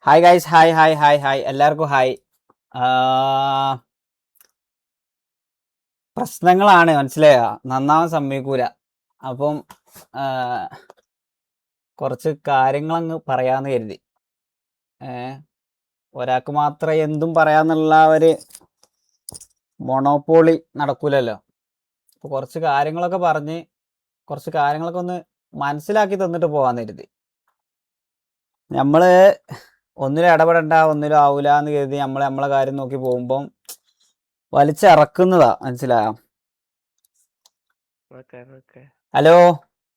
Hi guys, hi എല്ലാവർക്കും hi. പ്രശ്നങ്ങളാണ്, മനസ്സിലായോ? നന്നാവാൻ സമ്മതിക്കൂല. അപ്പം കുറച്ച് കാര്യങ്ങളങ്ങ് പറയാന്ന് കരുതി. ഒരാൾക്ക് മാത്രം എന്തും പറയാന്നുള്ള ഒരു മൊണോപോളി നടക്കൂലല്ലോ. അപ്പോൾ കുറച്ച് കാര്യങ്ങളൊക്കെ പറഞ്ഞ് കുറച്ച് കാര്യങ്ങളൊക്കെ ഒന്ന് മനസ്സിലാക്കി തന്നിട്ട് പോകാന്ന് കരുതി. നമ്മൾ ഒന്നിലും ഇടപെടണ്ട, ഒന്നിലും ആവൂല എന്ന് കരുതി നമ്മളെ കാര്യം നോക്കി പോകുമ്പം വലിച്ചിറക്കുന്നതാ, മനസ്സിലായോ? Hello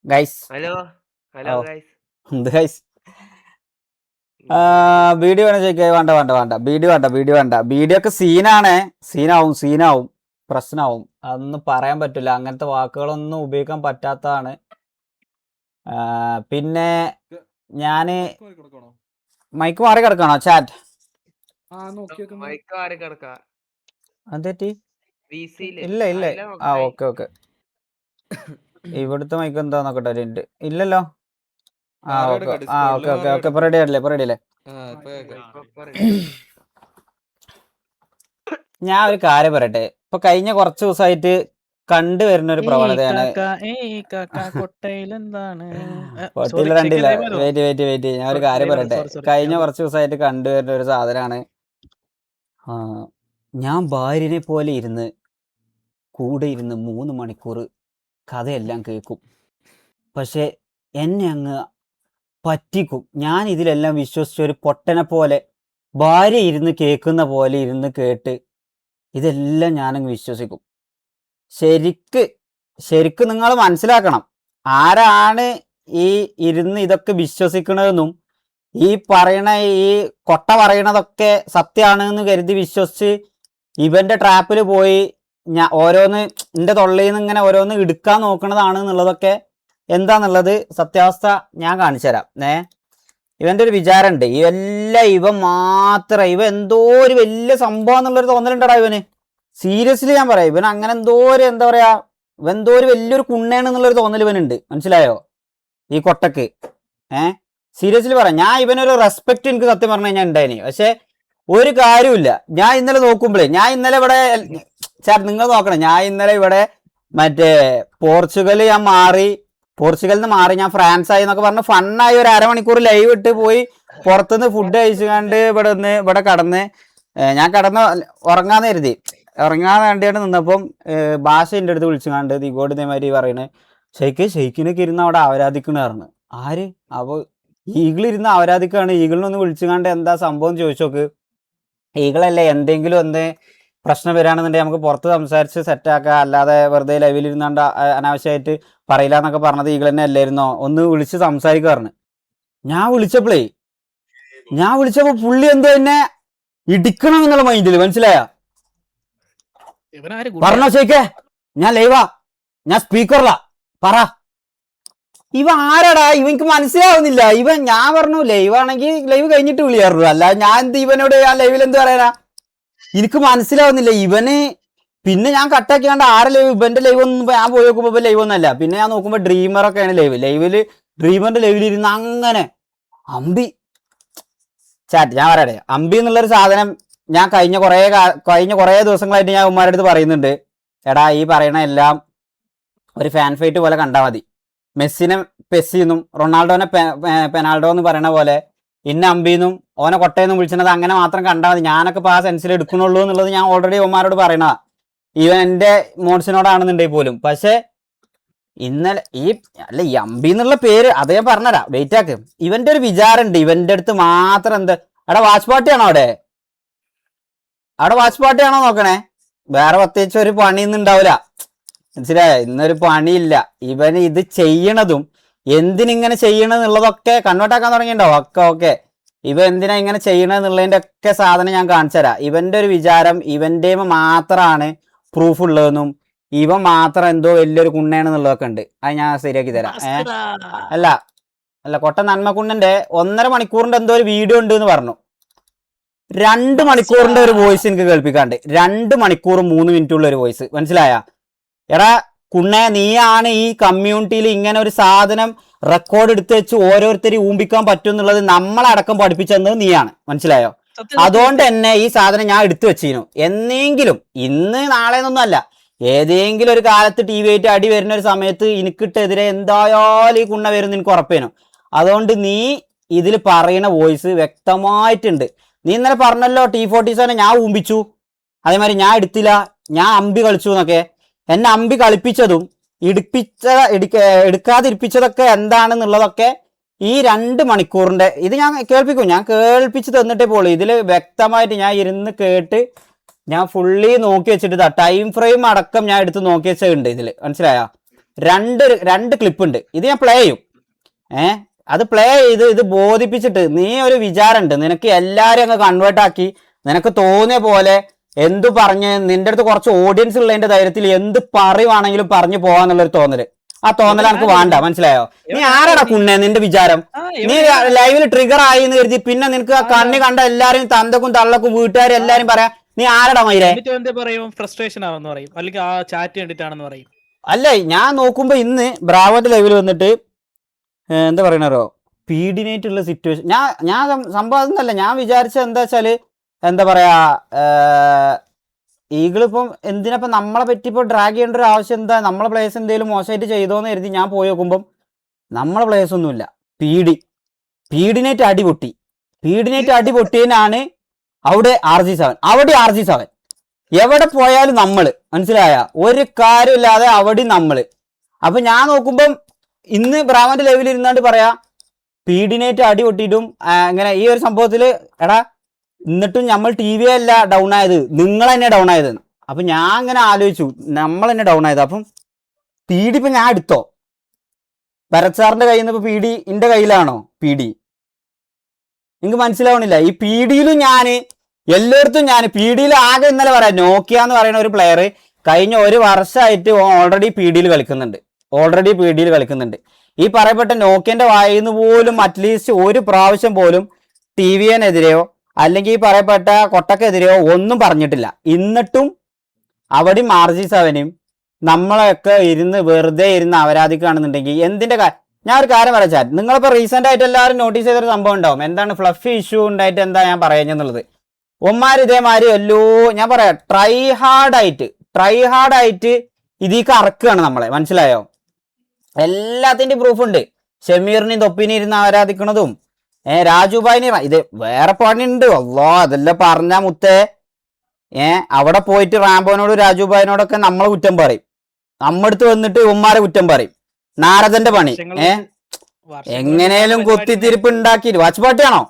guys. ഓ, എന്ത് ഗൈസ്? വീഡിയോ വേണം ചോദിക്കുക. വേണ്ട വീഡിയോ ഒക്കെ സീനാവും, പ്രശ്നമാവും. അതൊന്നും പറയാൻ പറ്റില്ല. അങ്ങനത്തെ വാക്കുകളൊന്നും ഉപയോഗിക്കാൻ പറ്റാത്തതാണ്. പിന്നെ ഞാന് മൈക്ക് മാറി കിടക്കണോ? ചാറ്റ് അതെറ്റി? ഇല്ല. ഓക്കെ. ഇവിടുത്തെ മൈക്ക് എന്താ നോക്കട്ടെ. ഇല്ലല്ലോ. ഓക്കെ. ഇപ്പൊ റെഡി അല്ലേ? ഞാൻ ഒരു കാര്യം പറയട്ടെ. ഇപ്പൊ കഴിഞ്ഞ കുറച്ച് ദിവസമായിട്ട് കണ്ടുവരുന്ന ഒരു പ്രവണതയാണ്. കൊട്ടയിൽ കണ്ടില്ല. വെയിറ്റ്. ഞാൻ ഒരു കാര്യം പറയട്ടെ. കഴിഞ്ഞ കുറച്ച് ദിവസമായിട്ട് കണ്ടുവരുന്ന ഒരു സാധനമാണ്. ഞാൻ ഭാര്യനെ പോലെ കൂടെ ഇരുന്ന് 3 മണിക്കൂർ കഥയെല്ലാം കേൾക്കും. പക്ഷെ എന്നെ അങ്ങ് പറ്റിക്കും. ഞാൻ ഇതിലെല്ലാം വിശ്വസിച്ച ഒരു പൊട്ടനെ പോലെ ഭാര്യ ഇരുന്ന് കേൾക്കുന്ന പോലെ ഇരുന്ന് കേട്ട് ഇതെല്ലാം ഞാനങ്ങ് വിശ്വസിക്കും. ശരിക്ക് നിങ്ങൾ മനസ്സിലാക്കണം, ആരാണ് ഈ ഇരുന്ന് ഇതൊക്കെ വിശ്വസിക്കണതെന്നും ഈ കൊട്ട പറയണതൊക്കെ സത്യമാണെന്ന് കരുതി വിശ്വസിച്ച് ഇവന്റെ ട്രാപ്പിൽ പോയി ഓരോന്ന് എൻ്റെ തൊള്ളയിൽ നിന്ന് ഇങ്ങനെ ഓരോന്ന് എടുക്കാൻ നോക്കണതാണ് എന്നുള്ളതൊക്കെ എന്താന്നുള്ളത് സത്യാവസ്ഥ ഞാൻ കാണിച്ചു തരാം. ഇവന്റെ ഒരു വിചാരമുണ്ട്, ഇവൻ എന്തോ ഒരു വലിയ സംഭവം എന്നുള്ളൊരു തോന്നലുണ്ടടാ ഇവന്. സീരിയസ്ലി ഞാൻ പറയാം, ഇവൻ അങ്ങനെ ഇവൻ എന്തോ ഒരു വലിയൊരു കുണ്ണയാണ് എന്നുള്ളൊരു തോന്നൽ ഇവനുണ്ട്, മനസ്സിലായോ? ഈ കൊട്ടക്ക് സീരിയസ്ലി പറയാം, ഞാൻ ഇവനൊരു റെസ്പെക്ട് എനിക്ക് സത്യം പറഞ്ഞു കഴിഞ്ഞാൽ ഉണ്ടായിന്. പക്ഷെ ഒരു കാര്യമില്ല. ഞാൻ ഇന്നലെ ഇവിടെ നിങ്ങൾ നോക്കണം, ഞാൻ ഇന്നലെ ഇവിടെ മറ്റേ പോർച്ചുഗലിൽ നിന്ന് മാറി ഞാൻ ഫ്രാൻസ് ആയി എന്നൊക്കെ പറഞ്ഞ് ഫണ്ണായി ഒരു അരമണിക്കൂർ ലൈവ് ഇട്ട് പോയി പുറത്തുനിന്ന് ഫുഡ് കഴിച്ചുകൊണ്ട് ഇവിടെ കടന്ന് ഞാൻ ഉറങ്ങാന്ന് കരുതി. ഉറങ്ങാൻ വേണ്ടിയാണ് നിന്നപ്പം ഭാഷ എൻ്റെ അടുത്ത് വിളിച്ചുകൊണ്ട് ദിഗോട് ഇതേമാതിരി പറയണേ, ഷെയ്ക്കിനൊക്കെ ഇരുന്ന് അവിടെ ആരാധിക്കണായിരുന്നു. ആര്? അപ്പോൾ ഈഗിളിരുന്ന് ആരാധിക്കുകയാണ്. ഈഗിളിനൊന്ന് വിളിച്ചുകൊണ്ട് എന്താ സംഭവം ചോദിച്ചു നോക്ക്. ഈഗിളല്ലേ, എന്തെങ്കിലും പ്രശ്നം വരികയാണെന്നുണ്ടെങ്കിൽ നമുക്ക് പുറത്ത് സംസാരിച്ച് സെറ്റാക്കുക, അല്ലാതെ വെറുതെ ലൈവിലിരുന്നാണ്ട് അനാവശ്യമായിട്ട് പറയില്ല എന്നൊക്കെ പറഞ്ഞത് ഈഗിൾ തന്നെ അല്ലായിരുന്നോ? ഒന്ന് വിളിച്ച് സംസാരിക്കാറുണ്ട്. ഞാൻ വിളിച്ചപ്പോ പുള്ളി എന്തോ എന്നെ ഇടിക്കണം എന്നുള്ള മൈൻഡില്, മനസ്സിലായ? പറഞ്ഞോ ഷെയ്ക്കേ, ഞാൻ ലൈവാ, ഞാൻ സ്പീക്കറിലാ, പറ. ഇവ ആരാടാ? ഇവനിക്ക് മനസ്സിലാവുന്നില്ല. ഞാൻ പറഞ്ഞു ലൈവാണെങ്കിൽ ലൈവ് കഴിഞ്ഞിട്ട് വിളിയാറുള്ളൂ, അല്ല ഞാൻ ഇവനോട് ആ ലൈവിൽ എന്ത് പറയാനാ? എനിക്ക് മനസ്സിലാവുന്നില്ല ഇവന്. പിന്നെ ഞാൻ കട്ടാക്കിയാണ്ട് ആരെ ലൈവ്, ഇവന്റെ ലൈവ് ഒന്നും ഞാൻ പോയി നോക്കുമ്പോ ലൈവ് ഒന്നല്ല. പിന്നെ ഞാൻ നോക്കുമ്പോ ഡ്രീമറൊക്കെയാണ് ഡ്രീമറിന്റെ ലൈവിലിരുന്ന് അങ്ങനെ ഞാൻ പറയട്ടെ, അമ്പി എന്നുള്ളൊരു സാധനം ഞാൻ കഴിഞ്ഞ കുറേ ദിവസങ്ങളായിട്ട് ഞാൻ ഉമ്മാരുടെ അടുത്ത് പറയുന്നുണ്ട്. എടാ, ഈ പറയണ എല്ലാം ഒരു ഫാൻ ഫൈറ്റ് പോലെ കണ്ടാൽ മതി. മെസ്സിനെ പെസ്സിന്നും റൊണാൾഡോനെ പെനാൾഡോ എന്ന് പറയണ പോലെ ഇന്ന അമ്പിന്നും ഓനെ കൊട്ടയെന്നും വിളിച്ചത് അങ്ങനെ മാത്രം കണ്ടാൽ മതി. ഞാനൊക്കെ ഇപ്പോൾ ആ സെൻസിൽ എടുക്കണുള്ളൂ എന്നുള്ളത് ഞാൻ ഓൾറെഡി ഉമ്മാരോട് പറയണതാ, ഈവൻ എൻ്റെ മോഡ്സിനോടാണെന്നുണ്ടെങ്കിൽ പോലും. പക്ഷെ ഇന്നലെ ഈ അമ്പി എന്നുള്ള പേര് അത് ഞാൻ പറഞ്ഞുതരാം, വെയിറ്റ് ആക്ക്. ഇവന്റെ ഒരു വിചാരമുണ്ട്, ഇവന്റെ അടുത്ത് മാത്രം എടാ വാച്ച് പാർട്ടിയാണോ അവിടെ വാച്ച് പാർട്ടിയാണോ നോക്കണേ? വേറെ പ്രത്യേകിച്ച് ഒരു പണിയൊന്നും ഉണ്ടാവില്ല, മനസ്സിലായ? ഇന്നൊരു പണിയില്ല. ഇവന് ഇത് ചെയ്യണതും എന്തിനിങ്ങനെ ചെയ്യണമെന്നുള്ളതൊക്കെ കൺവേർട്ടാക്കാൻ തുടങ്ങിയിട്ടുണ്ടാവും. ഓക്കെ ഇവ എന്തിനാ ഇങ്ങനെ ചെയ്യണമെന്നുള്ളതിൻ്റെ ഒക്കെ സാധനം ഞാൻ കാണിച്ചു തരാം. ഇവന്റെ ഒരു വിചാരം ഇവന്റെ മാത്രമാണ് പ്രൂഫ് ഉള്ളതെന്നും ഇവൻ മാത്രം എന്തോ വലിയൊരു കുണ്ണയാണെന്നുള്ളതൊക്കെ ഉണ്ട്. അത് ഞാൻ ശരിയാക്കി തരാം. അല്ല കൊട്ട നന്മക്കുണ്ണന്റെ 1.5 മണിക്കൂറിന്റെ എന്തോ ഒരു വീഡിയോ ഉണ്ട് എന്ന് പറഞ്ഞു. 2 മണിക്കൂറിന്റെ ഒരു വോയിസ് എനിക്ക് കേൾപ്പിക്കാണ്ട്. 2 മണിക്കൂർ 3 മിനിറ്റുള്ള ഒരു വോയിസ്, മനസ്സിലായ? എടാ കുണ്ണെ, നീയാണ് ഈ കമ്മ്യൂണിറ്റിയിൽ ഇങ്ങനെ ഒരു സാധനം റെക്കോർഡ് എടുത്ത് വെച്ച് ഓരോരുത്തരും ഊമ്പിക്കാൻ പറ്റും എന്നുള്ളത് നമ്മളടക്കം പഠിപ്പിച്ചെന്നത് നീയാണ്, മനസ്സിലായോ? അതുകൊണ്ട് തന്നെ ഈ സാധനം ഞാൻ എടുത്തു വെച്ചിരുന്നു. എന്നെങ്കിലും ഇന്ന് നാളെ എന്നൊന്നും അല്ല, ഏതെങ്കിലും ഒരു കാലത്ത് ടി വി ആയിട്ട് അടി വരുന്ന ഒരു സമയത്ത് എനിക്കിട്ടെതിരെ എന്തായാലും ഈ കുണ്ണ വരുന്ന എനിക്ക് ഉറപ്പേനു. അതുകൊണ്ട് നീ ഇതിൽ പറയുന്ന വോയിസ് വ്യക്തമായിട്ടുണ്ട്. നീ ഇന്നലെ പറഞ്ഞല്ലോ T47 ഞാൻ ഊമ്പിച്ചു, അതേമാതിരി ഞാൻ എടുത്തില്ല, ഞാൻ അമ്പി കളിച്ചു എന്നൊക്കെ. എന്നെ അമ്പി കളിപ്പിച്ചതും എടുക്കാതിരിപ്പിച്ചതൊക്കെ എന്താണെന്നുള്ളതൊക്കെ ഈ 2 മണിക്കൂറിന്റെ ഇത് ഞാൻ കേൾപ്പിക്കും. ഞാൻ കേൾപ്പിച്ച് തന്നിട്ടേ പോളൂ. ഇതിൽ വ്യക്തമായിട്ട് ഞാൻ ഇരുന്ന് കേട്ട് ഞാൻ ഫുള്ളി നോക്കി വെച്ചിട്ട് ടൈം ഫ്രെയിം അടക്കം ഞാൻ എടുത്ത് നോക്കി വെച്ചിട്ടുണ്ട് ഇതിൽ, മനസ്സിലായോ? രണ്ട് ക്ലിപ്പ് ഉണ്ട്. ഇത് ഞാൻ പ്ലേ ചെയ്യും. അത് പ്ലേ ചെയ്ത് ഇത് ബോധിപ്പിച്ചിട്ട് നീ ഒരു വിചാരമുണ്ട്, നിനക്ക് എല്ലാവരും അങ്ങ് കൺവേർട്ട് ആക്കി നിനക്ക് തോന്നിയ പോലെ എന്തു പറഞ്ഞ് നിന്റെ അടുത്ത് കുറച്ച് ഓഡിയൻസ് ഉള്ളതിന്റെ ധൈര്യത്തിൽ എന്ത് പറയുവാണെങ്കിലും പറഞ്ഞു പോവാന്നുള്ളൊരു തോന്നല്, ആ തോന്നൽ എനിക്ക് വേണ്ട, മനസ്സിലായോ? നീ ആരാടാ കുണ്ണേ? നിന്റെ വിചാരം നീ ലൈവിൽ ട്രിഗർ ആയി എന്ന് കരുതി പിന്നെ നിനക്ക് ആ കണ്ണി കണ്ട എല്ലാരും തന്തക്കും തള്ളക്കും വീട്ടുകാരും എല്ലാരും പറയാ നീ ആരടാ മയിരെ? അല്ലേ, ഞാൻ നോക്കുമ്പോ ഇന്ന് ബ്രാവോന്റെ ലൈവിൽ വന്നിട്ട് എന്താ പറയണോ പീഡിനായിട്ടുള്ള സിറ്റുവേഷൻ ഞാൻ സംഭവം അതൊന്നല്ല. ഞാൻ വിചാരിച്ച എന്താ വെച്ചാല് എന്താ പറയാ, ഈഗിളിപ്പം എന്തിനപ്പം നമ്മളെ പറ്റി ഇപ്പോൾ ഡ്രാഗ് ചെയ്യേണ്ട ഒരു ആവശ്യം എന്താ? നമ്മളെ പ്ലേസ് എന്തെങ്കിലും മോശമായിട്ട് ചെയ്തോന്ന് കരുതി ഞാൻ പോയി നോക്കുമ്പം നമ്മളെ പ്ലേസ് ഒന്നുമില്ല. പീഡിനേറ്റ് അടി പൊട്ടിയതിനാണ് അവിടെ RG7, അവിടെ RG7 എവിടെ പോയാലും നമ്മള്, മനസ്സിലായ? ഒരു കാര്യമില്ലാതെ അവിടെ നമ്മള്. അപ്പൊ ഞാൻ നോക്കുമ്പം ഇന്ന് ബ്രാഹ്മന്റെ ലെവലിൽ ഇരുന്നാണ്ട് പറയാ പീഡിനേറ്റ് അടി പൊട്ടിയിട്ടും ഇങ്ങനെ ഈ ഒരു സംഭവത്തില് എടാ എന്നിട്ടും നമ്മൾ TV അല്ല ഡൗൺ ആയത്, നിങ്ങൾ തന്നെ ഡൗൺ ആയത്. അപ്പൊ ഞാൻ അങ്ങനെ ആലോചിച്ചു, നമ്മൾ തന്നെ ഡൗൺ ആയത്. അപ്പം PD ഇപ്പൊ ഞാൻ എടുത്തോ? ഭരത് സാറിന്റെ കയ്യിൽ നിന്ന് ഇപ്പൊ PD എന്റെ കയ്യിലാണോ? PD എനിക്ക് മനസ്സിലാവണില്ല. ഈ PD-യിലും ഞാൻ എല്ലായിടത്തും ഞാൻ PD-യിൽ ആകെ ഇന്നലെ പറയാം നോക്കിയ എന്ന് പറയുന്ന ഒരു പ്ലെയർ കഴിഞ്ഞ 1 വർഷമായിട്ട് ഓൾറെഡി PD-യിൽ കളിക്കുന്നുണ്ട്. ഈ പറയപ്പെട്ട നോക്കിയന്റെ വായിന്ന് പോലും അറ്റ്ലീസ്റ്റ് ഒരു പ്രാവശ്യം പോലും TVനെതിരെയോ അല്ലെങ്കിൽ ഈ പറയപ്പെട്ട കൊട്ടക്കെതിരെയോ ഒന്നും പറഞ്ഞിട്ടില്ല. എന്നിട്ടും അവിടെയും RG7നും നമ്മളൊക്കെ വെറുതെ ഇരുന്ന് അവരാധിക്കുകയാണെന്നുണ്ടെങ്കിൽ എന്തിന്റെ ഞാൻ ഒരു കാര്യം പറയാം. നിങ്ങളിപ്പോൾ റീസെന്റ് ആയിട്ട് എല്ലാവരും നോട്ടീസ് ചെയ്തൊരു സംഭവം ഉണ്ടാവും, എന്താണ് ഫ്ലഫി ഇഷ്യൂ ഉണ്ടായിട്ട് എന്താ ഞാൻ പറയുന്നത്. ഒമാര് ഇതേമാതിരി ഞാൻ പറയാം ട്രൈ ഹാർഡായിട്ട് ഇതിക്ക് അറക്കുകയാണ് നമ്മളെ, മനസ്സിലായോ? എല്ലാത്തിൻ്റെയും പ്രൂഫ് ഉണ്ട്. ഷമീറിനെയും തൊപ്പിനെയും ഇരുന്ന് ആരാധിക്കണതും രാജുഭായിനെ ഇത് വേറെ പണിയുണ്ട്. അല്ലോ അതെല്ലാം പറഞ്ഞ മുത്തേ അവിടെ പോയിട്ട് റാംബോനോടും രാജുഭായിനോടൊക്കെ നമ്മളെ കുറ്റം പറയും, നമ്മടുത്ത് വന്നിട്ട് ഉമ്മാരെ കുറ്റം പറയും. നാരദന്റെ പണി എങ്ങനെയും കൊത്തിത്തിരിപ്പ് ഉണ്ടാക്കി വാച്ച് പാട്ടിയാണോ?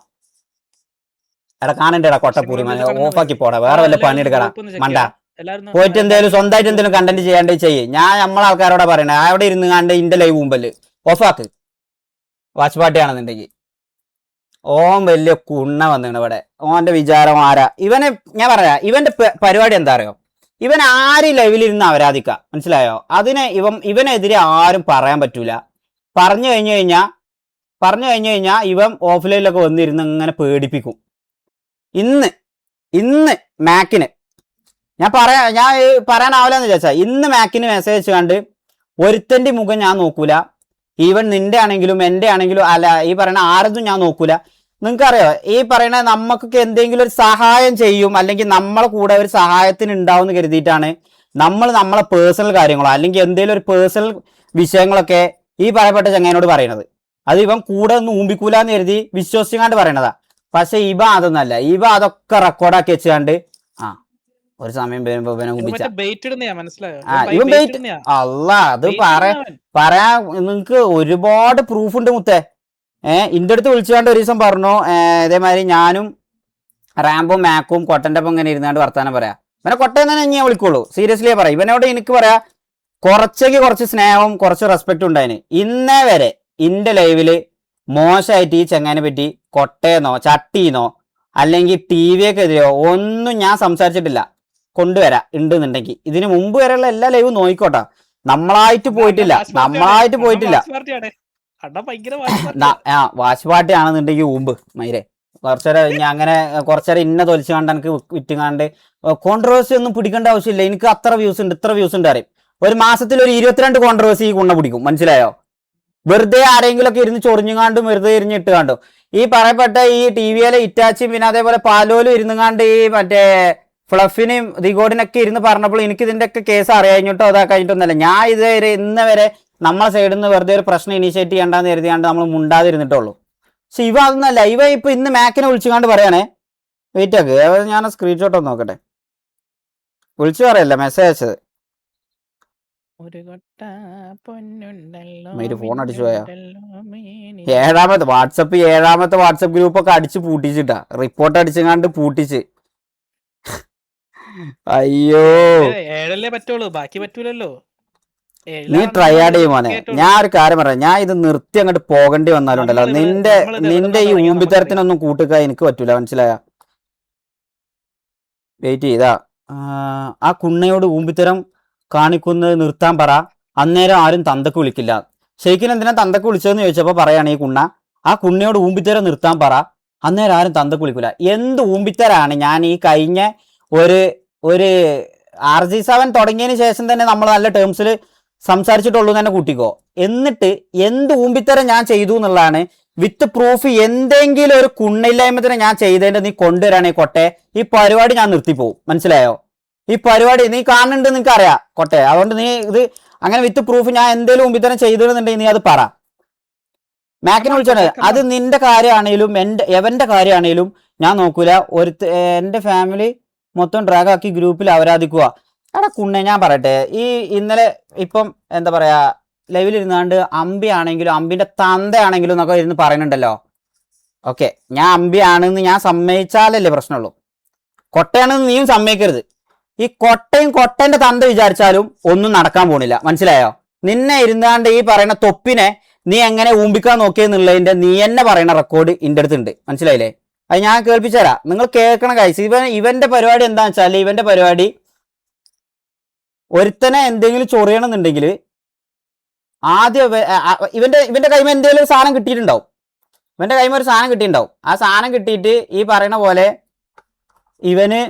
എടാ കാണണ്ടേടാ കൊട്ടപ്പൂരി ഓഫാക്കി പോടാ, വേറെ വല്ല പണിയെടുക്കടാ മണ്ട. പോയിട്ട് എന്തേലും സ്വന്തമായിട്ട് എന്തെങ്കിലും കണ്ടന്റ് ചെയ്യാണ്ട് ചെയ്യ്. ഞാൻ നമ്മളെ ആൾക്കാരോടാ പറയണേ അവിടെ ഇരുന്ന് കണ്ട് ഇന്റെ ലൈവ് മുമ്പല് ഓഫാക്ക് വാച്ച് പാട്ടിയാണെന്നുണ്ടെങ്കിൽ. ഓൻ വലിയ കുണ്ണ വന്നിണ് ഇവിടെ. ഓന്റെ വിചാരം ആരാ? ഇവനെ ഞാൻ പറയാ ഇവന്റെ പരിപാടി എന്താ അറിയോ? ഇവൻ ആരും ലൈവിലിരുന്ന് ആരാധിക്ക, മനസ്സിലായോ? ഇവനെതിരെ ആരും പറയാൻ പറ്റൂല. പറഞ്ഞു കഴിഞ്ഞു കഴിഞ്ഞാൽ ഇവൻ ഓഫ്ലൈനിലൊക്കെ വന്നിരുന്ന് ഇങ്ങനെ പേടിപ്പിക്കും. ഇന്ന് മാക്കിന് ഞാൻ പറയാനാവില്ലെന്ന് വിചാരിച്ചാ ഇന്ന് മാക്കിന് മെസ്സേജ് കണ്ട് ഒരുത്തന്റെ മുഖം ഞാൻ നോക്കൂല. ഈവൻ നിന്റെ ആണെങ്കിലും എന്റെ ആണെങ്കിലും അല്ല ഈ പറയുന്ന ആരതും ഞാൻ നോക്കൂല. നിങ്ങൾക്കറിയോ ഈ പറയുന്ന നമുക്കൊക്കെ എന്തെങ്കിലും ഒരു സഹായം ചെയ്യും അല്ലെങ്കിൽ നമ്മളെ കൂടെ ഒരു സഹായത്തിന് ഉണ്ടാവും എന്ന് കരുതിയിട്ടാണ് നമ്മളെ പേഴ്സണൽ കാര്യങ്ങളോ അല്ലെങ്കിൽ എന്തെങ്കിലും ഒരു പേഴ്സണൽ വിഷയങ്ങളൊക്കെ ഈ പറയപ്പെട്ട ചങ്ങാനോട് പറയണത്. അത് ഇവൻ കൂടെ ഒന്നും ഊമ്പിക്കൂലെന്ന് കരുതി വിശ്വസിക്കാണ്ട് പറയണതാ. പക്ഷെ ഇവ അതൊന്നല്ല, ഇവ അതൊക്കെ റെക്കോർഡാക്കി വെച്ചാണ്ട് ഒരു സമയം വരുമ്പോ ഇവൻ അല്ല അത് പറയാ നിങ്ങക്ക് ഒരുപാട് പ്രൂഫ് ഉണ്ട് മുത്തേ. ഇന്റെ അടുത്ത് വിളിച്ചുകൊണ്ട് ഒരു ദിവസം പറഞ്ഞു ഇതേമാതിരി ഞാനും റാംബോ മാക്കും കൊട്ടന്റെ ഒപ്പം ഇങ്ങനെ ഇരുന്നാണ്ട് വർത്താനം പറയാ. ഇവനെ കൊട്ടയെന്ന് തന്നെ ഞാൻ വിളിക്കുള്ളൂ, സീരിയസ്ലി പറയാം. ഇവനോട് എനിക്ക് പറയാ കുറച്ച് സ്നേഹവും കുറച്ച് റെസ്പെക്റ്റും ഉണ്ടായിന്. ഇന്നേ വരെ ഇന്റെ ലൈവില് മോശമായിട്ട് ഈ ചെങ്ങാനെ പറ്റി കൊട്ടയെന്നോ ചട്ടീന്നോ അല്ലെങ്കിൽ TVക്കെതിരെയോ ഒന്നും ഞാൻ സംസാരിച്ചിട്ടില്ല. കൊണ്ടുവരാം ഉണ്ടെന്നുണ്ടെങ്കിൽ ഇതിന് മുമ്പ് വരെയുള്ള എല്ലാ ലൈവും നോക്കിക്കോട്ടെ. നമ്മളായിട്ട് പോയിട്ടില്ല. വാശ് പാട്ടിയാണെന്നുണ്ടെങ്കിൽ ഊമ്പ് മൈരെ കുറച്ചേരം ഇന്ന തൊലിച്ചു കണ്ട് എനിക്ക് വിറ്റുകാണ്ട് കോൺട്രവേഴ്സി ഒന്നും പിടിക്കേണ്ട ആവശ്യമില്ല. എനിക്ക് അത്ര വ്യൂസ് ഉണ്ട് ഇത്ര വ്യൂസ് ഉണ്ട് അറിയും. ഒരു മാസത്തിൽ ഒരു 22 കോൺട്രവേഴ്സി കുണ്ണ പിടിക്കും, മനസ്സിലായോ? വെറുതെ ആരെങ്കിലും ഒക്കെ ഇരുന്ന് ചൊറിഞ്ഞുകാണ്ടും വെറുതെ ഇരിഞ്ഞിട്ട് കണ്ടു ഈ പറയപ്പെട്ട ഈ ടി വിയിലെ ഇറ്റാച്ചും പിന്നെ അതേപോലെ പാലോലും ഇരുന്നുകാണ്ട് ഈ മറ്റേ ഫ്ലഫിനെയും റിഗോഡിനൊക്കെ ഇരുന്ന് പറഞ്ഞപ്പോൾ എനിക്ക് ഇതിന്റെ ഒക്കെ കേസ് അറിയാഞ്ഞിട്ടോ അതാ കഴിഞ്ഞിട്ടൊന്നല്ല. ഞാൻ ഇതുവരെ ഇന്ന് വരെ നമ്മളെ സൈഡിൽ നിന്ന് വെറുതെ ഒരു പ്രശ്നം ഇനീഷ്യേറ്റ് ചെയ്യണ്ടെന്ന് കരുതിയാണ്ട് നമ്മൾ മുണ്ടാതിരുന്നിട്ടുള്ളൂ. പക്ഷെ ഇവ അതൊന്നല്ല. ഇവ ഇപ്പൊ ഇന്ന് മാക്കിനെ വിളിച്ചുകൊണ്ട് പറയണേ, വെയിറ്റ് ആക്ക്, ഞാൻ സ്ക്രീൻഷോട്ട് ഒന്ന് നോക്കട്ടെ. വിളിച്ചു പറയല്ല, മെസ്സേജ് അയച്ചത്. ഫോൺ അടിച്ചു പോയാ ഏഴാമത്തെ വാട്സപ്പ് ഗ്രൂപ്പൊക്കെ അടിച്ച് പൂട്ടിച്ചിട്ടാ, റിപ്പോർട്ട് അടിച്ചങ്ങാണ്ട് പൂട്ടിച്ച്. അയ്യോ ഏഴല്ലേ പറ്റുള്ളൂ, ബാക്കി പറ്റൂലല്ലോ. നീ ട്രയാഡ് ചെയ്യുമോനെ. ഞാൻ ഒരു കാര്യം പറയാം, ഞാൻ ഇത് നിർത്തി അങ്ങോട്ട് പോകേണ്ടി വന്നാലുണ്ടല്ലോ, നിന്റെ ഈ ഊമ്പിത്തരത്തിനൊന്നും കൂട്ടുക എനിക്ക് പറ്റൂല, മനസ്സിലായ? വെയിറ്റ് ചെയ്താ ആ കുണ്ണയോട് ഊമ്പിത്തരം കാണിക്കുന്നത് നിർത്താൻ പറ. അന്നേരം ആരും തന്തക്ക് വിളിക്കില്ല. ശരിക്കും എന്തിനാ തന്തക്ക് വിളിച്ചതെന്ന് ചോദിച്ചപ്പോ പറയാണ് ഈ കുണ്ണ, ആ കുണ്ണയോട് ഊമ്പിത്തരം നിർത്താൻ പറ, അന്നേരം ആരും തന്തക്ക് വിളിക്കില്ല. എന്ത് ഊമ്പിത്തരാണ് ഞാൻ ഈ കഴിഞ്ഞ ഒരു RG7 തുടങ്ങിയതിന് ശേഷം തന്നെ നമ്മൾ നല്ല ടേംസിൽ സംസാരിച്ചിട്ടുള്ളൂ തന്നെ കൂട്ടിക്കോ. എന്നിട്ട് എന്ത് ഊമ്പിത്തരം ഞാൻ ചെയ്തു എന്നുള്ളതാണ് വിത്ത് പ്രൂഫ്. എന്തെങ്കിലും ഒരു കുണ്ണില്ലായ്മത്തിന് ഞാൻ ചെയ്തതിന്റെ നീ കൊണ്ടുവരാണേ കൊട്ടെ, ഈ പരിപാടി ഞാൻ നിർത്തിപ്പോവും, മനസ്സിലായോ? ഈ പരിപാടി നീ കാണുന്നുണ്ട്, നിനക്ക് അറിയാം കൊട്ടെ. അതുകൊണ്ട് നീ ഇത് അങ്ങനെ വിത്ത് പ്രൂഫ് ഞാൻ എന്തെങ്കിലും ഊമ്പിത്തരം ചെയ്തിരുന്നുണ്ടെങ്കിൽ നീ അത് പറ. മാക്കിനെ വിളിച്ചാണ്. അത് നിന്റെ കാര്യമാണേലും എവന്റെ കാര്യമാണേലും ഞാൻ നോക്കൂല. എന്റെ ഫാമിലി മൊത്തം ഡ്രാഗ് ആക്കി ഗ്രൂപ്പിൽ അവരാധിക്കുക. എടാ കുണ്ണെ, ഞാൻ പറയട്ടെ, ഈ ഇന്നലെ ഇപ്പം എന്താ പറയാ ലൈവിൽ ഇരുന്നാണ്ട് അമ്പി ആണെങ്കിലും അമ്പിന്റെ തന്തയാണെങ്കിലും എന്നൊക്കെ ഇരുന്ന് പറയുന്നുണ്ടല്ലോ. ഓക്കെ, ഞാൻ അമ്പി ആണെന്ന് ഞാൻ സമ്മതിച്ചാലല്ലേ പ്രശ്നമുള്ളൂ. കൊട്ടയാണെന്ന് നീയും സമ്മതിക്കരുത്. ഈ കൊട്ടന്റെ തന്ത വിചാരിച്ചാലും ഒന്നും നടക്കാൻ പോണില്ല, മനസ്സിലായോ? നിന്നെ ഇരുന്നാണ്ട് ഈ പറയുന്ന തൊപ്പിനെ നീ എങ്ങനെ ഊമ്പിക്കാൻ നോക്കിയെന്നുള്ളതിന്റെ നീ എന്നെ പറയുന്ന റെക്കോർഡ് ഇന്റെ അടുത്തുണ്ട്, മനസ്സിലായില്ലേ? അത് ഞാൻ കേൾപ്പിച്ചുതരാം, നിങ്ങൾ കേൾക്കണ കാഴ്ച. ഇവന്റെ പരിപാടി എന്താണെന്ന് വെച്ചാൽ, ഇവന്റെ പരിപാടി ഒരുത്തനെ എന്തെങ്കിലും ചൊറിയണമെന്നുണ്ടെങ്കിൽ ആദ്യം ഇവന്റെ കൈമ എന്തെങ്കിലും ഒരു സാധനം കിട്ടിയിട്ടുണ്ടാവും. ഒരു സാധനം കിട്ടിയിട്ടുണ്ടാവും. ആ സാധനം കിട്ടിയിട്ട് ഈ പറയുന്ന പോലെ ഇവന്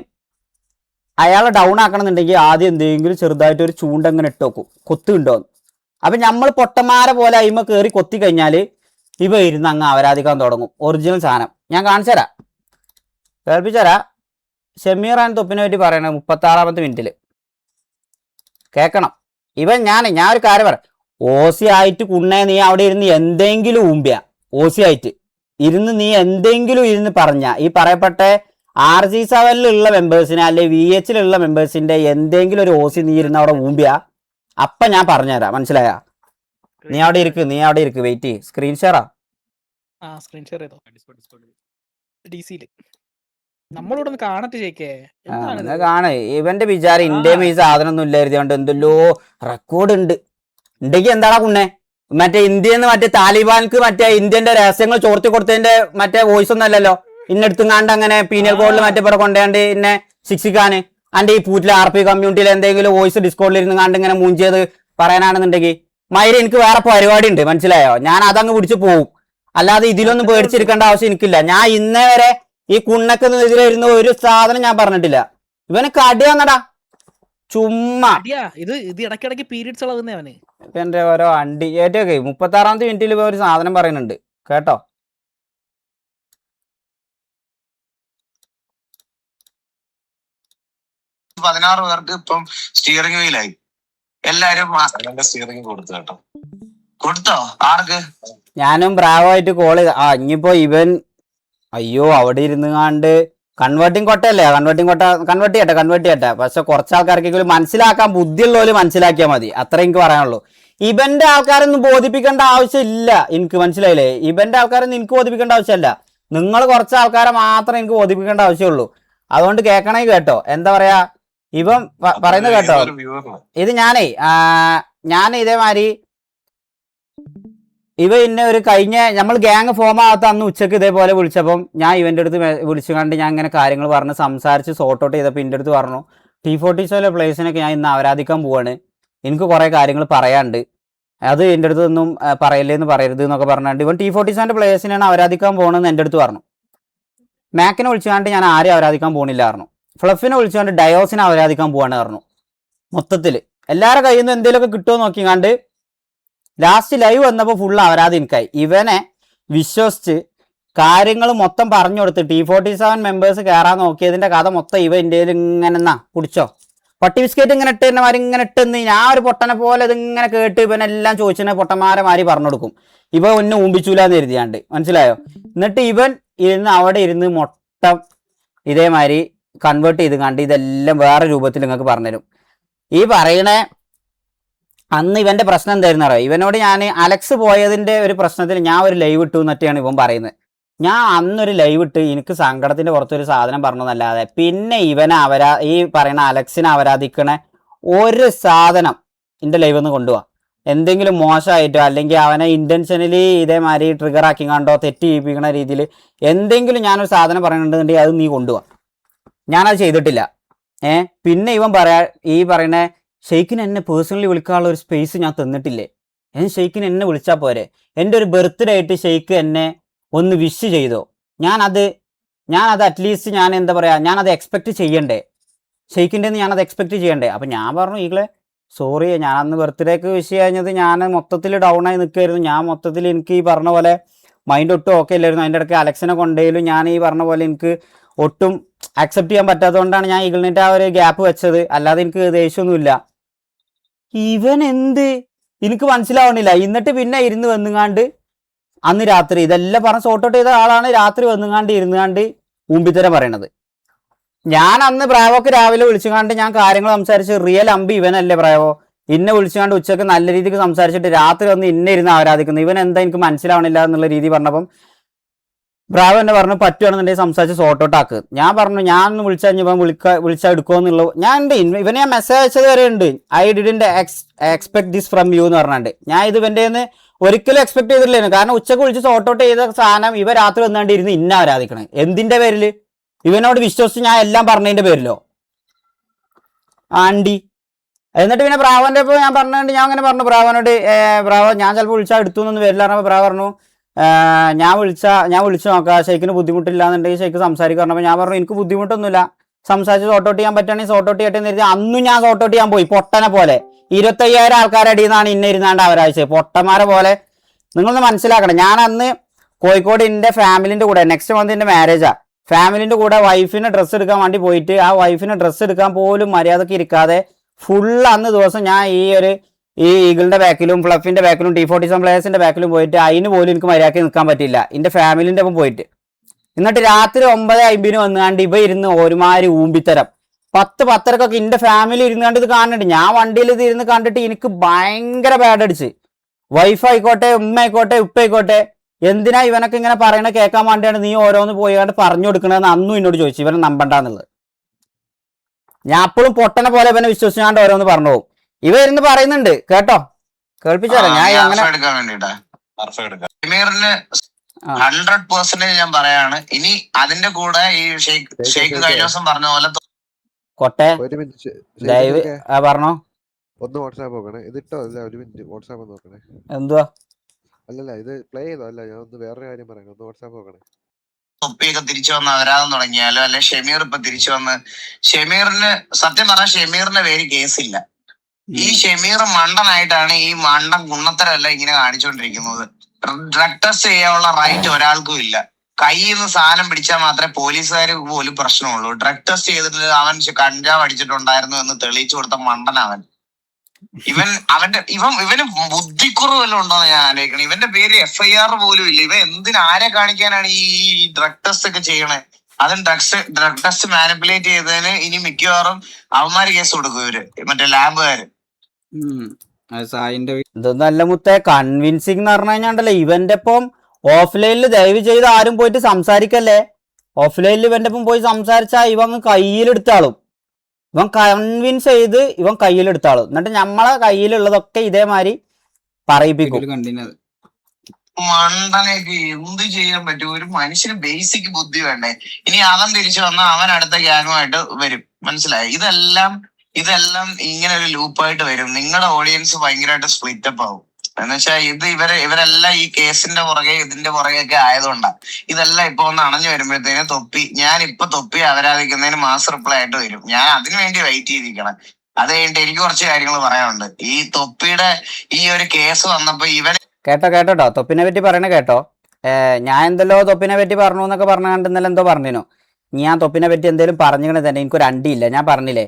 അയാളെ ഡൗൺ ആക്കണമെന്നുണ്ടെങ്കിൽ ആദ്യം എന്തെങ്കിലും ചെറുതായിട്ട് ഒരു ചൂണ്ടങ്ങനെ ഇട്ട് വെക്കും, കൊത്തുണ്ടോന്ന്. അപ്പൊ നമ്മൾ പൊട്ടന്മാരെ പോലെ അയിമ കയറി കൊത്തി കഴിഞ്ഞാൽ ഇവ ഇരുന്ന് അങ്ങ് അവരാധിക്കാൻ തുടങ്ങും. ഒറിജിനൽ സാധനം ഞാൻ കാണിച്ചു തരാം, കേൾപ്പിച്ചുതരാം. ഷമീർ ആൻഡ് തൊപ്പിനെ പറ്റി പറയണത് 36ാമത്തെ മിനിറ്റിൽ കേൾക്കണം. ഞാൻ ഒരു കാര്യം പറയാം. ഓസി ആയിട്ട് കുണ്ണേ നീ അവിടെ ഇരുന്ന് എന്തെങ്കിലും ഊമ്പിയ, ഓസി ആയിട്ട് ഇരുന്ന് നീ എന്തെങ്കിലും ഇരുന്ന് പറഞ്ഞ ഈ പറയപ്പെട്ട RG7 മെമ്പേഴ്സിനെ അല്ലെ VH മെമ്പേഴ്സിന്റെ എന്തെങ്കിലും ഒരു ഓസി നീ ഇരുന്ന് അവിടെ ഊമ്പിയ, അപ്പൊ ഞാൻ പറഞ്ഞുതരാം, മനസ്സിലായ? നീ അവിടെ ഇരിക്ക്, വെയിറ്റ് ചെയ്യ്. സ്ക്രീൻ ഷെയറാ നമ്മളോടൊന്ന് കാണട്ടെ ചേക്കേ. കാണേ. ഇവന്റെ വിചാരം ഇന്ത്യയും ഈ സാധനം ഒന്നും ഇല്ലായിരുന്നോണ്ട് എന്തെല്ലോ റെക്കോർഡ് ഉണ്ടെങ്കിൽ എന്താടാ കുണ്ണെ? മറ്റേ ഇന്ത്യന്ന് മറ്റേ താലിബാൻക്ക് മറ്റേ ഇന്ത്യന്റെ രഹസ്യങ്ങൾ ചോർത്തി കൊടുത്തതിന്റെ മറ്റേ വോയിസ് ഒന്നും അല്ലല്ലോ. ഇന്നെടുത്തുങ്ങാണ്ട് അങ്ങനെ പീനൽ കോഡിൽ മറ്റേ ഇവിടെ കൊണ്ടുപോയാണ്ട് ഇന്നെ ശിക്ഷിക്കാന് അന്റെ ഈ പൂറ്റിലെ RP കമ്മ്യൂണിറ്റിയിൽ എന്തെങ്കിലും വോയിസ് ഡിസ്കോഡിൽ ഇരുന്ന് കണ്ട് ഇങ്ങനെ മൂഞ്ചിയത് പറയാനാണെന്നുണ്ടെങ്കിൽ മയില് എനിക്ക് വേറെ പരിപാടി ഉണ്ട്, മനസ്സിലായോ? ഞാൻ അതങ്ങ് പിടിച്ച് പോവും. അല്ലാതെ ഇതിലൊന്നും പേടിച്ചിരിക്കേണ്ട ആവശ്യം എനിക്കില്ല. ഞാൻ ഇന്നേ വരെ ഈ കുണ്ണക്കെതിരായിരുന്ന ഒരു സാധനം ഞാൻ പറഞ്ഞിട്ടില്ല. ഇവന് കടി വന്നടാ ചുമ്മാ. ഇത് ഇടയ്ക്കിടയ്ക്ക് പീരീഡ്സ് ഇളകുന്നേ അവന്. എന്റെ ഓരോ അണ്ടി ഏറ്റൊക്കെ 36ാമത്തെ മിനിറ്റിൽ ഇവ ഒരു സാധനം പറയുന്നുണ്ട് കേട്ടോ. പേർക്ക് ഇപ്പം സ്റ്റിയറിംഗ് വീലായി. എല്ലാരും സ്റ്റിയറിംഗ് കൊടുത്തു കേട്ടോ. കൊടുത്തോ? ആർക്ക്? ഞാനും ബ്രാവോ ആയിട്ട് കോൾ ചെയ്ത. ഇനിയിപ്പോ ഇവൻ അയ്യോ അവിടെ ഇരുന്ന് കാണ്ട് കൺവേർട്ടിങ് കൊട്ടയല്ലേ, കൺവേർട്ട് ചെയ്യട്ടെ. പക്ഷെ കുറച്ച് ആൾക്കാർക്കെങ്കിലും മനസ്സിലാക്കാൻ ബുദ്ധിയുള്ളവര് മനസ്സിലാക്കിയാൽ മതി, അത്ര എനിക്ക് പറയാനുള്ളൂ. ഇവന്റെ ആൾക്കാരൊന്നും ബോധിപ്പിക്കേണ്ട ആവശ്യമില്ല എനിക്ക്, മനസ്സിലായില്ലേ? ഇവന്റെ ആൾക്കാരൊന്നും എനിക്ക് ബോധിപ്പിക്കേണ്ട ആവശ്യമില്ല. നിങ്ങൾ കുറച്ച് ആൾക്കാരെ മാത്രമേ എനിക്ക് ബോധിപ്പിക്കേണ്ട ആവശ്യമുള്ളൂ. അതുകൊണ്ട് കേൾക്കണേ കേട്ടോ. എന്താ പറയാ, ഇവൻ പറയുന്നത് കേട്ടോ. ഇത് ഞാൻ ഇതേമാതിരി ഇന്നെ ഒരു കഴിഞ്ഞ നമ്മൾ ഗ്യാങ് ഫോം ആകാത്ത അന്ന് ഉച്ചക്ക് ഇതേപോലെ വിളിച്ചപ്പം ഞാൻ ഇവന്റെ അടുത്ത് വിളിച്ചു കണ്ട് ഞാൻ ഇങ്ങനെ കാര്യങ്ങൾ പറഞ്ഞ് സംസാരിച്ച് സോർട്ട് ഔട്ട് ചെയ്തപ്പോൾ ഇന്റെ അടുത്ത് പറഞ്ഞു, T47 പ്ലേസിനൊക്കെ ഞാൻ ഇന്ന് ആരാധിക്കാൻ പോവാണ്, എനിക്ക് കുറെ കാര്യങ്ങൾ പറയാണ്ട്, അത് എൻ്റെ അടുത്തൊന്നും പറയല്ലേന്ന് പറയരുത് എന്നൊക്കെ പറഞ്ഞാണ്ട് ഇവൻ T47 പ്ലേസിനാണ് ആരാധിക്കാൻ പോകണമെന്ന് എൻ്റെ അടുത്ത് പറഞ്ഞു. മാക്കിനെ വിളിച്ചുകൊണ്ട് ഞാൻ ആരെയും ആരാധിക്കാൻ പോകണില്ല പറഞ്ഞു. ഫ്ലഫിനെ വിളിച്ചുകൊണ്ട് ഡയോസിനെ ആരാധിക്കാൻ പോവാണ് പറഞ്ഞു. മൊത്തത്തിൽ എല്ലാവരുടെ കയ്യിൽ നിന്ന് എന്തെങ്കിലുമൊക്കെ കിട്ടുമോ നോക്കിക്കാണ്ട് ലാസ്റ്റ് ലൈവ് വന്നപ്പോൾ ഫുൾ അവരാതി എനിക്കായി. ഇവനെ വിശ്വസിച്ച് കാര്യങ്ങൾ മൊത്തം പറഞ്ഞു കൊടുത്ത് T47 മെമ്പേഴ്സ് കയറാൻ നോക്കിയതിന്റെ കഥ മൊത്തം ഇവ ഇന്ത്യയിൽ ഇങ്ങനെ എന്നാ കുടിച്ചോ പട്ടി ബിസ്ക്കറ്റ് ഇങ്ങനെ ഇട്ടമാര് ഇങ്ങനെ ഇട്ടെന്ന് ഞാൻ ഒരു പൊട്ടനെ പോലെ ഇതിങ്ങനെ കേട്ട് ഇവനെല്ലാം ചോദിച്ചതിനെ പൊട്ടന്മാരെ മാറി പറഞ്ഞു കൊടുക്കും. ഇവ ഒന്നും ഊമ്പിച്ചൂലെന്ന് എഴുതിയാണ്ട്, മനസ്സിലായോ? എന്നിട്ട് ഇവൻ ഇരുന്ന് അവിടെ ഇരുന്ന് മൊത്തം ഇതേമാതിരി കൺവേർട്ട് ചെയ്ത് കണ്ട് ഇതെല്ലാം വേറെ രൂപത്തിൽ നിങ്ങൾക്ക് പറഞ്ഞുതരും. ഈ പറയണേ അന്ന് ഇവന്റെ പ്രശ്നം എന്തായിരുന്നു അറിയാം? ഇവനോട് ഞാൻ അലക്സ് പോയതിന്റെ ഒരു പ്രശ്നത്തിൽ ഞാൻ ഒരു ലൈവ് ഇട്ടു എന്നൊക്കെയാണ് ഇവൻ പറയുന്നത്. ഞാൻ അന്നൊരു ലൈവ് ഇട്ട് എനിക്ക് സങ്കടത്തിന്റെ പുറത്തൊരു സാധനം പറഞ്ഞതല്ലാതെ പിന്നെ ഇവനെ ഈ പറയുന്ന അലക്സിനെ ആരാധിക്കണ ഒരു സാധനം എൻ്റെ ലൈവ് ഒന്ന് കൊണ്ടുപോവാ. എന്തെങ്കിലും മോശമായിട്ടോ അല്ലെങ്കിൽ അവനെ ഇന്റൻഷനലി ഇതേമാതിരി ട്രിഗർ ആക്കി കണ്ടോ തെറ്റ് ചെയ്യിപ്പിക്കണ രീതിയിൽ എന്തെങ്കിലും ഞാനൊരു സാധനം പറയുന്നുണ്ടെന്നുണ്ടെങ്കിൽ അത് നീ കൊണ്ടുപോവാ. ഞാനത് ചെയ്തിട്ടില്ല. പിന്നെ ഇവൻ ഈ പറയുന്ന ഷെയ്ഖിന് എന്നെ പേഴ്സണലി വിളിക്കാനുള്ള ഒരു സ്പേസ് ഞാൻ തന്നിട്ടില്ലേ? ഷെയ്ഖിന് എന്നെ വിളിച്ചാൽ പോരെ? എൻ്റെ ഒരു ബർത്ത്ഡേ ആയിട്ട് ഷെയ്ഖ് എന്നെ ഒന്ന് വിഷ് ചെയ്തോ? ഞാനത് അറ്റ്ലീസ്റ്റ് ഞാൻ എന്താ പറയുക, ഞാനത് എക്സ്പെക്റ്റ് ചെയ്യണ്ടേ? ഷെയ്ഖിൻ്റെ ഞാനത് എക്സ്പെക്റ്റ് ചെയ്യണ്ടേ? അപ്പം ഞാൻ പറഞ്ഞു ഈകളെ സോറി, ഞാൻ അന്ന് ബർത്ത്ഡേക്ക് വിഷ് കഴിഞ്ഞത് ഞാൻ മൊത്തത്തിൽ ഡൗൺ ആയി നിൽക്കുമായിരുന്നു. ഞാൻ മൊത്തത്തിൽ എനിക്ക് ഈ പറഞ്ഞ പോലെ മൈൻഡ് ഒട്ടും ഓക്കെ ഇല്ലായിരുന്നു. അതിൻ്റെ ഇടയ്ക്ക് അലക്സിനെ കൊണ്ടേലും ഞാൻ ഈ പറഞ്ഞ പോലെ എനിക്ക് ഒട്ടും അക്സെപ്റ്റ് ചെയ്യാൻ പറ്റാത്തതുകൊണ്ടാണ് ഞാൻ ഈഗിളിൻ്റെ ആ ഒരു ഗ്യാപ്പ് വെച്ചത്. അല്ലാതെ എനിക്ക് ദേഷ്യമൊന്നുമില്ല. ഇവൻ എന്ത് എനിക്ക് മനസ്സിലാവണില്ല. എന്നിട്ട് പിന്നെ ഇരുന്ന് വന്നുകാണ്ട് അന്ന് രാത്രി ഇതെല്ലാം പറഞ്ഞ് സോർട്ട് ഔട്ട് ചെയ്ത ആളാണ് രാത്രി വന്നുകാണ്ട് ഇരുന്നുകാണ്ട് ഊമ്പിത്തരം പറയണത്. ഞാൻ അന്ന് ബ്രാവോക്ക് രാവിലെ വിളിച്ചുകാണ്ട് ഞാൻ കാര്യങ്ങൾ സംസാരിച്ച് റിയൽ അമ്പി ഇവനല്ലേ ബ്രാവോ? ഇന്നെ വിളിച്ചുകാണ്ട് ഉച്ചക്ക് നല്ല രീതിക്ക് സംസാരിച്ചിട്ട് രാത്രി വന്ന് ഇന്നെ ഇരുന്ന് ആരാധിക്കുന്നു. ഇവൻ എന്താ എനിക്ക് മനസ്സിലാവണില്ല എന്നുള്ള രീതി പറഞ്ഞപ്പം ബ്രാവോ എന്നെ പറഞ്ഞു പറ്റുവാണെന്നുണ്ടെങ്കിൽ സംസാരിച്ച് സോർട്ട് ഔട്ട് ആക്ക്. ഞാൻ പറഞ്ഞു ഞാൻ ഒന്ന് വിളിച്ചാൽ ഇവൻ വിളിച്ചാൽ എടുക്കുമെന്നുള്ളത് ഞാൻ ഉണ്ട്. ഇവനെ ഞാൻ മെസ്സേജ് അയച്ചത് വരെ ഉണ്ട്. I didn't expect this from you എന്ന് പറഞ്ഞിട്ട് ഞാൻ ഇത് ഇവൻ്റെ ഒരിക്കലും എക്സ്പെക്ട് ചെയ്തിട്ടില്ലായിരുന്നു. കാരണം ഉച്ചക്ക് വിളിച്ച് സോർട്ട് ഔട്ട് ചെയ്ത സാധനം ഇവ രാത്രി വന്നാണ്ട് ഇരുന്ന് ഇന്ന ആരാധിക്കണേ എന്തിന്റെ പേരിൽ? ഇവനോട് വിശ്വസിച്ച് ഞാൻ എല്ലാം പറഞ്ഞതിന്റെ പേരിലോ ആണ്ടി? എന്നിട്ട് പിന്നെ ബ്രാവോന്റെ ഇപ്പോൾ ഞാൻ പറഞ്ഞുകൊണ്ട് ഞാൻ അങ്ങനെ പറഞ്ഞു ബ്രാവോനോട്, ബ്രാവോ ഞാൻ ചിലപ്പോൾ വിളിച്ചാൽ എടുത്തു എന്നൊന്നും വരില്ല പറഞ്ഞപ്പോൾ ബ്രാവോ പറഞ്ഞു ഞാൻ വിളിച്ചു നോക്കാം, ഷെയ്ഖിന് ബുദ്ധിമുട്ടില്ല എന്നുണ്ടെങ്കിൽ ഷെയ്ഖ് സംസാരിക്കുക പറഞ്ഞപ്പോൾ ഞാൻ പറഞ്ഞു എനിക്ക് ബുദ്ധിമുട്ടൊന്നുമില്ല, സംസാരിച്ച് സോർട്ട് ഔട്ട് ചെയ്യാൻ പറ്റുകയാണെങ്കിൽ സോർട്ട് ഔട്ട് ചെയ്യട്ടെ എന്ന് കരുതി അന്നും ഞാൻ സോർട്ട് ഔട്ട് ചെയ്യാൻ പോയി പൊട്ടനെ പോലെ. 25,000 ആൾക്കാരുടെ അടിയിൽ നിന്നാണ് ഇന്ന ഇരുന്നാണ്ട് അവരാഴ്ച പൊട്ടന്മാരെ പോലെ. നിങ്ങളൊന്ന് മനസ്സിലാക്കണം. ഞാൻ അന്ന് കോഴിക്കോട് എൻ്റെ ഫാമിലിൻ്റെ കൂടെ നെക്സ്റ്റ് മന്ത് എൻ്റെ മാരേജാ, ഫാമിലിൻ്റെ കൂടെ വൈഫിന് ഡ്രസ്സ് എടുക്കാൻ വേണ്ടി പോയിട്ട് ആ വൈഫിന് ഡ്രസ്സ് എടുക്കാൻ പോലും മര്യാദക്ക് ഇരിക്കാതെ ഫുൾ അന്ന് ദിവസം ഞാൻ ഈ ഈഗിളിൻ്റെ ബാക്കിലും ഫ്ലഫിൻ്റെ ബാക്കിലും T47 പ്ലേയേഴ്സിൻ്റെ ബാക്കിലും പോയിട്ട് അതിന് പോലും എനിക്ക് മര്യാദക്ക് നിൽക്കാൻ പറ്റില്ല എൻ്റെ ഫാമിലിൻ്റെ ഒപ്പം പോയിട്ട്. എന്നിട്ട് രാത്രി 9:50 വന്നുകാണ്ട് ഇവ ഇരുന്ന് ഒരുമാതിരി ഊമ്പിത്തരം 10-10:30 എൻ്റെ ഫാമിലി ഇരുന്നാണ്ട് ഇത് കാണുന്നുണ്ട്. ഞാൻ വണ്ടിയിൽ ഇത് ഇരുന്ന് കണ്ടിട്ട് എനിക്ക് ഭയങ്കര ബാഡ് അടിച്ച്. വൈഫ് ആയിക്കോട്ടെ ഉമ്മ ആയിക്കോട്ടെ ഉപ്പ ആയിക്കോട്ടെ എന്തിനാ ഇവനൊക്കെ ഇങ്ങനെ പറയണ കേൾക്കാൻ വേണ്ടിയാണ് നീ ഓരോന്ന് പോയാണ്ട് പറഞ്ഞു കൊടുക്കണമെന്ന് അന്നും എന്നോട് ചോദിച്ചു. ഇവനെ നമ്പണ്ടാന്നുള്ളത് ഞാൻ അപ്പോഴും പൊട്ടനെ പോലെ ഇവനെ വിശ്വസിച്ചാണ്ട് ഓരോന്ന് പറഞ്ഞു പോകും. ഇവ ഇരുന്ന് പറയുന്നുണ്ട് കേട്ടോ, കേൾപ്പിച്ചാലോ ഞാൻ അങ്ങനെ 100% ഞാൻ പറയാണ്. ഇനി അതിന്റെ കൂടെ ഈ ഷെയ്ഖ് കഴിഞ്ഞ ദിവസം പറഞ്ഞ പോലെ കൊട്ടെ ലൈവ് പറഞ്ഞോ ഒന്ന് വാട്സാപ്പ് നോക്കണേ. ഇതിട്ടോ അല്ല ഒരു മിനിറ്റ് വാട്സാപ്പ് നോക്കണേ. എന്തുവാ അല്ലല്ല ഇത് പ്ലേ ചെയ്തോ? അല്ല ഞാൻ ഒന്ന് വേറൊരു കാര്യം പറയാം. ഒന്ന് വാട്സാപ്പ് നോക്കണേ. തൊപ്പിയൊക്കെ തിരിച്ചു വന്ന് അവരാധം തുടങ്ങിയാലോ അല്ലെ ഷെമീർ ഇപ്പൊ തിരിച്ചു വന്ന് ഷെമീറിന് സത്യം പറഞ്ഞാൽ ഷെമീറിന്റെ പേര് കേസില്ല. ഈ ഷെമീർ മണ്ടനായിട്ടാണ് ഈ മണ്ടൻ ഗുണത്തരല്ല ഇങ്ങനെ കാണിച്ചുകൊണ്ടിരിക്കുന്നത്. ഡ്രഗ് ടെസ്റ്റ് ചെയ്യാനുള്ള റൈറ്റ് ഒരാൾക്കും ഇല്ല. കയ്യിൽ നിന്ന് സാധനം പിടിച്ചാൽ മാത്രമേ പോലീസുകാർ പോലും പ്രശ്നമുള്ളൂ. ഡ്രഗ് ടെസ്റ്റ് ചെയ്തിട്ട് അവൻ കഞ്ചാവ് അടിച്ചിട്ടുണ്ടായിരുന്നു എന്ന് തെളിയിച്ചു കൊടുത്ത മണ്ടനവൻ. ഇവന് ബുദ്ധിക്കുറവ് വല്ലതും ഉണ്ടോന്ന് ഞാൻ ആലോചിക്കണം. ഇവന്റെ പേര് FIR പോലും ഇല്ല. ഇവൻ ആരെ കാണിക്കാനാണ് ഈ ഡ്രഗ് ടെസ്റ്റ് ഒക്കെ ചെയ്യണേ? അതും ഡ്രഗ് ടെസ്റ്റ് മാനിപ്പുലേറ്റ് ചെയ്തതിന് ഇനി മിക്കവാറും അവന്മാര് കേസ് കൊടുക്കും ഇവര് മറ്റേ ലാബുകാര്. ഇതൊന്നല്ല മുത്തേ കൺവിൻസിങ് എന്ന് പറഞ്ഞു കഴിഞ്ഞാണ്ടല്ലോ ഇവന്റെ ഒപ്പം ഓഫ്ലൈനിൽ ദയവ് ചെയ്ത് ആരും പോയിട്ട് സംസാരിക്കല്ലേ. ഓഫ്ലൈനിൽ ഇവന്റെ ഒപ്പം പോയി സംസാരിച്ചാൽ ഇവൻ കയ്യിലെടുത്താളും. ഇവൻ കൺവിൻസ് ചെയ്ത് ഇവൻ കയ്യിലെടുത്താളും. എന്നിട്ട് നമ്മളെ കയ്യിലുള്ളതൊക്കെ ഇതേമാതിരി പറയിപ്പിക്കും. മണ്ടനൊക്കെ എന്ത് ചെയ്യാൻ പറ്റും? ഒരു മനുഷ്യന് ബേസിക് ബുദ്ധി വേണ്ടേ? ഇനി അവൻ തിരിച്ചു വന്നാൽ അവൻ അടുത്ത ഗ്യാങ്ങുമായിട്ട് വരും. മനസ്സിലായി? ഇതെല്ലാം ഇങ്ങനെ ഒരു ലൂപ്പായിട്ട് വരും. നിങ്ങളുടെ ഓഡിയൻസ് ഭയങ്കരമായിട്ട് സ്പ്ലിറ്റപ്പ് ആവും. എന്നുവെച്ചാൽ ഇവരെല്ലാം ഈ കേസിന്റെ പുറകെ ഇതിന്റെ പുറകെയൊക്കെ ആയതുകൊണ്ടാണ് ഇതെല്ലാം ഇപ്പൊ ഒന്ന് അണഞ്ഞു വരുമ്പോഴത്തേന് ഞാൻ ഇപ്പൊ തൊപ്പി അവരാധിക്കുന്നതിന് മാസ് റിപ്ലൈ ആയിട്ട് വരും. ഞാൻ അതിനു വേണ്ടി വെയിറ്റ് ചെയ്തിരിക്കണം. അത് കഴിഞ്ഞിട്ട് എനിക്ക് കുറച്ച് കാര്യങ്ങൾ പറയാനുണ്ട്. ഈ തൊപ്പിയുടെ ഈ ഒരു കേസ് വന്നപ്പോ കേട്ടോ തൊപ്പിനെ പറ്റി പറയണ കേട്ടോ. ഞാൻ എന്തല്ലോ തൊപ്പിനെ പറ്റി പറഞ്ഞു എന്നൊക്കെ പറഞ്ഞാണ്ട് ഇന്നലെ എന്തോ പറഞ്ഞിനോ. ഞാൻ തൊപ്പിനെ പറ്റി എന്തെങ്കിലും പറഞ്ഞിങ്ങനെ തന്നെ എനിക്കൊരു അണ്ടിയില്ല. ഞാൻ പറഞ്ഞില്ലേ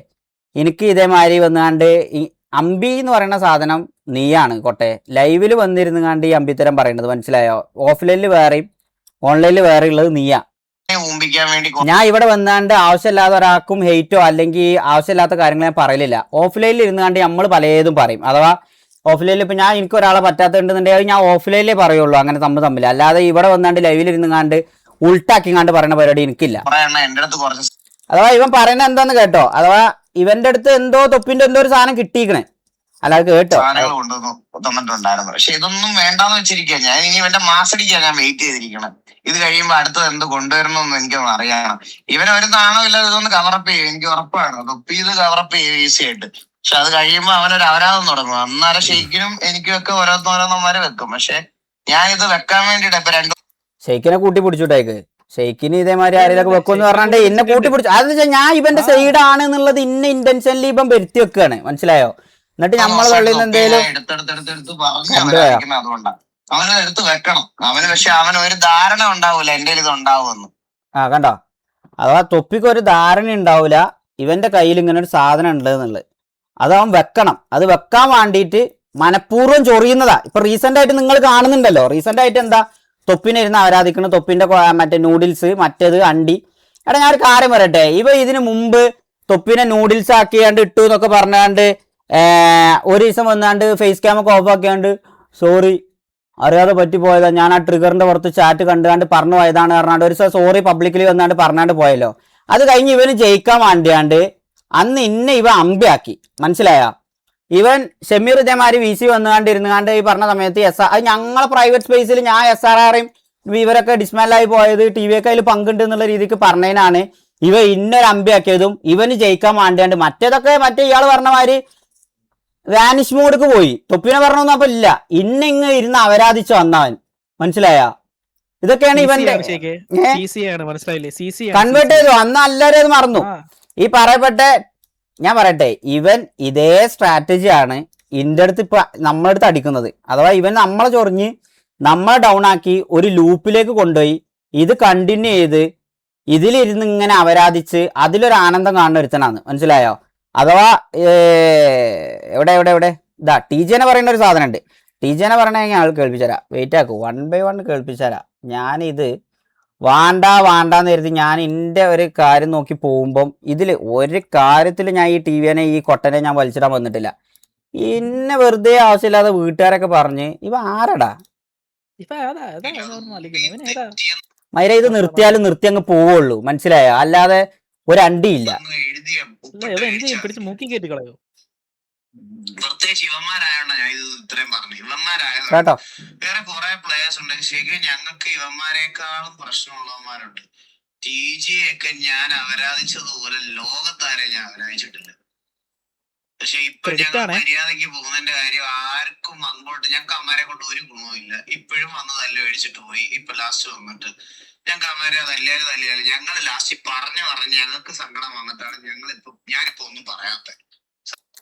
എനിക്ക് ഇതേമാതിരി വന്നാണ്ട് ഈ അമ്പി എന്ന് പറയുന്ന സാധനം നീയാണ് കൊട്ടെ ലൈവിൽ വന്നിരുന്നുകാണ്ട് ഈ അമ്പിത്തരം പറയുന്നത് മനസ്സിലായോ? ഓഫ്ലൈനിൽ വേറെയും ഓൺലൈനിൽ വേറെ ഉള്ളത് നീയാ. ഊമ്പിക്കാൻ വേണ്ടി ഞാൻ ഇവിടെ വന്നാണ്ട് ആവശ്യമില്ലാത്ത ഒരാൾക്കും ഹെയ്റ്റോ അല്ലെങ്കിൽ ആവശ്യമില്ലാത്ത കാര്യങ്ങൾ ഞാൻ പറയലില്ല. ഓഫ്ലൈനിൽ ഇരുന്നാണ്ട് നമ്മൾ പലതും പറയും. അഥവാ ഓഫ്ലൈനിൽ ഇപ്പം ഞാൻ എനിക്ക് ഒരാളെ പറ്റാത്തുണ്ടെന്നുണ്ടെങ്കിൽ ഞാൻ ഓഫ്ലൈനിലേ പറയുള്ളൂ അങ്ങനെ തമ്മിൽ. അല്ലാതെ ഇവിടെ വന്നാണ്ട് ലൈവിൽ ഇരുന്നുകാണ്ട് ഉൾട്ടാക്കിങ്ങാണ്ട് പറയുന്ന പരിപാടി എനിക്കില്ല. എന്റെ അടുത്ത് കുറച്ച് അഥവാ ഇവൻ പറയുന്നത് എന്താന്ന് കേട്ടോ. അഥവാ ഇവന്റെ അടുത്ത് എന്തോ തൊപ്പിന്റെ എന്തോ ഒരു സാധനം കിട്ടിയിക്കണേ. അല്ലാതെ കേട്ടോ സാധനങ്ങൾ കൊണ്ടുവന്നു തന്നിട്ടുണ്ടായിരുന്നു. പക്ഷെ ഇതൊന്നും വേണ്ടാന്ന് വെച്ചിരിക്കുക. ഞാൻ ഇനി ഇവന്റെ മാസടിക്കാൻ ഞാൻ വെയിറ്റ് ചെയ്തിരിക്കണം. ഇത് കഴിയുമ്പോ അടുത്തത് എന്ത് കൊണ്ടുവരണമെന്ന് എനിക്കൊന്ന് അറിയണം. ഇവന് ഒരു നാണോ ഇല്ലാതെ ഇതൊന്ന് കവറപ്പ് ചെയ്യും. എനിക്ക് ഉറപ്പാണ് തൊപ്പി ഇത് കവറപ്പ് ചെയ്യും ഈസി ആയിട്ട്. പക്ഷെ അത് കഴിയുമ്പോ അവനൊരു അപരാധം തുടങ്ങും. അന്നേരം ഷെയ്ക്കിനും എനിക്കും ഒക്കെ ഓരോന്നോരോന്നമാര് വെക്കും. പക്ഷെ ഞാൻ ഇത് വെക്കാൻ വേണ്ടിട്ട് ഇപ്പൊ ഷെയ്ക്കിനെ കൂട്ടി പിടിച്ചുട്ടേക്ക്. ഷെയ്ക്കിന് ഇതേമാതിരി ആരെയൊക്കെ വെക്കുമെന്ന് പറഞ്ഞാണ്ട് എന്നെ കൂട്ടി പിടിച്ചു. അതെന്ന് വെച്ചാൽ ഞാൻ ഇവന്റെ സൈഡാണ് എന്നുള്ളത് ഇന്ന ഇന്റൻഷനിൽ ഇവൻ വരുത്തി വെക്കുകയാണ് മനസ്സിലായോ? എന്നിട്ട് നമ്മളെ തള്ളിൽ നിന്ന് എന്തേലും എടുത്തെടുത്തെടുത്ത് പറഞ്ഞു അതുകൊണ്ടാണ് അവന് എടുത്ത് വെക്കണം. അവന് പക്ഷെ അവന് ഒരു ധാരണ ഉണ്ടാവൂല എന്റെ ഇത് ഉണ്ടാവുമെന്ന്. കണ്ടോ? അഥവാ തൊപ്പിക്ക് ഒരു ധാരണ ഉണ്ടാവൂല ഇവന്റെ കയ്യിൽ ഇങ്ങനെ ഒരു സാധനം ഉണ്ട് എന്നുള്ളത്. അത് അവൻ വെക്കണം. അത് വെക്കാൻ വേണ്ടിയിട്ട് മനഃപൂർവ്വം ചൊറിയുന്നതാ. ഇപ്പൊ റീസെന്റ് ആയിട്ട് നിങ്ങൾ കാണുന്നുണ്ടല്ലോ. റീസെന്റ് ആയിട്ട് എന്താ തൊപ്പിനെ ഇരുന്ന് ആരാധിക്കണം. തൊപ്പിന്റെ മറ്റേ നൂഡിൽസ് മറ്റേത് അണ്ടി. എടാ ഞാൻ ഒരു കാര്യം പറയട്ടെ. ഇവ ഇതിന് മുമ്പ് തൊപ്പിനെ നൂഡിൽസ് ആക്കിയാണ്ട് ഇട്ടു എന്നൊക്കെ പറഞ്ഞാണ്ട് ഒരു ദിവസം വന്നാണ്ട് ഫേസ് ക്യാമൊക്കെ ഓഫ് ആക്കിയാണ്ട് സോറി അറിയാതെ പറ്റിപ്പോയതാ, ഞാൻ ആ ട്രിഗറിന്റെ പുറത്ത് ചാറ്റ് കണ്ടുകാണ്ട് പറഞ്ഞു പോയതാണ് പറഞ്ഞാണ്ട് ഒരു ദിവസം സോറി പബ്ലിക്കലി വന്നാണ്ട് പറഞ്ഞാണ്ട് പോയല്ലോ. അത് കഴിഞ്ഞ് ഇവന് ജയിക്കാൻ വേണ്ടിയാണ്ട് അന്ന് ഇവ അമ്പിയാക്കി മനസ്സിലായോ? ഇവൻ ഷമീർ ഇതേമാതിരി VC വന്നുകാണ്ട് ഇരുന്നുകാണ്ട് ഈ പറഞ്ഞ സമയത്ത് അത് ഞങ്ങളെ പ്രൈവറ്റ് സ്പേസിൽ ഞാൻ SRRയും ഇവരൊക്കെ ഡിസ്മാലായി പോയത് TV ഒക്കെ അതിൽ പങ്കുണ്ട് എന്നുള്ള രീതിക്ക് പറഞ്ഞതിനാണ് ഇവ ഇന്നൊരു അമ്പിയാക്കിയതും ഇവന് ജയിക്കാൻ വേണ്ടിയാണ്ട്. മറ്റേതൊക്കെ മറ്റേ ഇയാൾ പറഞ്ഞ മാതിരി വാനിഷ് മോഡ്ക്ക് പോയി. തൊപ്പിനെ പറഞ്ഞൊന്നും അപ്പൊ ഇല്ല. ഇന്നിങ്ങ് ഇരുന്ന് അവരാധിച്ചു വന്നവൻ മനസ്സിലായ? ഇതൊക്കെയാണ് ഇവന്റെ കൺവേർട്ട് ചെയ്തു. അന്ന് എല്ലാവരും അത് മറന്നു. ഈ പറയപ്പെട്ട ഞാൻ പറയട്ടെ ഇവൻ ഇതേ സ്ട്രാറ്റജിയാണ് ഇന്റെ അടുത്ത് ഇപ്പൊ നമ്മളെ അടുത്ത് അടിക്കുന്നത്. അഥവാ ഇവൻ നമ്മളെ ചൊറിഞ്ഞ് നമ്മളെ ഡൗൺ ആക്കി ഒരു ലൂപ്പിലേക്ക് കൊണ്ടുപോയി ഇത് കണ്ടിന്യൂ ചെയ്ത് ഇതിലിരുന്ന് ഇങ്ങനെ അവരാധിച്ച് അതിലൊരു ആനന്ദം കാണുന്ന ഒരുത്തനാണ് മനസ്സിലായോ? അഥവാ എവിടെ ഇതാ TJനെ പറയുന്ന ഒരു സാധനം ഉണ്ട്. TJനെ പറയണെങ്കിൽ ആൾ കേൾപ്പിച്ചരാം. വെയിറ്റ് ആക്കൂ 1 by 1 കേൾപ്പിച്ചരാം. ഞാനിത് വാണ്ടാന്ന് കരുതി ഞാൻ എൻ്റെ ഒരു കാര്യം നോക്കി പോകുമ്പം ഇതിൽ ഒരു കാര്യത്തിൽ ഞാൻ ഈ TVനെ ഈ കൊട്ടനെ ഞാൻ വലിച്ചിടാൻ വന്നിട്ടില്ല. ഇന്നെ വെറുതെ ആവശ്യമില്ലാതെ വീട്ടുകാരൊക്കെ പറഞ്ഞ് ഇവ ആരടാ മൈര ഇത് നിർത്തിയാലും നിർത്തി അങ്ങ് പോവുള്ളൂ മനസ്സിലായോ? അല്ലാതെ ഒരു അണ്ടിയില്ല. പ്രത്യേകിച്ച് ഇവന്മാരായോണ്ടാ ഞാൻ ഇത് ഇത്രയും പറഞ്ഞു. ഇവന്മാരായത് കേട്ടോ വേറെ കുറെ പ്ലേയേഴ്സ് ഉണ്ടെങ്കിൽ ശരിക്കും ഞങ്ങൾക്ക് ഇവന്മാരെക്കാളും പ്രശ്നമുള്ളവന്മാരുണ്ട്. TJ ഒക്കെ ഞാൻ അവരാധിച്ചതുപോലെ ലോകത്താരെ ഞാൻ അവരാധിച്ചിട്ടില്ല. പക്ഷെ ഇപ്പൊ ഞങ്ങൾ മര്യാദക്ക് പോകുന്നതിന്റെ കാര്യം ആർക്കും അങ്ങോട്ട് ഞങ്ങൾക്ക് അമ്മമാരെ കൊണ്ട് ഒരു ഗുണവും ഇല്ല. ഇപ്പോഴും വന്ന് തല്ല് മേടിച്ചിട്ട് പോയി. ഇപ്പൊ ലാസ്റ്റ് വന്നിട്ട് ഞങ്ങൾക്ക് അമ്മമാരെ തല്ലിയാലും ഞങ്ങൾ ലാസ്റ്റ് പറഞ്ഞ് ഞങ്ങൾക്ക് സങ്കടം വന്നിട്ടാണ് ഞാനിപ്പോ ഒന്നും പറയാത്തത്.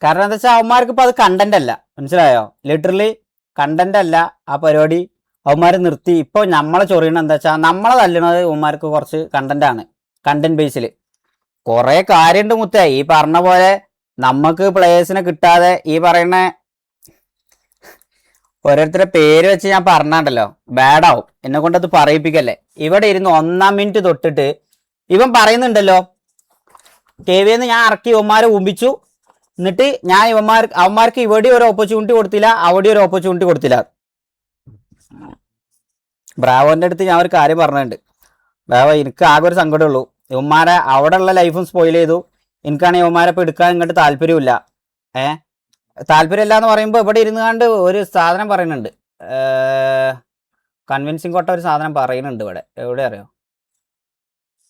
കാരണം എന്താ വെച്ചാൽ അവന്മാർക്ക് ഇപ്പൊ അത് കണ്ടന്റ് അല്ല മനസ്സിലായോ? ലിറ്ററലി കണ്ടന്റ് അല്ല ആ പരിപാടി. അവന്മാർ നിർത്തി. ഇപ്പൊ നമ്മളെ ചൊറിയണ എന്താ വെച്ചാൽ നമ്മളെ തല്ലണത് അവന്മാർക്ക് കുറച്ച് കണ്ടന്റ് ആണ്. കണ്ടന്റ് ബേസിൽ കുറെ കാര്യമുണ്ട് മുത്തേ. ഈ പറഞ്ഞ പോലെ നമുക്ക് പ്ലേയേഴ്സിനെ കിട്ടാതെ ഈ പറയുന്ന ഓരോരുത്തരുടെ പേര് വെച്ച് ഞാൻ പറഞ്ഞാണ്ടല്ലോ ബാഡാവും. എന്നെ കൊണ്ട് അത് പറയിപ്പിക്കല്ലേ. ഇവിടെ ഇരുന്ന് 1-ാം മിനിറ്റ് തൊട്ടിട്ട് ഇവൻ പറയുന്നുണ്ടല്ലോ KVന്ന് ഞാൻ ഇറക്കി ഇവന്മാരെ ഊമ്പിച്ചു. എന്നിട്ട് ഞാൻ അവന്മാർക്ക് ഇവിടെ ഒരു ഓപ്പർച്യൂണിറ്റി കൊടുത്തില്ല അവിടെ ഒരു ഓപ്പർച്യൂണിറ്റി കൊടുത്തില്ല. ബ്രാവോന്റെ അടുത്ത് ഞാൻ ഒരു കാര്യം പറഞ്ഞിട്ടുണ്ട്. ബ്രാവോ എനിക്ക് ആകെ ഒരു സങ്കടമുള്ളൂ. ഇവന്മാരെ അവിടെ ഉള്ള ലൈഫും സ്പോയിൽ ചെയ്തു. എനിക്കാണെങ്കിൽ ഇവന്മാരെ ഇപ്പം എടുക്കാൻ ഇങ്ങോട്ട് താല്പര്യമില്ല. താല്പര്യമില്ല എന്ന് പറയുമ്പോൾ ഇവിടെ ഇരുന്നുകൊണ്ട് ഒരു സാധനം പറയുന്നുണ്ട്. കൺവിൻസിങ് കൊട്ട ഒരു സാധനം പറയുന്നുണ്ട് ഇവിടെ. എവിടെ അറിയോ?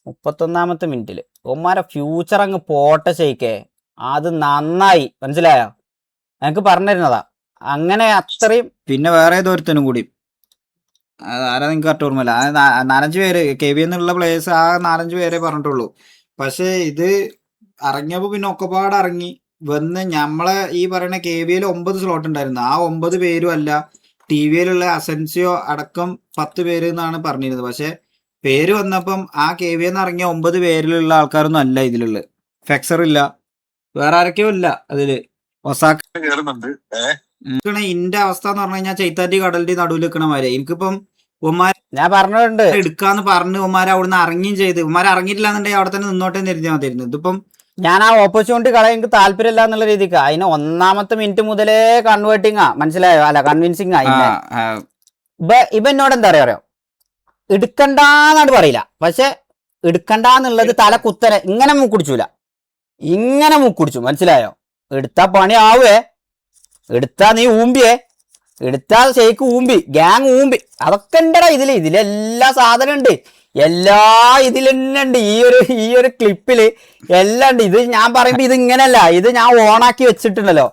31-ാമത്തെ മിനിറ്റിൽ ഇവന്മാരെ ഫ്യൂച്ചർ അങ്ങ് പോട്ടെ ശരിക്കേ. അത് നന്നായി മനസ്സിലായോ? എനിക്ക് പറഞ്ഞിരുന്നതാ അങ്ങനെ അത്രയും. പിന്നെ വേറെ ഏതൊരുത്തനും കൂടി ആരാ നിങ്ങൾക്ക് കറക്റ്റ് ഓർമ്മയില്ല. 4-5 പേര് KV എന്നുള്ള പ്ലേയേഴ്സ് 4-5 പേരെ പറഞ്ഞിട്ടുള്ളൂ. പക്ഷെ ഇത് ഇറങ്ങിയപ്പോ പിന്നെ ഒക്കെപ്പാട് ഇറങ്ങി വന്ന് നമ്മളെ ഈ പറയുന്ന KVL 9 സ്ലോട്ട് ഉണ്ടായിരുന്നു. ആ 9 പേരും അല്ല TVയിലുള്ള അസെൻസിയോ അടക്കം 10 പേര് എന്നാണ് പറഞ്ഞിരുന്നത്. പക്ഷെ പേര് വന്നപ്പം ആ KVയിൽ നിന്ന് ഇറങ്ങിയ 9 പേരിലുള്ള ആൾക്കാരൊന്നും അല്ല ഇതിലുള്ളത്. ഫെക്സർ ഇല്ല, വേറെ ആരൊക്കെയോ ഇല്ല അതില്. ഒസാക്ക കേറുന്നുണ്ട്. ഇന്റെ അവസ്ഥ എന്ന് പറഞ്ഞു കഴിഞ്ഞാൽ ചൈത്താറ്റി കടലിന്റെ നടുവിൽ നിൽക്കണ മാതിരി. എനിക്കിപ്പം ഉമ്മാർ ഞാൻ പറഞ്ഞിട്ടുണ്ട് എടുക്കാന്ന് പറഞ്ഞ് ഉമ്മാരെ അവിടുന്ന് ഇറങ്ങിയും ചെയ്ത് ഉമ്മാർ ഇറങ്ങിയിട്ടില്ല എന്നുണ്ടെങ്കിൽ അവിടെ തന്നെ നിന്നോട്ടെ എന്ന് എഴുതിയാൽ മതിയായിരുന്നു. ഇതിപ്പം ഞാൻ ആ ഓപ്പർച്യൂണിറ്റി കളയാൻ എനിക്ക് താല്പര്യമില്ല എന്നുള്ള രീതിക്ക് അതിന് 1ാമത്തെ മിനിറ്റ് മുതലേ കൺവേർട്ടിങ്ങാ, മനസ്സിലായോ? അല്ല, കൺവിൻസിങ് ഇവ എന്നോട് എന്താ പറയാ, എടുക്കണ്ടെന്നാണ് പറയില്ല, പക്ഷെ എടുക്കണ്ടെന്നുള്ളത് തല കുത്തനെ ഇങ്ങനെ മൂക്കുടിച്ചൂല, ഇങ്ങനെ മൂക്കുടിച്ചു, മനസ്സിലായോ? എടുത്താ പണി ആവേ, എടുത്താ നീ ഊമ്പിയേ, എടുത്താ ഷെയ്ക്ക് ഊമ്പി, ഗ്യാങ് ഊമ്പി, അതൊക്കെ ഉണ്ടടാ ഇതിലെല്ലാ സാധനം ഉണ്ട്, എല്ലാ ഇതിലെന്നെ ഉണ്ട്. ഈ ഒരു ക്ലിപ്പില് എല്ലാം ഉണ്ട്. ഇത് ഞാൻ പറയുമ്പോ ഇത് ഇങ്ങനെയല്ല, ഇത് ഞാൻ ഓണാക്കി വെച്ചിട്ടുണ്ടല്ലോ.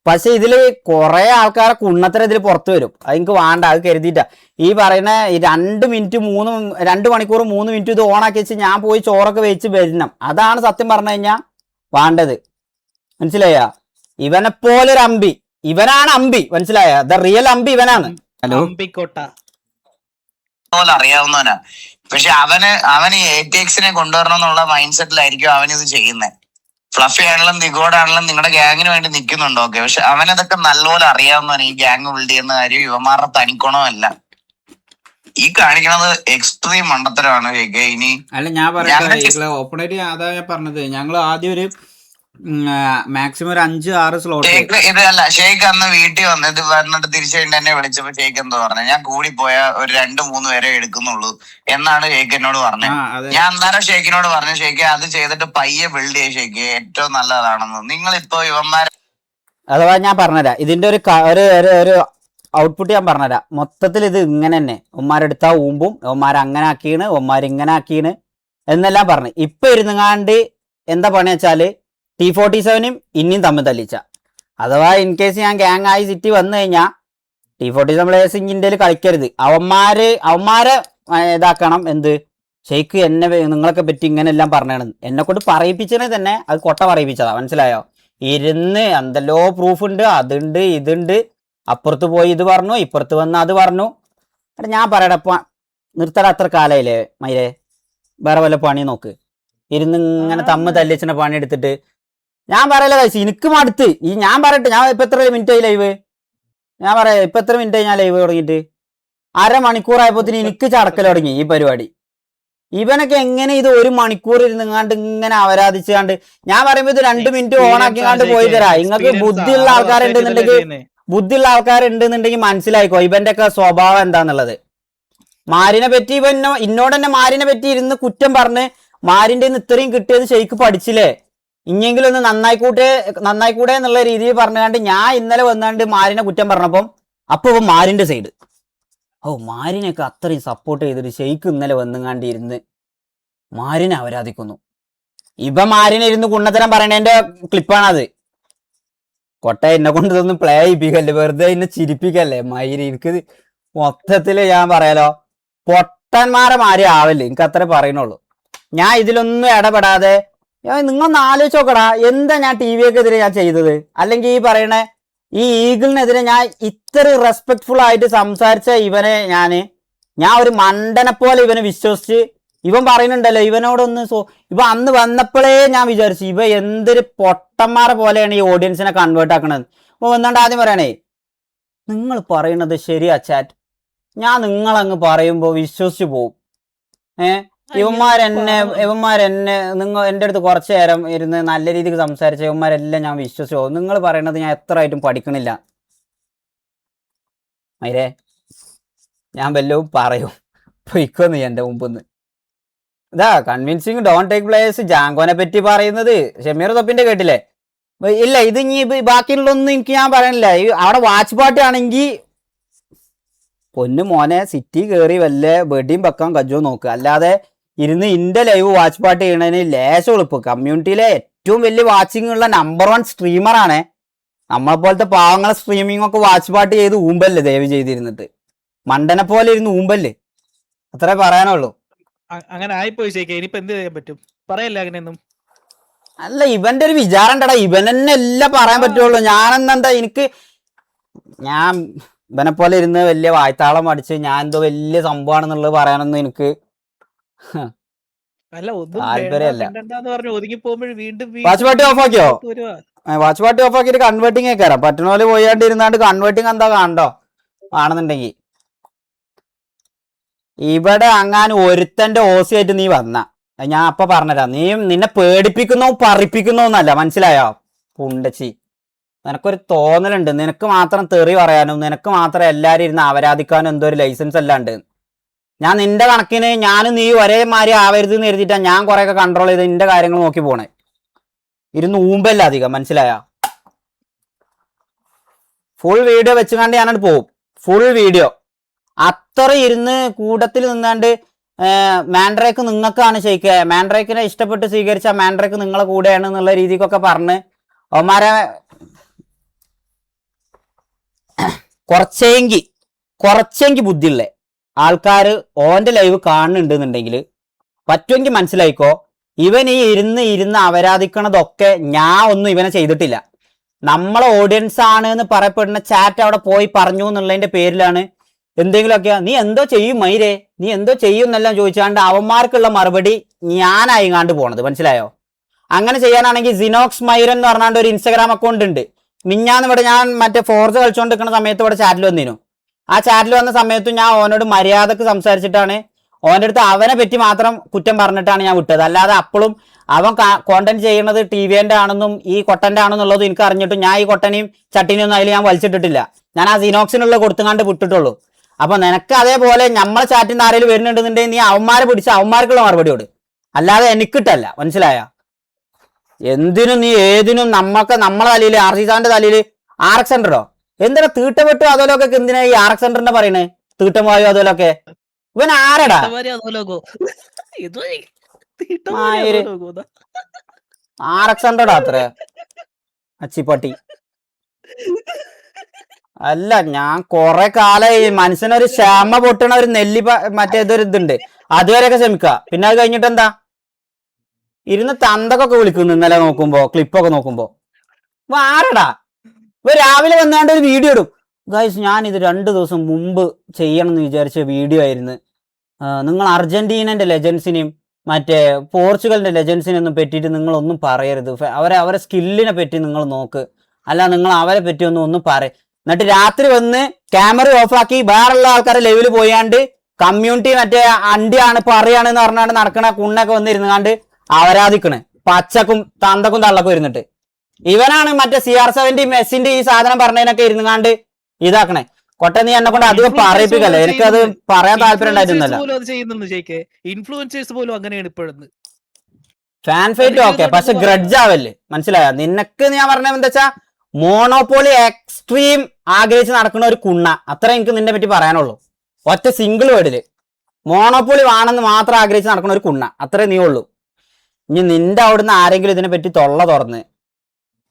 പക്ഷെ ഇതില് കുറെ ആൾക്കാരെ കുണ്ണത്തര ഇതിൽ പുറത്തു വരും. അത് എനിക്ക് വേണ്ട, അത് കരുതിയിട്ടാ ഈ പറയുന്ന 2 മണിക്കൂർ 3 മിനിറ്റ് ഇത് ഓണാക്കി വെച്ച് ഞാൻ പോയി ചോറൊക്കെ വെച്ച് വരണം. അതാണ് സത്യം പറഞ്ഞു കഴിഞ്ഞാൽ വേണ്ടത്, മനസ്സിലായ? ഇവനെ പോലൊരു അമ്പി, ഇവനാണ് അമ്പി, മനസ്സിലായ? ദ റിയൽ അമ്പി ഇവനാണ്. ഹലോ, അമ്പിക്കോട്ട പോലെ അറിയാവുന്നവനാ. പക്ഷെ അവന് ATXനെ കൊണ്ടുവരണം എന്നുള്ള മൈൻഡ് സെറ്റിലായിരിക്കും അവൻ ഇത് ചെയ്യുന്നത്. ഫ്ലഫി ആണെങ്കിലും നിഗോഡാണെങ്കിലും നിങ്ങളുടെ ഗ്യാങ്ങിന് വേണ്ടി നിൽക്കുന്നുണ്ടോ? ഓക്കെ, പക്ഷെ അവനതൊക്കെ നല്ലപോലെ അറിയാവുന്നവൻ. ഈ ഗ്യാങ് ബിൽഡ് ചെയ്യുന്ന കാര്യം ഇവന്മാരുടെ തനിക്കോണമല്ല. ഈ കാണിക്കണത് എക്സ്ട്രീം മണ്ടത്തരമാണ്. ഇനി അല്ല ഞാൻ പറയാം ഓപ്പണേറ്റ്, അതാ ഞാൻ പറഞ്ഞത്. ഞങ്ങൾ ആദ്യം ഒരു മാക്സിമം ഒരു 5-6 സ്ലോട്ട്. ഇതല്ല ഷെയ്ഖ് അന്ന് വീട്ടിൽ വന്നിട്ട് തിരിച്ചു കഴിഞ്ഞ് എന്നെ വിളിച്ചപ്പോ ഷെയ്ഖ് എന്തോ പറഞ്ഞു, ഞാൻ കൂടിപ്പോയ ഒരു 2-3 പേരെ എടുക്കുന്നുള്ളൂ എന്നാണ് ഷെയ്ഖ് എന്നോട് പറഞ്ഞത്. ഞാൻ അന്നേരം ഷെയ്ഖിനോട് പറഞ്ഞു, ഷെയ്ഖ് അത് ചെയ്തിട്ട് പയ്യെ ബിൽഡ് ചെയ്യ ഷെയ്ഖ്, ഏറ്റവും നല്ലതാണെന്ന്. നിങ്ങളിപ്പോ ഇവന്മാരെ അഥവാ ഞാൻ പറഞ്ഞുതരാം ഇതിന്റെ ഒരു ഔട്ട്പുട്ട് ഞാൻ പറഞ്ഞുതരാം. മൊത്തത്തിൽ ഇത് ഇങ്ങനെ തന്നെ, ഉമ്മാരെടുത്താ ഊമ്പും, ഉമ്മാർ അങ്ങനെ ആക്കീണ്, ഉമ്മാർ ഇങ്ങനെ ആക്കീണ് എന്നെല്ലാം പറഞ്ഞു. ഇപ്പൊ ഇരുന്നുങ്ങാണ്ട് എന്താ പണി വെച്ചാല് T47ഉം ഇനിയും തമ്മിൽ തല്ലിച്ച. അഥവാ ഇൻ കേസ് ഞാൻ ഗ്യാങ് ആയി സിറ്റി വന്നു കഴിഞ്ഞാൽ T47 പ്ലേയേഴ്സ് ഇന്ത്യയിൽ കളിക്കരുത്. അവന്മാരെ ഇതാക്കണം. എന്ത് ഷെയ്ഖ് എന്നെ നിങ്ങളൊക്കെ പറ്റി ഇങ്ങനെ എല്ലാം പറഞ്ഞാണ് എന്നെ കൊണ്ട് പറയിപ്പിച്ചതിനെ തന്നെ അത് കൊട്ട പറയിപ്പിച്ചതാ, മനസ്സിലായോ? ഇരുന്ന് എന്തെല്ലോ പ്രൂഫ് ഉണ്ട്, അതുണ്ട് ഇതുണ്ട്, അപ്പുറത്ത് പോയി ഇത് പറഞ്ഞു, ഇപ്പുറത്ത് വന്ന് അത് പറഞ്ഞു. എടാ ഞാൻ പറയടപ്പ നിർത്തട, അത്ര കാലയില്ലേ മയിലേ, വേറെ വല്ല പണി നോക്ക്. ഇരുന്ന് ഇങ്ങനെ തല്ലിച്ചിന്റെ പണി എടുത്തിട്ട് ഞാൻ പറയല കഴിച്ചു, എനിക്ക് മടുത്ത്. ഞാൻ പറയട്ടെ, ഞാൻ ഇപ്പൊ എത്ര മിനിറ്റ് ആയി ലൈവ്? ഞാൻ പറയാം, ഇപ്പൊ എത്ര മിനിറ്റ് ആയി ഞാൻ ലൈവ് തുടങ്ങിയിട്ട്? 1/2 മണിക്കൂറായപ്പോത്തിന് എനിക്ക് ചടക്കൽ തുടങ്ങി ഈ പരിപാടി. ഇവനൊക്കെ എങ്ങനെ ഇത് 1 മണിക്കൂർ ഇരുന്നിങ്ങാണ്ട് ഇങ്ങനെ അവരാധിച്ചാണ്ട്, ഞാൻ പറയുമ്പോ ഇത് 2 മിനിറ്റ് ഓണാക്കിങ്ങാണ്ട് പോയി തരാം. നിങ്ങൾക്ക് ബുദ്ധിയുള്ള ആൾക്കാരുണ്ടെന്നുണ്ടെങ്കിൽ മനസ്സിലായിക്കോ ഇവന്റെ ഒക്കെ സ്വഭാവം എന്താന്നുള്ളത്. മാരിനെ പറ്റി ഇന്നോട് തന്നെ മാരിനെ പറ്റി ഇരുന്ന് കുറ്റം പറഞ്ഞ് മാരിന്റെ ഇത്രയും കിട്ടിയത് ഷെയ്ഖ് പഠിച്ചില്ലേ, ഇനിയെങ്കിലും ഒന്ന് നന്നായിക്കൂടെ എന്നുള്ള രീതിയിൽ പറഞ്ഞുകൊണ്ട് ഞാൻ ഇന്നലെ വന്നാണ്ട് മാരിനെ കുറ്റം പറഞ്ഞപ്പം അപ്പൊ മാരിന്റെ സൈഡ്, മാരിനെയൊക്കെ അത്രയും സപ്പോർട്ട് ചെയ്തിട്ട് ഷെയ്ഖ് ഇന്നലെ വന്നുങ്ങാണ്ട് ഇരുന്ന് മാരിനെ ആരാധിക്കുന്നു. മാരിനെ ഇരുന്ന് കുണ്ണത്തരം പറയണേന്റെ ക്ലിപ്പാണത്. കൊട്ട എന്നെ കൊണ്ട് ഇതൊന്നും പ്ലേ ചെയ്യിപ്പിക്കല്ലേ, വെറുതെ എന്നെ ചിരിപ്പിക്കല്ലേ മയിരി. എനിക്ക് മൊത്തത്തില് ഞാൻ പറയാലോ പൊട്ടന്മാരെ മാരി ആവല്ലേ, എനിക്ക് അത്രേ പറയുന്നുള്ളൂ. ഞാൻ ഇതിലൊന്നും ഇടപെടാതെ നിങ്ങളൊന്ന് ആലോചിച്ച് നോക്കടാ, എന്താ ഞാൻ TVക്കെതിരെ ഞാൻ ചെയ്തത്? അല്ലെങ്കിൽ ഈ പറയണ ഈ ഈഗിളിനെതിരെ ഞാൻ ഇത്ര റെസ്പെക്ട്ഫുൾ ആയിട്ട് സംസാരിച്ച ഇവനെ ഞാൻ ഒരു മണ്ടനെ പോലെ ഇവനെ വിശ്വസിച്ച്, ഇവൻ പറയുന്നുണ്ടല്ലോ ഇവനോടൊന്ന് ഇവ അന്ന് വന്നപ്പോഴേ ഞാൻ വിചാരിച്ചു ഇവ എന്തൊരു പൊട്ടന്മാരെ പോലെയാണ് ഈ ഓഡിയൻസിനെ കൺവേർട്ട് ആക്കണത്. വന്നാണ്ട് ആദ്യം പറയണേ, നിങ്ങൾ പറയുന്നത് ശരിയാ ചാറ്റ്, ഞാൻ നിങ്ങളങ്ങ് പറയുമ്പോ വിശ്വസിച്ച് പോവും. ഇവന്മാരെന്നെ നിങ്ങൾ എൻ്റെ അടുത്ത് കുറച്ചു നേരം ഇരുന്ന് നല്ല രീതിക്ക് സംസാരിച്ച ഇവന്മാരെല്ലാം ഞാൻ വിശ്വസിച്ചു പോകും. നിങ്ങൾ പറയണത് ഞാൻ എത്ര ആയിട്ടും പഠിക്കണില്ല. മൈരേ, ഞാൻ വല്ലതും പറയും, പൊയ്ക്കൊന്ന് എൻ്റെ മുമ്പ് ഇതാ കൺവിൻസിങ് ഡോണ്ട് ടേക്ക് പ്ലേയേഴ്സ്. ജാങ്കോനെ പറ്റി പറയുന്നത് ഷമീർ തൊപ്പിന്റെ കേട്ടില്ലേ? ഇല്ല, ഇത് ഇനി ബാക്കിയുള്ളൊന്നും എനിക്ക് ഞാൻ പറയണില്ല. അവിടെ വാച്ച് പാർട്ടി ആണെങ്കിൽ പൊന്നു മോനെ സിറ്റി കയറി വല്ല വെടിയും വെക്കാൻ കജ്ജോ നോക്കുക. അല്ലാതെ ഇരുന്ന് ഇന്റെ ലൈവ് വാച്ച് പാർട്ടി ചെയ്യണതിന് ലേശം എളുപ്പം. കമ്മ്യൂണിറ്റിയിലെ ഏറ്റവും വലിയ വാച്ചിങ് ഉള്ള നമ്പർ 1 സ്ട്രീമറാണ്. നമ്മളെ പോലത്തെ പാവങ്ങളെ സ്ട്രീമിംഗ് ഒക്കെ വാച്ച് പാർട്ടി ചെയ്ത് ഊമ്പല്ലേ ദയവ് ചെയ്തിരുന്നിട്ട്, മണ്ടനെ പോലെ ഇരുന്ന് ഊമ്പല്ലേ. അത്രേ പറയാനുള്ളൂ. അങ്ങനെ ആയിപ്പോയി ഷെയ്ഖേ, ഇനിയിപ്പോ എന്ത് ചെയ്യാൻ പറ്റും? പറയല്ലേ അങ്ങനെയൊന്നും. അല്ല ഇവന്റെ ഒരു വിചാരം ഉണ്ടടാ, ഇവൻ തന്നെ എല്ലാം പറയാൻ പറ്റുള്ളൂ. ഞാനെന്താ ഞാൻ ഇവനെ പോലെ ഇരുന്ന് വലിയ വായ്ത്താളം അടിച്ച് ഞാൻ എന്തോ വലിയ സംഭവമാണെന്നുള്ളത് പറയാനൊന്നും എനിക്ക് അല്ല ഒന്നും താല്പര്യമല്ല. വേണ്ടെന്ന് പറഞ്ഞു ഒതുങ്ങി പോകുമ്പോൾ വീണ്ടും വാച്ച് പാർട്ടി ഓഫ് ആക്കിയോ? വരുവാ. വാച്ച് പാർട്ടി ഓഫ് ആക്കിയിട്ട് കൺവേർട്ടിങ് കേൾക്കാറാം. പറ്റുന്ന പോലെ പോയാണ്ട് ഇരുന്നാണ്ട് കൺവേർട്ടിങ് എന്താ കാണണ്ടോ ആണെന്നുണ്ടെങ്കിൽ ഇവിടെ അങ്ങാനും ഒരുത്തന്റെ ഓസി ആയിട്ട് നീ വന്ന ഞാൻ അപ്പൊ പറഞ്ഞുതരാം. നീ നിന്നെ പേടിപ്പിക്കുന്നോ പറയിപ്പിക്കുന്നോ എന്നല്ല, മനസ്സിലായോ പുണ്ടച്ചി? നിനക്കൊരു തോന്നലുണ്ട്, നിനക്ക് മാത്രം തെറി പറയാനും നിനക്ക് മാത്രം എല്ലാരും ഇരുന്ന് ആരാധിക്കാനും എന്തോ ഒരു ലൈസൻസ് അല്ലാണ്ട്. ഞാൻ നിന്റെ കണക്കിന് ഞാനും നീ ഒരേമാതിരി ആവരുത് എന്ന് കരുതിയിട്ടാ ഞാൻ കുറെയൊക്കെ കൺട്രോൾ ചെയ്ത് നിന്റെ കാര്യങ്ങൾ നോക്കി പോണേ. ഇരുന്ന് ഊമ്പല്ല അധികം, മനസ്സിലായോ? ഫുൾ വീഡിയോ വെച്ചുകൊണ്ട് ഞാനത് പോവും. ഫുൾ വീഡിയോ അത്ര ഇരുന്ന് കൂട്ടത്തിൽ നിന്നാണ്ട് മാൻഡ്രേക്ക് നിങ്ങൾക്കാണ് ഷെയ്ക്ക്, മാൻഡ്രേക്കിനെ ഇഷ്ടപ്പെട്ട് സ്വീകരിച്ച മാൻഡ്രേക്ക് നിങ്ങളെ കൂടെയാണ് എന്നുള്ള രീതിക്കൊക്കെ പറഞ്ഞ് അവന്മാരെ കുറച്ചെങ്കിൽ ബുദ്ധിയുള്ളേ ആൾക്കാർ ഓന്റെ ലൈവ് കാണുന്നുണ്ടെന്നുണ്ടെങ്കിൽ പറ്റുമെങ്കിൽ മനസ്സിലായിക്കോ, ഇവൻ ഈ ഇരുന്ന് അവരാധിക്കണതൊക്കെ ഞാൻ ഒന്നും ഇവനെ ചെയ്തിട്ടില്ല. നമ്മളെ ഓഡിയൻസ് ആണ് എന്ന് പറയപ്പെടുന്ന ചാറ്റ് അവിടെ പോയി പറഞ്ഞു എന്നുള്ളതിന്റെ പേരിലാണ് എന്തെങ്കിലുമൊക്കെ നീ എന്തോ ചെയ്യും മൈരേ, നീ എന്തോ ചെയ്യും എന്നെല്ലാം ചോദിച്ചാണ്ട് അവന്മാർക്കുള്ള മറുപടി ഞാനായിങ്ങാണ്ട് പോണത്, മനസ്സിലായോ? അങ്ങനെ ചെയ്യാനാണെങ്കിൽ സിനോക്സ് മൈരൻ എന്ന് പറഞ്ഞാണ്ട് ഒരു ഇൻസ്റ്റാഗ്രാം അക്കൗണ്ട് ഉണ്ട്. മിഞ്ഞാന്ന് ഇവിടെ ഞാൻ മറ്റേ ഫോർസ് കളിച്ചുകൊണ്ടിരിക്കുന്ന സമയത്ത് ഇവിടെ ചാറ്റിൽ വന്നിരുന്നു. ആ ചാറ്റിൽ വന്ന സമയത്തും ഞാൻ ഓനോട് മര്യാദക്ക് സംസാരിച്ചിട്ടാണ് ഓൻ്റെ അടുത്ത് അവനെ പറ്റി മാത്രം കുറ്റം പറഞ്ഞിട്ടാണ് ഞാൻ വിട്ടത്. അല്ലാതെ അപ്പോഴും അവൻ കോണ്ടന്റ് ചെയ്യുന്നത് ടിവിന്റെ ആണെന്നും ഈ കൊട്ടന്റെ ആണെന്നുള്ളതും എനിക്ക് അറിഞ്ഞിട്ടും ഞാൻ ഈ കൊട്ടനെയും ചട്ടിനെയും ഒന്നും അതിൽ ഞാൻ വലിച്ചിട്ടിട്ടില്ല. ഞാൻ ആ സിനോക്സിനുള്ള കൊടുത്തുകാണ്ട് വിട്ടിട്ടുള്ളൂ. അപ്പൊ നിനക്ക് അതേപോലെ നമ്മളെ ചാറ്റിൽ നിന്ന് ആരെങ്കിലും വരുന്നുണ്ടെന്നുണ്ടെങ്കിൽ നീ അവന്മാരെ പിടിച്ച് അവന്മാർക്കുള്ള മറുപടിയോട്, അല്ലാതെ എനിക്കിട്ടല്ല, മനസ്സിലായ? എന്തിനും നീ ഏതിനും നമ്മളെ തലയിൽ RC സാറിന്റെ തലയിൽ RX സെന്ററോ എന്തിനാ തീട്ടപ്പെട്ടു അതുപോലൊക്കെ എന്തിനാ ഈ RX സെന്ററിന്റെ പറയണേ? തീട്ടം പോയോ അതുപോലൊക്കെ ഇവൻ ആരടാ? RX സെന്ററാ അത്ര അച്ചിപ്പട്ടി. അല്ല ഞാൻ കൊറേ കാലമായി മനുഷ്യനൊരു ക്ഷമ പൊട്ടണ ഒരു മറ്റേതൊരു ഇതുണ്ട്, അതുവരെയൊക്കെ ക്ഷമിക്കുക. പിന്നെ അത് കഴിഞ്ഞിട്ട് എന്താ ഇരുന്ന് തന്തക്കൊക്കെ വിളിക്കുന്നു ഇന്നലെ നോക്കുമ്പോ ക്ലിപ്പൊക്കെ നോക്കുമ്പോ. ആരടാ ഇവ രാവിലെ വന്നാണ്ട് ഒരു വീഡിയോ ഇടും, ഗൈസ് ഞാനിത് 2 ദിവസം മുമ്പ് ചെയ്യണം എന്ന് വിചാരിച്ച വീഡിയോ ആയിരുന്നു. നിങ്ങൾ അർജന്റീനന്റെ ലെജൻസിനെയും മറ്റേ പോർച്ചുഗലിന്റെ ലെജൻസിനെയൊന്നും പറ്റിയിട്ട് നിങ്ങളൊന്നും പറയരുത്, അവരെ സ്കില്ലിനെ പറ്റി നിങ്ങൾ നോക്ക്, അല്ല നിങ്ങൾ അവരെ പറ്റി ഒന്നും പറയും. എന്നിട്ട് രാത്രി വന്ന് ക്യാമറ ഓഫാക്കി വേറെയുള്ള ആൾക്കാരെ ലെവലിൽ പോയാണ്ട് കമ്മ്യൂണിറ്റി മറ്റേ അണ്ടിയാണ് പറയാണെന്ന് പറഞ്ഞാണ്ട് നടക്കണ കുണ്ണൊക്കെ വന്നിരുന്നാണ്ട് അവരാധിക്കണ് പച്ചക്കും തന്തക്കും തള്ളക്കും ഇരുന്നിട്ട്. ഇവനാണ് മറ്റേ CR7 മെസ്സിന്റെ ഈ സാധനം പറഞ്ഞതിനൊക്കെ ഇരുന്നാണ്ട് ഇതാക്കണേ. കൊട്ട നീ എന്നെ കൊണ്ട് അധികം പറയിപ്പിക്കല്ലേ, എനിക്കത് പറയാൻ താല്പര്യം ഉണ്ടായിരുന്നല്ല. ഇൻഫ്ലുവൻസേഴ്സ് പോലും അങ്ങനെയാണ് ഇപ്പോഴെന്ന്. ഫാൻ ഫൈറ്റ് ഓക്കെ, പക്ഷെ ഗ്രഡ്ജ് ആവല്ലേ, മനസ്സിലായ? നിനക്ക് ഞാൻ പറഞ്ഞത് എന്താ വെച്ചാ മോണോപോളി എക്സ്ട്രീം ആഗ്രഹിച്ച് നടക്കുന്ന ഒരു കുണ്ണ, അത്ര എനിക്ക് നിന്നെ പറ്റി പറയാനുള്ളൂ. ഒറ്റ സിംഗിൾ വേർഡില് മോണോപോളി വേണമെന്ന് മാത്രം ആഗ്രഹിച്ച് നടക്കുന്ന ഒരു കുണ്ണ, അത്രേ നീ ഉള്ളൂ. ഇനി നിന്റെ അവിടുന്ന് ആരെങ്കിലും ഇതിനെ പറ്റി തൊള്ള തുറന്ന്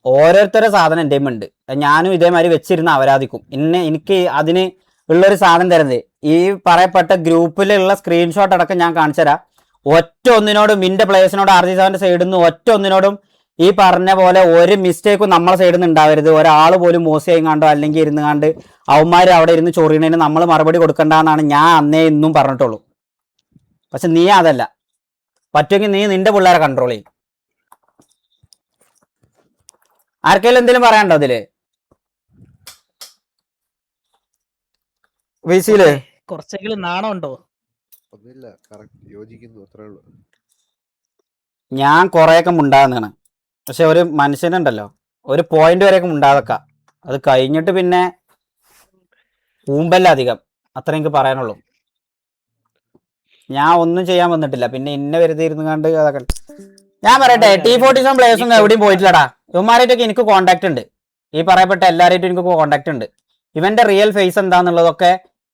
ഓരോരുത്തരുടെ സാധനം എൻ്റെ ഉണ്ട്, ഞാനും ഇതേമാതിരി വെച്ചിരുന്ന് അവരാധിക്കും. എനിക്ക് അതിന് ഉള്ളൊരു സാധനം തരുന്നത് ഈ പറയപ്പെട്ട ഗ്രൂപ്പിലുള്ള സ്ക്രീൻഷോട്ട് അടക്കം ഞാൻ കാണിച്ചു തരാം. ഒറ്റ ഒന്നിനോടും നിന്റെ പ്ലേയേഴ്സിനോട് RC സാറിന്റെ സൈഡിൽ നിന്ന് ഒറ്റ ഒന്നിനോടും ഈ പറഞ്ഞ പോലെ ഒരു മിസ്റ്റേക്കും നമ്മളെ സൈഡിൽ നിന്ന് ഉണ്ടാവരുത്. ഒരാൾ പോലും മോശം കണ്ടോ അല്ലെങ്കിൽ ഇരുന്ന് കണ്ട് അവന്മാർ അവിടെ ഇരുന്ന് ചൊറിയണേന് നമ്മൾ മറുപടി കൊടുക്കണ്ടെന്നാണ് ഞാൻ അന്നേ ഇന്നും പറഞ്ഞിട്ടുള്ളൂ. പക്ഷെ നീ അതല്ല, പറ്റുമെങ്കിൽ നീ നിന്റെ പിള്ളേരെ കൺട്രോൾ ചെയ്യും. ആർക്കെങ്കിലും എന്തെങ്കിലും പറയാനുണ്ടോ അതില്? വിസിയില് കുറച്ചെങ്കിലും നാണമുണ്ടോ? ഒന്നുമില്ല, കറക്റ്റ് യോജിക്കുന്നു, അത്രേ ഉള്ളൂ. ഞാൻ കുറെയൊക്കെ മുണ്ടാകുന്നതാണ്, പക്ഷെ ഒരു മനുഷ്യനുണ്ടല്ലോ ഒരു പോയിന്റ് വരെയൊക്കെ മുണ്ടാതൊക്കെ, അത് കഴിഞ്ഞിട്ട് പിന്നെ ഊമ്പല്ല അധികം, അത്ര എനിക്ക് പറയാനുള്ളൂ. ഞാൻ ഒന്നും ചെയ്യാൻ വന്നിട്ടില്ല, പിന്നെ ഇന്നെ വെറുതെ ഇരുന്ന് കണ്ട് അതൊക്കെ. ഞാൻ പറയട്ടെ, T47 പ്ലേയേഴ്സ് ഒന്നും എവിടെയും പോയിട്ടില്ലടാ. ഇവന്മാരായിട്ടൊക്കെ എനിക്ക് കോണ്ടാക്ട് ഉണ്ട്, ഈ പറയപ്പെട്ട എല്ലാവരായിട്ടും എനിക്ക് കോണ്ടാക്ട് ഉണ്ട്. ഇവന്റെ റിയൽ ഫേസ് എന്താന്നുള്ളതൊക്കെ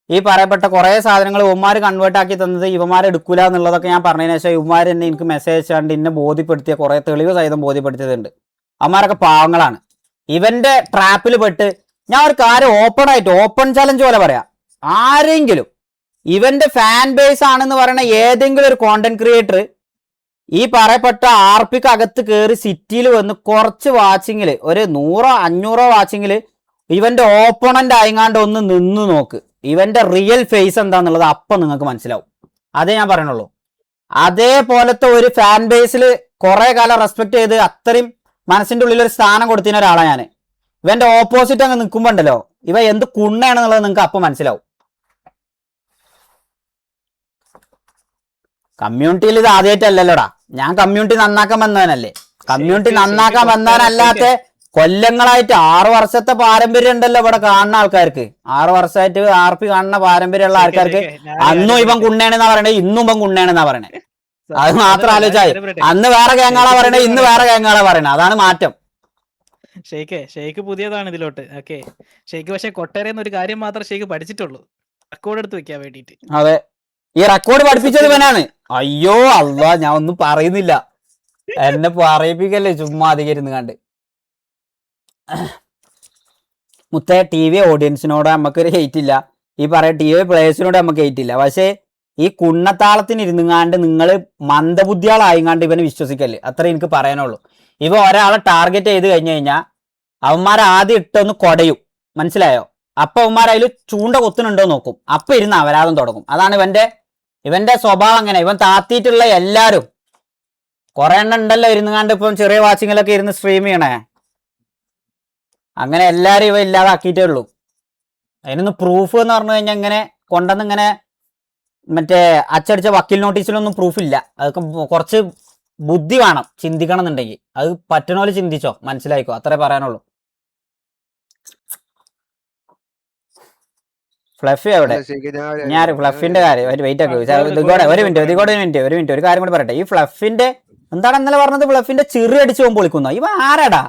ഈ പറയപ്പെട്ട കുറെ സാധനങ്ങൾ ഇവന്മാർ കൺവേർട്ട് ആക്കി തന്നത് ഇവന്മാർ എടുക്കൂല എന്നുള്ളതൊക്കെ ഞാൻ പറഞ്ഞതിന് ശേഷം ഇവന്മാർ തന്നെ എനിക്ക് മെസ്സേജ് അയച്ചാണ്ട് ഇന്നെ ബോധ്യപ്പെടുത്തിയ കുറെ തെളിവ് സഹിതം ബോധ്യപ്പെടുത്തിയതുണ്ട്. അവന്മാരൊക്കെ പാവങ്ങളാണ്. ഇവന്റെ ട്രാപ്പിൽ പെട്ട് ഞാൻ ഒരു കാര്യം ഓപ്പൺ ചലഞ്ച് പോലെ പറയാം, ആരെങ്കിലും ഇവന്റെ ഫാൻ ബേസ് ആണെന്ന് പറയുന്ന ഏതെങ്കിലും ഒരു കോണ്ടന്റ് ക്രിയേറ്റർ ഈ പറയപ്പെട്ട ആർപിക്ക് അകത്ത് കയറി സിറ്റിയിൽ വന്ന് കുറച്ച് വാച്ചിങ്ങിൽ ഒരു 100-500 വാച്ചിങ്ങിൽ ഇവന്റെ ഓപ്പണന്റ് ആയിങ്ങാണ്ട് ഒന്ന് നിന്ന് നോക്ക്, ഇവന്റെ റിയൽ ഫേസ് എന്താന്നുള്ളത് അപ്പം നിങ്ങൾക്ക് മനസ്സിലാവും. അതേ ഞാൻ പറയണുള്ളൂ. അതേപോലത്തെ ഒരു ഫാൻ ബേസിൽ കുറെ കാലം റെസ്പെക്ട് ചെയ്ത് അത്രയും മനസ്സിന്റെ ഉള്ളിൽ ഒരു സ്ഥാനം കൊടുത്തിരുന്ന ഒരാളാണ് ഞാൻ. ഇവന്റെ ഓപ്പോസിറ്റ് അങ്ങ് നിൽക്കുമ്പോ ഉണ്ടല്ലോ, ഇവ എന്ത് കുണ്ണയാണെന്നുള്ളത് നിങ്ങൾക്ക് അപ്പം മനസ്സിലാവും. കമ്മ്യൂണിറ്റിയിൽ ഇത് ആദ്യമായിട്ടല്ലല്ലോടാ, ഞാൻ കമ്മ്യൂണിറ്റി നന്നാക്കാൻ വന്നവനല്ലേ. കമ്മ്യൂണിറ്റി നന്നാക്കാൻ വന്നവനല്ലാത്ത കൊല്ലങ്ങളായിട്ട് 6 വർഷത്തെ പാരമ്പര്യം ഉണ്ടല്ലോ ഇവിടെ കാണുന്ന ആൾക്കാർക്ക്. 6 വർഷമായിട്ട് ആർപി കാണുന്ന പാരമ്പര്യമുള്ള ആൾക്കാർക്ക് അന്നും ഇവൻ കുണ്ണയാണെന്നാ പറയണേ, ഇന്നും ഇവൻ കുണ്ണയാണെന്നാ പറയണേ. അത് മാത്രം ആലോചിച്ചാൽ അന്ന് വേറെ ഗാങ്ങാളാ പറയണേ, ഇന്ന് വേറെ ഗാങ്ങാളാ പറയണേ. അതാണ് മാറ്റം. ഷെയ്ക്ക് പുതിയതാണ് ഇതിലോട്ട്. ഓക്കെ, ഷെയ്ക്ക് പക്ഷെ കൊട്ടേരെന്ന് ഒരു കാര്യം മാത്രം ഷെയ്ക്ക് പഠിച്ചിട്ടുള്ളൂ, റെക്കോർഡ് എടുത്ത് വെക്കാൻ വേണ്ടിട്ട്. അതെ, ഈ റെക്കോർഡ് പഠിപ്പിച്ചത് ഇവനാണ്. അയ്യോ അള്ളാ, ഞാൻ ഒന്നും പറയുന്നില്ല, എന്നെ പറയിപ്പിക്കല്ലേ ചുമ്മാ അധികം ഇരുന്ന് കണ്ട്. മുത്തേ, ടി വി ഓഡിയൻസിനോട് നമുക്കൊരു ഹെയ്റ്റ് ഇല്ല, ഈ പറയാ ടി വി പ്ലേയേഴ്സിനോട് നമുക്ക് ഹെയ്റ്റ് ഇല്ല. പക്ഷേ ഈ കുണ്ണത്താളത്തിന് ഇരുന്നുങ്ങാണ്ട് നിങ്ങൾ മന്ദബുദ്ധികളായിങ്ങാണ്ട് ഇവനെ വിശ്വസിക്കല്ലേ, അത്ര എനിക്ക് പറയാനുള്ളൂ. ഇവ ഒരാളെ ടാർഗറ്റ് ചെയ്ത് കഴിഞ്ഞു കഴിഞ്ഞാൽ അവന്മാർ ആദ്യം ഇട്ടൊന്ന് കൊടയും, മനസ്സിലായോ? അപ്പൊ അവന്മാർ അതിൽ ചൂണ്ട കൊത്തുന്നുണ്ടോ നോക്കും, അപ്പൊ ഇരുന്ന് അപരാധം തുടങ്ങും. അതാണ് ഇവന്റെ സ്വഭാവം. അങ്ങനെ ഇവൻ താത്തിയിട്ടുള്ള എല്ലാരും കുറെ എണ്ണം ഉണ്ടല്ലോ ഇരുന്നുകാണ്ട് ഇപ്പം ചെറിയ വാച്ചിങ്ങിലൊക്കെ ഇരുന്ന് സ്ട്രീം ചെയ്യണേ. അങ്ങനെ എല്ലാരും ഇവ ഇല്ലാതാക്കിയിട്ടേ ഉള്ളൂ. അതിനൊന്ന് പ്രൂഫ് എന്ന് പറഞ്ഞു കഴിഞ്ഞാൽ ഇങ്ങനെ കൊണ്ടുവന്ന് ഇങ്ങനെ മറ്റേ അച്ചടിച്ച വക്കീൽ നോട്ടീസിലൊന്നും പ്രൂഫ് ഇല്ല. അതൊക്കെ കുറച്ച് ബുദ്ധി വേണം, ചിന്തിക്കണം എന്നുണ്ടെങ്കിൽ. അത് പറ്റണ പോലെ ചിന്തിച്ചോ, മനസ്സിലായിക്കോ, അത്രേ പറയാനുള്ളൂ. ഫ്ലഫി എവിടെ? ഞാൻ ഫ്ലഫിന്റെ കാര്യം വെയിറ്റ് ആക്കി ഒരു മിനിറ്റ് ഒരു കാര്യം കൂടി പറയട്ടെ. ഈ ഫ്ലഫിന്റെ എന്താണ് ഇന്നലെ പറഞ്ഞത്? ഫ്ലഫിന്റെ ചിറി അടിച്ചു പോകുമ്പോൾ പൊളിക്കുന്ന ഇവ ആരാടാ?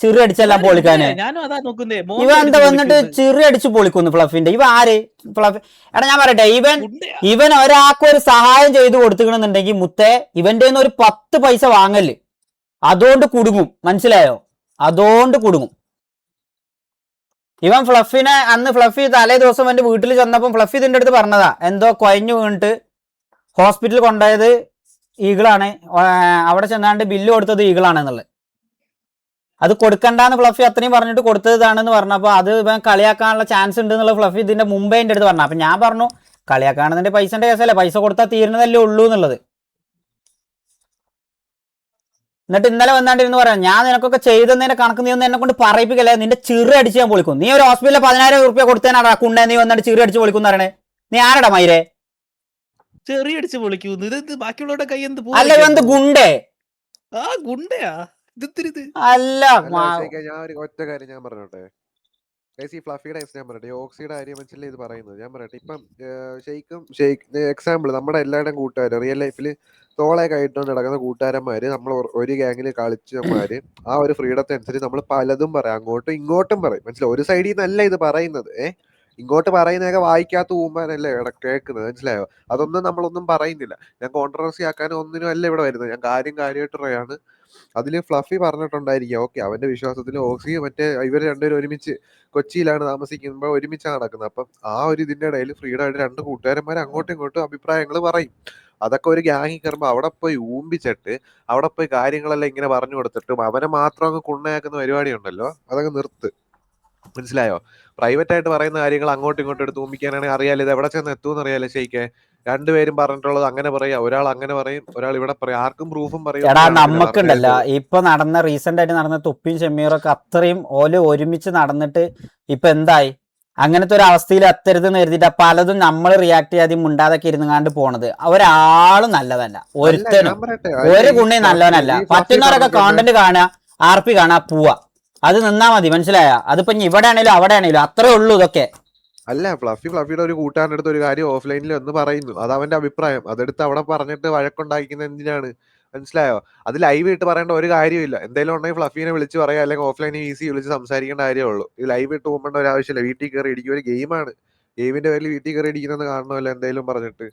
ചിറി അടിച്ചെല്ലാം പൊളിക്കാന് ഇവ എന്താ വന്നിട്ട് ചിറി അടിച്ചു പൊളിക്കുന്നു ഫ്ലഫിന്റെ? ഇവ ആര്? ഫ്ലഫ് എടാ ഞാൻ പറയട്ടെ, ഇവൻ ഒരാൾക്ക് ഒരു സഹായം ചെയ്തു കൊടുത്തിക്കണമെന്നുണ്ടെങ്കിൽ മുത്തേ ഇവന്റെ 10 പൈസ വാങ്ങല്, അതുകൊണ്ട് കുടുങ്ങും, മനസ്സിലായോ? അതുകൊണ്ട് കുടുങ്ങും. ഇവൻ ഫ്ലഫിനെ അന്ന് ഫ്ലഫി തലേ ദിവസം എന്റെ വീട്ടിൽ ചെന്നപ്പം ഫ്ലഫി ഇതിന്റെ അടുത്ത് പറഞ്ഞതാ, എന്തോ കൊയഞ്ഞു വീണിട്ട് ഹോസ്പിറ്റലിൽ കൊണ്ടുപോയത് ഈഗിളാണ്, അവിടെ ചെന്നാണ്ട് ബില്ല് കൊടുത്തത് ഈഗിളാണ് എന്നുള്ളത്. അത് കൊടുക്കണ്ടെന്ന് ഫ്ലഫി അത്രയും പറഞ്ഞിട്ട് കൊടുത്തതാണെന്ന് പറഞ്ഞപ്പോൾ അത് ഇവൻ കളിയാക്കാനുള്ള ചാൻസ് ഉണ്ട് എന്നുള്ള ഫ്ലഫി ഇതിന്റെ മുമ്പേ എൻ്റെ അടുത്ത് പറഞ്ഞു. അപ്പം ഞാൻ പറഞ്ഞു, കളിയാക്കാണെന്നിന്റെ പൈസന്റെ കേസല്ലേ, പൈസ കൊടുത്താൽ തീരുന്നതല്ലേ ഉള്ളൂ എന്നുള്ളത്. എന്നിട്ട് ഇന്നലെ വന്നാണ്ടിരുന്ന് പറയാം, ഞാൻ നിനക്കൊക്കെ ചെയ്തതിന്റെ കണക്ക് നീ ഒന്ന് എന്നെ കൊണ്ട് പറയിപ്പിക്കല്ലേ, നിന്റെ ചിറി അടിച്ച് ഞാൻ പൊളിക്കും. നീ ഒരു ഹോസ്പിറ്റലിൽ 10,000 രൂപ കൊടുത്തേനാടാ കുണ്ണേ, നീ വന്നിട്ട് ചിറി അടിച്ച് പൊളിക്കും പറയണേ. നീ ആരടാ മൈരെ? ചെറിയ അടിച്ച് പൊളിക്കുന്നു. ഇത് ബാക്കിയുള്ളവരുടെ കൈ എന്ത് അല്ല ഇവന്ത് ഗുണ്ടേ? ആ ഗുണ്ടയാ അല്ല. ഞാൻ ഒരു ഒറ്റ കാര്യം ഞാൻ പറഞ്ഞോട്ടെ. ഈ ഫ്ലഫിയുടെ കേസ് ഞാൻ പറയട്ടെ, ഓക്സിയുടെ കാര്യം വെച്ചല്ലേ ഇത് പറയുന്നത്. ഞാൻ പറയട്ടെ, ഇപ്പം ഷെയ്ക്ക് എക്സാമ്പിൾ നമ്മുടെ എല്ലാവരുടെയും കൂട്ടുകാർ റിയൽ ലൈഫിൽ തോളെ കയറ്റുകൊണ്ട് നടക്കുന്ന കൂട്ടുകാരന്മാര്, നമ്മൾ ഒരു ഗ്യാങ്ങിൽ കളിച്ചമാര്, ആ ഒരു ഫ്രീഡത്തെ അനുസരിച്ച് നമ്മൾ പലതും പറയാം, അങ്ങോട്ടും ഇങ്ങോട്ടും പറയും, മനസ്സിലായി? ഒരു സൈഡിൽ നിന്നല്ല ഇത് പറയുന്നത്. ഇങ്ങോട്ട് പറയുന്നതൊക്കെ വായിക്കാത്ത ഊമ്പാനല്ലേ ഇവിടെ കേൾക്കുന്നത്, മനസ്സിലായോ? അതൊന്നും നമ്മളൊന്നും പറയുന്നില്ല. ഞാൻ കോൺട്രവേഴ്സി ആക്കാനും ഒന്നിനും അല്ല ഇവിടെ വരുന്നത്, ഞാൻ കാര്യമായിട്ട് പറയാണ്. അതില് ഫ്ലഫി പറഞ്ഞിട്ടുണ്ടായിരിക്കും, ഓക്കെ, അവന്റെ വിശ്വാസത്തിൽ ഓക്സി മറ്റേ ഇവർ രണ്ടുപേരും ഒരുമിച്ച് കൊച്ചിയിലാണ് താമസിക്കുമ്പോൾ ഒരുമിച്ചാണ് നടക്കുന്നത്. അപ്പം ആ ഒരു ഇതിന്റെ ഇടയിൽ ഫ്രീഡം ആയിട്ട് 2 കൂട്ടുകാരന്മാർ അങ്ങോട്ടും ഇങ്ങോട്ടും അഭിപ്രായങ്ങൾ പറയും. അതൊക്കെ ഒരു ഗ്യാങ്ങിൽ കയറുമ്പോൾ അവിടെ പോയി ഊമ്പിച്ചിട്ട് അവിടെ പോയി കാര്യങ്ങളെല്ലാം ഇങ്ങനെ പറഞ്ഞു കൊടുത്തിട്ടും അവനെ മാത്രം അങ്ങ് കുണ്ണയാക്കുന്ന പരിപാടി ഉണ്ടല്ലോ, അതങ്ങ് നിർത്ത്, മനസ്സിലായോ? പ്രൈവറ്റ് ആയിട്ട് പറയുന്ന കാര്യങ്ങൾ അങ്ങോട്ടും ഇങ്ങോട്ടും എടുത്ത് ഊമ്പിക്കാനാണെങ്കിൽ അറിയാലോ ഇത് എവിടെ ചെന്ന് എത്തുമെന്ന് അറിയാലോ. ഷെയ്ക്ക് രണ്ടുപേരും പറഞ്ഞിട്ടുള്ളത് അങ്ങനെ പറയാം, ഒരാൾ അങ്ങനെ പറയും, ഒരാൾ ഇവിടെ പറയും, ആർക്കും പ്രൂഫും പറയും. എടാ നമുക്കുണ്ടല്ലോ ഇപ്പൊ നടന്ന റീസെന്റ് ആയിട്ട് നടന്ന തുപ്പിയും ഷമീറൊക്കെ അത്രയും ഓല് ഒരുമിച്ച് നടന്നിട്ട് ഇപ്പൊ എന്തായി? അങ്ങനത്തെ ഒരു അവസ്ഥയിൽ എത്തരുതെന്ന് കരുതിയിട്ട് പലതും നമ്മൾ റിയാക്ട് ചെയ്യാതെ മുണ്ടാതൊക്കെ ഇരുന്നുകാണ്ട് പോണത് ഒരാളും നല്ലതല്ല, ഒരുത്തനും ഒരു ഗുണി നല്ലവനല്ല. പറ്റുന്നവരൊക്കെ കോണ്ടന്റ് കാണുക, RP കാണുക, പോവാ, അത് നിന്നാ മതി, മനസ്സിലായ? അതിപ്പോ ഇവിടെ ആണെങ്കിലും അവിടെ ആണെങ്കിലും അത്രേ ഉള്ളൂ. ഇതൊക്കെ അല്ല, ഫ്ലഫിയുടെ ഒരു കൂട്ടുകാരൻ്റെ അടുത്ത് ഒരു കാര്യം ഓഫ്ലൈനിൽ ഒന്ന് പറയുന്നു, അത് അവന്റെ അഭിപ്രായം, അതെടുത്ത് അവിടെ പറഞ്ഞിട്ട് വഴക്കുണ്ടാക്കുന്നത് എന്തിനാണ്, മനസ്സിലായോ? അത് ലൈവ് ഇട്ട് പറയേണ്ട ഒരു കാര്യമില്ല. എന്തെങ്കിലും ഉണ്ടെങ്കിൽ ഫ്ലഫീനെ വിളിച്ച് പറയാം, അല്ലെങ്കിൽ ഓഫ്ലൈനിൽ ഈസി വിളിച്ച് സംസാരിക്കേണ്ട കാര്യമുള്ളൂ. ഇത് ലൈവ് ഇട്ട് പോകേണ്ട ഒരു ആവശ്യമില്ല. വീട്ടിൽ കയറി ഇടിക്കും, ഒരു ഗെയിമാണ്, ഗെയിമിന്റെ പേരിൽ വീട്ടിൽ കയറി ഇടിക്കുന്നത് കാണണമല്ലോ എന്തെങ്കിലും പറഞ്ഞിട്ട്.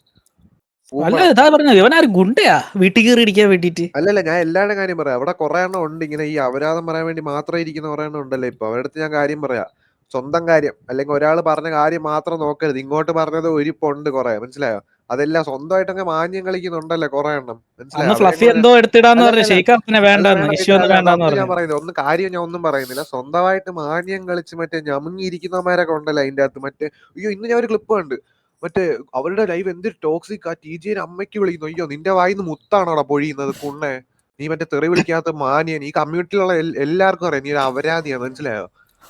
വീട്ടിൽ കയറി ഇടിക്കാൻ വേണ്ടിട്ട് അല്ലല്ല, ഞാൻ എല്ലാവരുടെ കാര്യം പറയാം. അവിടെ കുറെ എണ്ണം ഉണ്ട് ഇങ്ങനെ ഈ അപരാധം പറയാൻ വേണ്ടി മാത്രം ഇരിക്കുന്ന കുറെ എണ്ണം ഉണ്ടല്ലോ. ഇപ്പൊ അവരുടെ അടുത്ത് ഞാൻ കാര്യം പറയാം, സ്വന്തം കാര്യം അല്ലെങ്കിൽ ഒരാൾ പറഞ്ഞ കാര്യം മാത്രം നോക്കരുത്. ഇങ്ങോട്ട് പറഞ്ഞത് ഒരിപ്പുണ്ട് കുറെ, മനസ്സിലായോ? അതെല്ലാം സ്വന്തമായിട്ടൊക്കെ മാന്യം കളിക്കുന്നുണ്ടല്ലോ കുറെ എണ്ണം. മനസ്സിലായി? അന്ന് അവരെ ഫ്ലഫി കൂടെ എന്തോ എടുത്തിടാന്ന് പറഞ്ഞു. അല്ലല്ലല്ല ഷെയ്ഖ് അതിനെ അല്ല വേണ്ടാന്ന്, വേണ്ട ഇഷ്യൂ ഒന്നും വേണ്ടാന്ന് അതൊന്നും ഞാൻ പറഞ്ഞു. പറയുന്നത് ഒന്ന് കാര്യം ഞാൻ ഒന്നും പറയുന്നില്ല. സ്വന്തമായിട്ട് മാന്യം കളിച്ച് മറ്റേ ഞമുങ്ങിയിരിക്കുന്നവരൊക്കെ ഉണ്ടല്ലോ അതിന്റെ അകത്ത്. മറ്റേ അയ്യോ ഇന്ന് ഞാൻ ഒരു ക്ലിപ്പ് കണ്ട്, മറ്റേ അവരുടെ ലൈവ് എന്തൊരു ടോക്സിക്. ആ TJ അമ്മയ്ക്ക് വിളിക്കുന്നു, അയ്യോ നിന്റെ വായിന്ന് മുത്താണോടാ പൊഴിയുന്നത് കുണ്ണേ, നീ മറ്റേ തെറി വിളിക്കാത്ത മാന്യൻ. ഈ കമ്മ്യൂണിറ്റിയിലുള്ള എല്ലാവർക്കും അറിയാം നീ ഒരു അപരാധിയാണ്. മനസ്സിലായോ?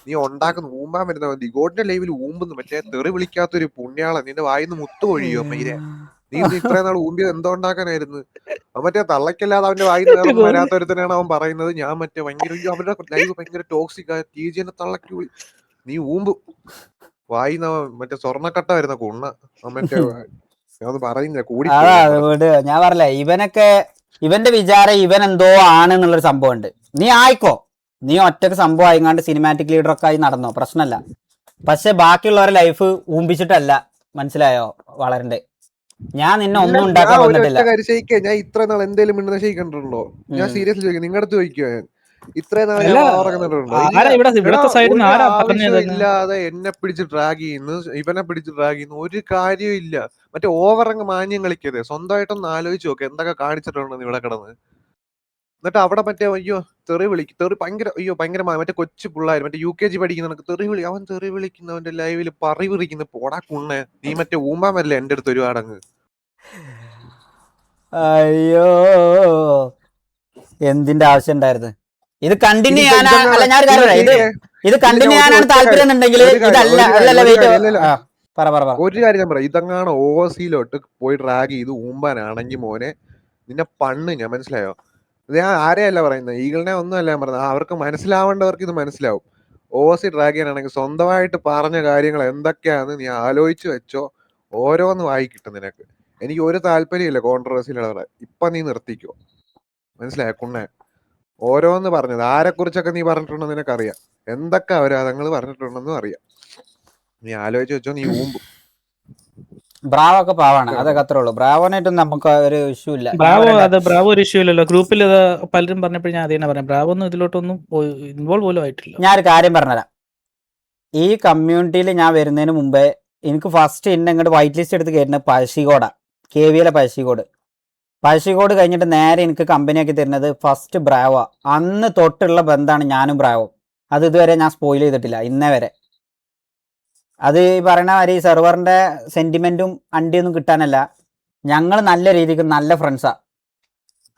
നീ ഉണ്ടാക്കുന്ന ഊമ്പാൻ വരുന്ന ദിഗോഡിന്റെ ലൈവിൽ ഊമ്പുന്നു, മറ്റേ തെറി വിളിക്കാത്തൊരു പുണ്യാളൻ, നിന്റെ വായിന്ന് മുത്ത് പൊഴിയോ മയിരെ. നീ ഇത്രയും നാൾ ഊമ്പിയത് എന്തോ ഉണ്ടാക്കാനായിരുന്നു? അവൻ മറ്റേ തള്ളക്കല്ലാതെ അവന്റെ വായിന്ന് വേറൊന്നും വരാത്തൊരുത്തനാണ് അവൻ പറയുന്നത്. ഞാൻ മറ്റേ ഭയങ്കര അയ്യോ അവരുടെ ലൈവ് ഭയങ്കര ടോക്സിക്. TJ തള്ളക്കി നീ ഊമ്പ് വായിന്ന് മറ്റേ സ്വർണ്ണക്കട്ട വരുന്ന കുണ്ണ. അവൻ മറ്റേ ഞാൻ പറയുന്നില്ല കൂടി അതാ ഞാൻ പറഞ്ഞില്ലേ, ഇവന്റെ വിചാരം ഇവൻ എന്തോ ആണ് എന്നുള്ളൊരു സംഭവം ഉണ്ട്. നീ ആയിക്കോ, നീ ഒറ്റക്ക് സംഭവം ആയിങ്ങാണ്ട് സിനിമാറ്റിക് ലീഡറൊക്കെ ആയി നടന്നോ, പ്രശ്നമല്ല. പക്ഷെ ബാക്കിയുള്ളവരെ ലൈഫ് ഊമ്പിച്ചിട്ടല്ല, മനസ്സിലായോ വളരണ്ടേ. ഞാൻ നിന്നെ ഒന്നും ഉണ്ടാക്കാൻ വന്നിട്ടില്ല. ഞാൻ ഇത്ര നാൾ എന്തേലും മിണ്ടുന്ന ഷെയ്ക്കണ്ടിട്ടുണ്ടോ? ഞാൻ സീരിയസ്ലി ചോദിക്കും, നിങ്ങളുടെ അടുത്ത് ചോദിക്കുവോ? ഞാൻ ഇത്രയും നാൾ ഞാൻ വാറക്കുന്നുണ്ടോ? ഒരു ആവശ്യമില്ലാതെ എന്നെ പിടിച്ച് ഡ്രാഗ് ചെയ്യുന്നു, ഇവനെ പിടിച്ച് ഡ്രാഗ് ചെയ്യുന്നു, ഒരു കാര്യവും ഇല്ല. മറ്റേ ഓവറങ്ങ് മാന്യം കളിക്കരുത്. സ്വന്തമായിട്ടൊന്ന് ആലോചിച്ച് നോക്ക് എന്തൊക്കെ കാണിച്ചിട്ടുണ്ടെന്ന് ഇവിടെ കിടന്ന്. എന്നിട്ട് അവിടെ മറ്റേ അയ്യോ തെറി വിളിക്കും, തെറി ഭയങ്കര അയ്യോ ഭയങ്കര മറ്റേ കൊച്ചു പിള്ളേർ മറ്റേ UKG പഠിക്കുന്ന തെറി വിളി. അവൻ തെറി വിളിക്കുന്നവന്റെ ലൈവില് പറി വിളിക്കുന്ന പോടാ കുണ്ണേ, നീ മറ്റേ ഊമ്പാൻ വരില്ല എന്റെ അടുത്ത് ഒരു അടങ്ങ്. അയ്യോ എന്തിന്റെ ആവശ്യം ഉണ്ടായിരുന്നു? ഇത് കണ്ടിന്യൂ ചെയ്യാനാ? അല്ല ഞാൻ ഒരു കാര്യം പറയാം, ഇത് കണ്ടിന്യൂ ചെയ്യാനാണ് താല്പര്യം എന്നുണ്ടെങ്കിൽ ഇതല്ല. അല്ലല്ല വെയിറ്റ്, ഒരു കാര്യം ഞാൻ പറയാം, ഇതങ്ങാണ് ഓവർസീലോട്ട് പോയി ഡ്രാഗ് ചെയ്ത് ഊമ്പാനാണെങ്കിൽ മോനെ നിന്നെ പണ്ണ് ഞാൻ. മനസ്സിലായോ? ഇത് ഞാൻ ആരെയല്ല പറയുന്നത്, ഈഗിളിനെ ഒന്നും അല്ല ഞാൻ പറയുന്നത്. അവർക്ക് മനസ്സിലാവേണ്ടവർക്ക് ഇത് മനസ്സിലാവും. ഓവർസീ ഡ്രാഗ് ചെയ്യാനാണെങ്കിൽ സ്വന്തമായിട്ട് പറഞ്ഞ കാര്യങ്ങൾ എന്തൊക്കെയാന്ന് നീ ആലോചിച്ച് വെച്ചോ. ഓരോന്ന് വായി കിട്ടും നിനക്ക്. എനിക്ക് ഒരു താല്പര്യമില്ല കോൺട്രവേഴ്സിയിലുള്ള. ഇപ്പൊ നീ നിർത്തിക്കോ, മനസ്സിലായോ കുണ്ണേ? ഓരോന്ന് പറഞ്ഞത് ആരെ കുറിച്ചൊക്കെ നീ പറഞ്ഞിട്ടുണ്ടെന്ന് നിനക്കറിയാം. എന്തൊക്കെ അവരാധങ്ങൾ പറഞ്ഞിട്ടുണ്ടെന്നും അറിയാം. നീ ആലോചിച്ച് വെച്ചോ, നീ ഊമ്പും. ബ്രാവോ ഒക്കെ പാവാണ്, അതൊക്കെ അത്രേ ഉള്ളൂ. ബ്രാവോനായിട്ടും നമുക്ക് ഒരു ഇഷ്യൂ ഇല്ല. ബ്രാവോ ഒരു ഇഷ്യൂ ഇല്ലല്ലോ. ഗ്രൂപ്പിൽ ഇത് പലരും പറഞ്ഞപ്പോൾ ഞാൻ അതേ പറയാം, ബ്രാവോ ഒന്നും ഇതിലോട്ടൊന്നും ഇൻവോൾവ് പോലും ആയിട്ടില്ല. ഞാൻ ഒരു കാര്യം പറഞ്ഞുതരാം. ഈ കമ്മ്യൂണിറ്റിയിൽ ഞാൻ വരുന്നതിന് മുമ്പേ എനിക്ക് ഫസ്റ്റ് എന്നെ ഇങ്ങോട്ട് വൈറ്റ് ലിസ്റ്റ് എടുത്ത് കയറ്റുന്നത് പഴശ്ശിക്കോടാ, KVയിലെ പഴശ്ശിക്കോട് കഴിഞ്ഞിട്ട് നേരെ എനിക്ക് കമ്പനിയാക്കി തരുന്നത് ഫസ്റ്റ് ബ്രാവോ. അന്ന് തൊട്ടുള്ള ബന്ധമാണ് ഞാനും ബ്രാവോ. അത് ഇതുവരെ ഞാൻ സ്പോയിൽ ചെയ്തിട്ടില്ല ഇന്നേ വരെ. അത് ഈ പറയുന്ന മാതിരി സെർവറിൻ്റെ സെൻറ്റിമെൻറ്റും അണ്ടിയൊന്നും കിട്ടാനല്ല, ഞങ്ങൾ നല്ല രീതിക്ക് നല്ല ഫ്രണ്ട്സാണ്.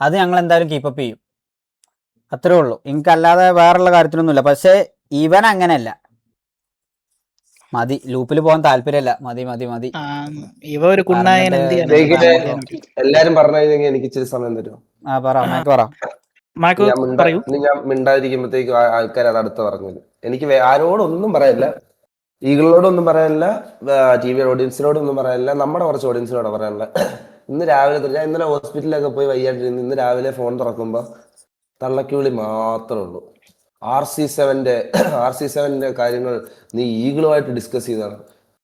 അത് ഞങ്ങൾ എന്തായാലും കീപ്പപ്പ് ചെയ്യും, അത്രേ ഉള്ളൂ. എനിക്കല്ലാതെ വേറെയുള്ള കാര്യത്തിലൊന്നുമില്ല. പക്ഷേ ഇവൻ അങ്ങനെയല്ല. മതി, ലൂപ്പിൽ പോകാൻ താല്പര്യമില്ല. മതി. ഇവ ഒരു കുണ്ണായൻ എല്ലാരും പറഞ്ഞു കഴിഞ്ഞെങ്കിൽ എനിക്ക് ഇച്ചിരി സമയം തരും. ഞാൻ മിണ്ടാതിരിക്കുമ്പോഴത്തേക്കും ആൾക്കാർ അത് അടുത്ത് പറഞ്ഞത്. എനിക്ക് ആരോടൊന്നും പറയാനില്ല, ഈഗിളോടൊന്നും പറയാനില്ല, TV ഓഡിയൻസിനോടൊന്നും പറയാനില്ല, നമ്മുടെ കുറച്ച് ഓഡിയൻസിനോട് പറയാനില്ല. ഇന്ന് രാവിലെ ഞാൻ ഇന്നലെ ഹോസ്പിറ്റലിലൊക്കെ പോയി വയ്യാണ്ടിരുന്നു. ഇന്ന് രാവിലെ ഫോൺ തുറക്കുമ്പോൾ തള്ളക്കുവിളി മാത്രമേ ഉള്ളൂ. RC7ന്റെ കാര്യങ്ങൾ നീ ഈഗിളുമായിട്ട് ഡിസ്കസ് ചെയ്താണ്.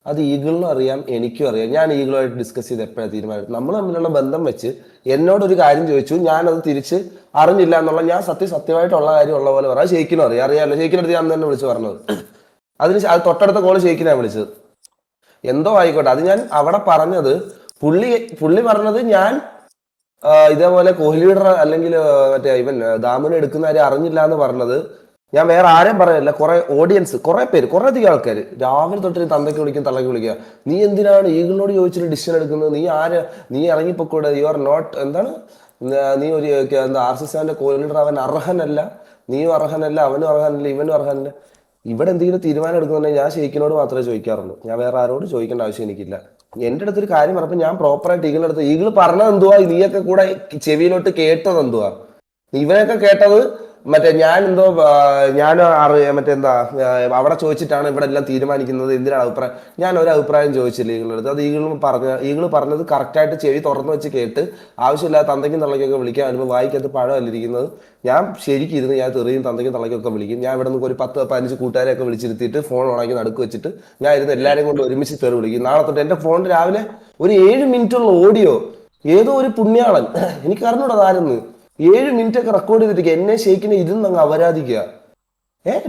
അത് ഈഗിളിനും അറിയാം, എനിക്കും അറിയാം. ഞാൻ ഈഗിളുമായിട്ട് ഡിസ്കസ് ചെയ്ത് എപ്പോഴാണ് തീരുമാനം. നമ്മൾ തമ്മിലുള്ള ബന്ധം വെച്ച് എന്നോടൊരു കാര്യം ചോദിച്ചു, ഞാനത് തിരിച്ച് അറിഞ്ഞില്ല എന്നുള്ള ഞാൻ സത്യമായിട്ടുള്ള കാര്യം ഉള്ള പോലെ പറയാം. ഷെയ്ക്കിനും അറിയാമല്ലോ. ഷെയ്ക്കിനടുത്ത് ഞാൻ തന്നെ വിളിച്ച് പറഞ്ഞത്. അത് തൊട്ടടുത്ത കോള് ഷെയ്ക്കിനാണ് വിളിച്ചത്. എന്തോ ആയിക്കോട്ടെ, അത് ഞാൻ അവിടെ പറഞ്ഞത്. പുള്ളി പറഞ്ഞത് ഞാൻ ഇതേപോലെ കോഹ്ലിയുടെ അല്ലെങ്കിൽ മറ്റേ ഇവൻ ദാമുനെ എടുക്കുന്ന കാര്യം അറിഞ്ഞില്ല എന്ന് പറഞ്ഞത്. ഞാൻ വേറെ ആരും പറയല്ല, കുറെ ഓഡിയൻസ്, കുറെ പേര്, കുറെ അധികം ആൾക്കാർ രാവിലെ തൊട്ട് തന്തയ്ക്ക് വിളിക്കും, തള്ളയ്ക്ക് വിളിക്കുക. നീ എന്തിനാണ് ഈഗിളിനോട് ചോദിച്ചിട്ട് ഡിസിഷൻ എടുക്കുന്നത്? നീ ഇറങ്ങിപ്പോക്കൂടെ? യു ആർ നോട്ട് എന്താണ്, നീ ഒരു RC7ന്റെ കോഹ്ലിയുടെ അവൻ അർഹനല്ല, നീയും അർഹനല്ല, അവനും അർഹനല്ല, ഇവനും അർഹനല്ല. ഇവിടെ എന്തെങ്കിലും തീരുമാനം എടുക്കുന്നുണ്ടെങ്കിൽ ഞാൻ ഷെയ്ക്കിനോട് മാത്രമേ ചോദിക്കാറുള്ളൂ. ഞാൻ വേറെ ആരോട് ചോദിക്കേണ്ട ആവശ്യം എനിക്കില്ല. എന്റെ അടുത്തൊരു കാര്യം പറഞ്ഞപ്പോൾ ഞാൻ പ്രോപ്പറായിട്ട് ഈഗിളിന്റെ അടുത്ത്, ഈഗിൾ പറഞ്ഞത് എന്തുവാ, നീയൊക്കെ കൂടെ ചെവിയിലോട്ട് കേട്ടത് എന്തുവാ? ഇവനൊക്കെ കേട്ടത് മറ്റേ ഞാൻ എന്തോ മറ്റെന്താ അവിടെ ചോദിച്ചിട്ടാണ് ഇവിടെ എല്ലാം തീരുമാനിക്കുന്നത്, എന്തിനാണ് അഭിപ്രായം? ഞാൻ ഒരു അഭിപ്രായം ചോദിച്ചില്ല ഈഗിളുടെ അടുത്ത്. അത് ഈഗിൾ പറഞ്ഞത് കറക്റ്റായിട്ട് ചെവി തുറന്നു വെച്ച് കേട്ട് ആവശ്യമില്ലാത്ത തന്തയ്ക്കും തള്ളയ്ക്കൊക്കെ വിളിക്കാൻ വരുമ്പോൾ വായിക്കകത്ത് പഴമല്ലിരിക്കുന്നത്. ഞാൻ ശരിക്കും ഇരുന്ന് ഞാൻ തെറിയും തന്തയ്ക്കും തള്ളയ്ക്കൊക്കെ വിളിക്കും. ഞാൻ ഇവിടെ നിന്ന് ഒരു 10-15 കൂട്ടുകാരെയൊക്കെ വിളിച്ചിരുത്തിയിട്ട് ഫോൺ ഓണാക്കി നടുക്ക് വെച്ചിട്ട് ഞാൻ ഇരുന്ന് എല്ലാവരെയും കൊണ്ട് ഒരുമിച്ച് തെറി വിളിക്കും. നാളെ തൊട്ട് എൻ്റെ ഫോണിൽ രാവിലെ ഒരു 7 മിനിറ്റുള്ള ഓഡിയോ ഏതോ ഒരു പുണ്യാളൻ, എനിക്ക് അറിഞ്ഞൂടാ ആരെന്ന്, 7 മിനിറ്റ് ഒക്കെ റെക്കോർഡ് ചെയ്തിട്ട് എന്നെ ഷെയ്ക്കിനെ ഇരുന്ന് അങ്ങ് അപരാധിക്കുക.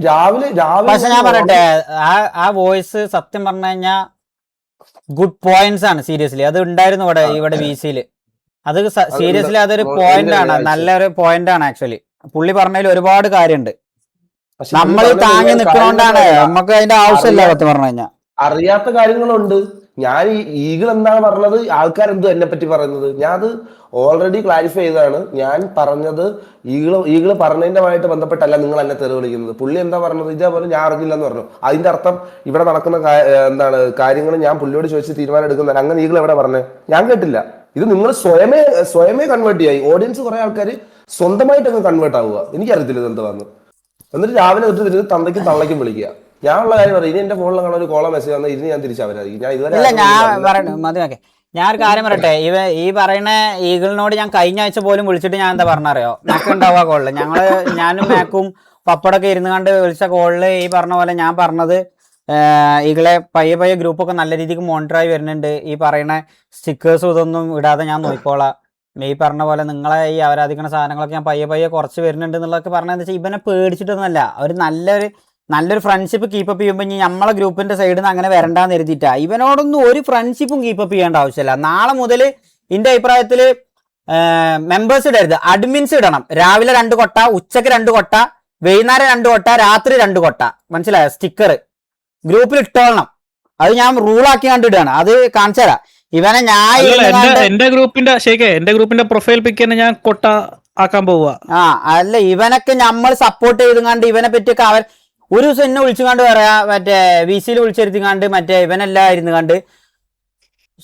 രാവിലെ പക്ഷെ ഞാൻ പറയട്ടെ, ആ വോയിസ് സത്യം പറഞ്ഞു കഴിഞ്ഞാൽ ഗുഡ് പോയിന്റ്സ് ആണ് സീരിയസ്ലി. അത് ഉണ്ടായിരുന്നു ഇവിടെ VC-ല്. അത് സീരിയസ്ലി അതൊരു ഉണ്ട് പോയിന്റ് ആണ്, ആഴ്ച. നല്ലൊരു പോയിന്റ് ആണ് ആക്ച്വലി. പുള്ളി പറഞ്ഞതിൽ ഒരുപാട് കാര്യമുണ്ട്. പക്ഷെ നമ്മൾ പുള്ളി പറഞ്ഞ താങ്ങി ഒരുപാട് നിൽക്കണോണ്ടാണ്, കാര്യങ്ങളുണ്ട്. നമുക്ക് അതിന്റെ ആവശ്യമില്ല സത്യം പറഞ്ഞു കഴിഞ്ഞാൽ. അറിയാത്ത കാര്യങ്ങളുണ്ട്. ഞാൻ ഈ ഈഗിൾ എന്താണ് പറഞ്ഞത്, ആൾക്കാരെന്തോ എന്നെ പറ്റി പറയുന്നത്, ഞാൻ അത് ഓൾറെഡി ക്ലാരിഫൈ ചെയ്തതാണ്. ഞാൻ പറഞ്ഞത് ഈഗിള് പറഞ്ഞതിൻ്റെമായിട്ട് ബന്ധപ്പെട്ടല്ല നിങ്ങൾ എന്നെ തെറി വിളിക്കുന്നത്. പുള്ളി എന്താ പറഞ്ഞത്, ഇതേപോലെ ഞാൻ അറിഞ്ഞില്ലെന്ന് പറഞ്ഞു. അതിന്റെ അർത്ഥം ഇവിടെ നടക്കുന്ന എന്താണ് കാര്യങ്ങൾ ഞാൻ പുള്ളിയോട് ചോദിച്ച് തീരുമാനം എടുക്കുന്നതാണ്. അങ്ങനെ ഈഗിൾ എവിടെ പറഞ്ഞത്? ഞാൻ കേട്ടില്ല. ഇത് നിങ്ങൾ സ്വയമേ കൺവേർട്ട് ചെയ്യായി. ഓഡിയൻസ് കുറെ ആൾക്കാർ സ്വന്തമായിട്ട് അങ്ങ് കൺവേർട്ട് ആവുക. എനിക്കറിയത്തില്ല ഇത് എന്താ വന്നു. എന്നിട്ട് രാവിലെ തൊട്ട് തിരിച്ച് തന്തയ്ക്കും തള്ളയ്ക്കും വിളിക്കുക. ഞാനുള്ള കാര്യം പറയാം, ഇനി എന്റെ ഫോണിൽ കാണാൻ ഒരു കോളോ മെസ്സേജ് വന്നാൽ ഇതിന് ഞാൻ തിരിച്ചവരായിരിക്കും. ഞാൻ ഇതുവരെ ഇല്ല, ഞാൻ പറയട്ടെ മതിയാക്കെ, ഞാൻ ഒരു കാര്യം പറയട്ടെ. ഈ പറയുന്ന ഈഗിളിനോട് ഞാൻ കഴിഞ്ഞ ആഴ്ച പോലും വിളിച്ചിട്ട് ഞാൻ എന്താ പറഞ്ഞറിയോ, മാക്ക് ഉണ്ടാവുക കോളില്. ഞാനും മാക്കും പപ്പടൊക്കെ ഇരുന്ന് കണ്ട് വിളിച്ച കോളില് ഈ പറഞ്ഞ പോലെ ഞാൻ പറഞ്ഞത്, ഈകളെ പയ്യെ ഗ്രൂപ്പൊക്കെ നല്ല രീതിക്ക് മോണിറ്ററായി വരുന്നുണ്ട്. ഈ പറയുന്ന സ്റ്റിക്കേഴ്സും ഇതൊന്നും ഇടാതെ ഞാൻ നോക്കിക്കോളാം. ഈ പറഞ്ഞ പോലെ നിങ്ങളെ ഈ അവരാധിക്കുന്ന സാധനങ്ങളൊക്കെ ഞാൻ പയ്യെ കുറച്ച് വരുന്നുണ്ട് എന്നുള്ളതൊക്കെ പറഞ്ഞതെന്ന് വെച്ചാൽ ഇവനെ പേടിച്ചിട്ടൊന്നുമല്ല. ഒരു നല്ലൊരു ഫ്രണ്ട്ഷിപ്പ് കീപ്പപ്പ് ചെയ്യുമ്പോൾ ഇനി നമ്മളെ ഗ്രൂപ്പിന്റെ സൈഡിൽ നിന്ന് അങ്ങനെ വരണ്ടാന്ന് എഴുതിയിട്ടാ. ഇവനോടൊന്നും ഒരു ഫ്രണ്ട്ഷിപ്പും കീപ്പപ്പ് ചെയ്യേണ്ട ആവശ്യമില്ല. നാളെ മുതൽ എൻ്റെ അഭിപ്രായത്തിൽ മെമ്പേഴ്സ് ഇടരുത്, അഡ്മിൻസ് ഇടണം. രാവിലെ 2 കൊട്ട, ഉച്ചക്ക് 2 കൊട്ട, വൈകുന്നേരം 2 കൊട്ട, രാത്രി 2 കൊട്ട. മനസ്സിലായോ? സ്റ്റിക്കർ ഗ്രൂപ്പിൽ ഇട്ടോളണം. അത് ഞാൻ റൂളാക്കി കണ്ടിടുകയാണ്. അത് കാണിച്ചു തരാം. ഇവനെ എന്റെ ഗ്രൂപ്പിന്റെ പ്രൊഫൈൽ പിക്ക് തന്നെ ഞാൻ കൊട്ട ആക്കാൻ പോവുക. അല്ല, ഇവനൊക്കെ നമ്മൾ സപ്പോർട്ട് ചെയ്തുകൊണ്ട് ഇവനെ പറ്റിയൊക്കെ ഒരു ദിവസം എന്നെ വിളിച്ചുകൊണ്ട് പറയാ, മറ്റേ VC-യിൽ വിളിച്ചിരുത്തിക്കാണ്ട് മറ്റേ ഇവനെല്ലാം ഇരുന്ന് കണ്ട്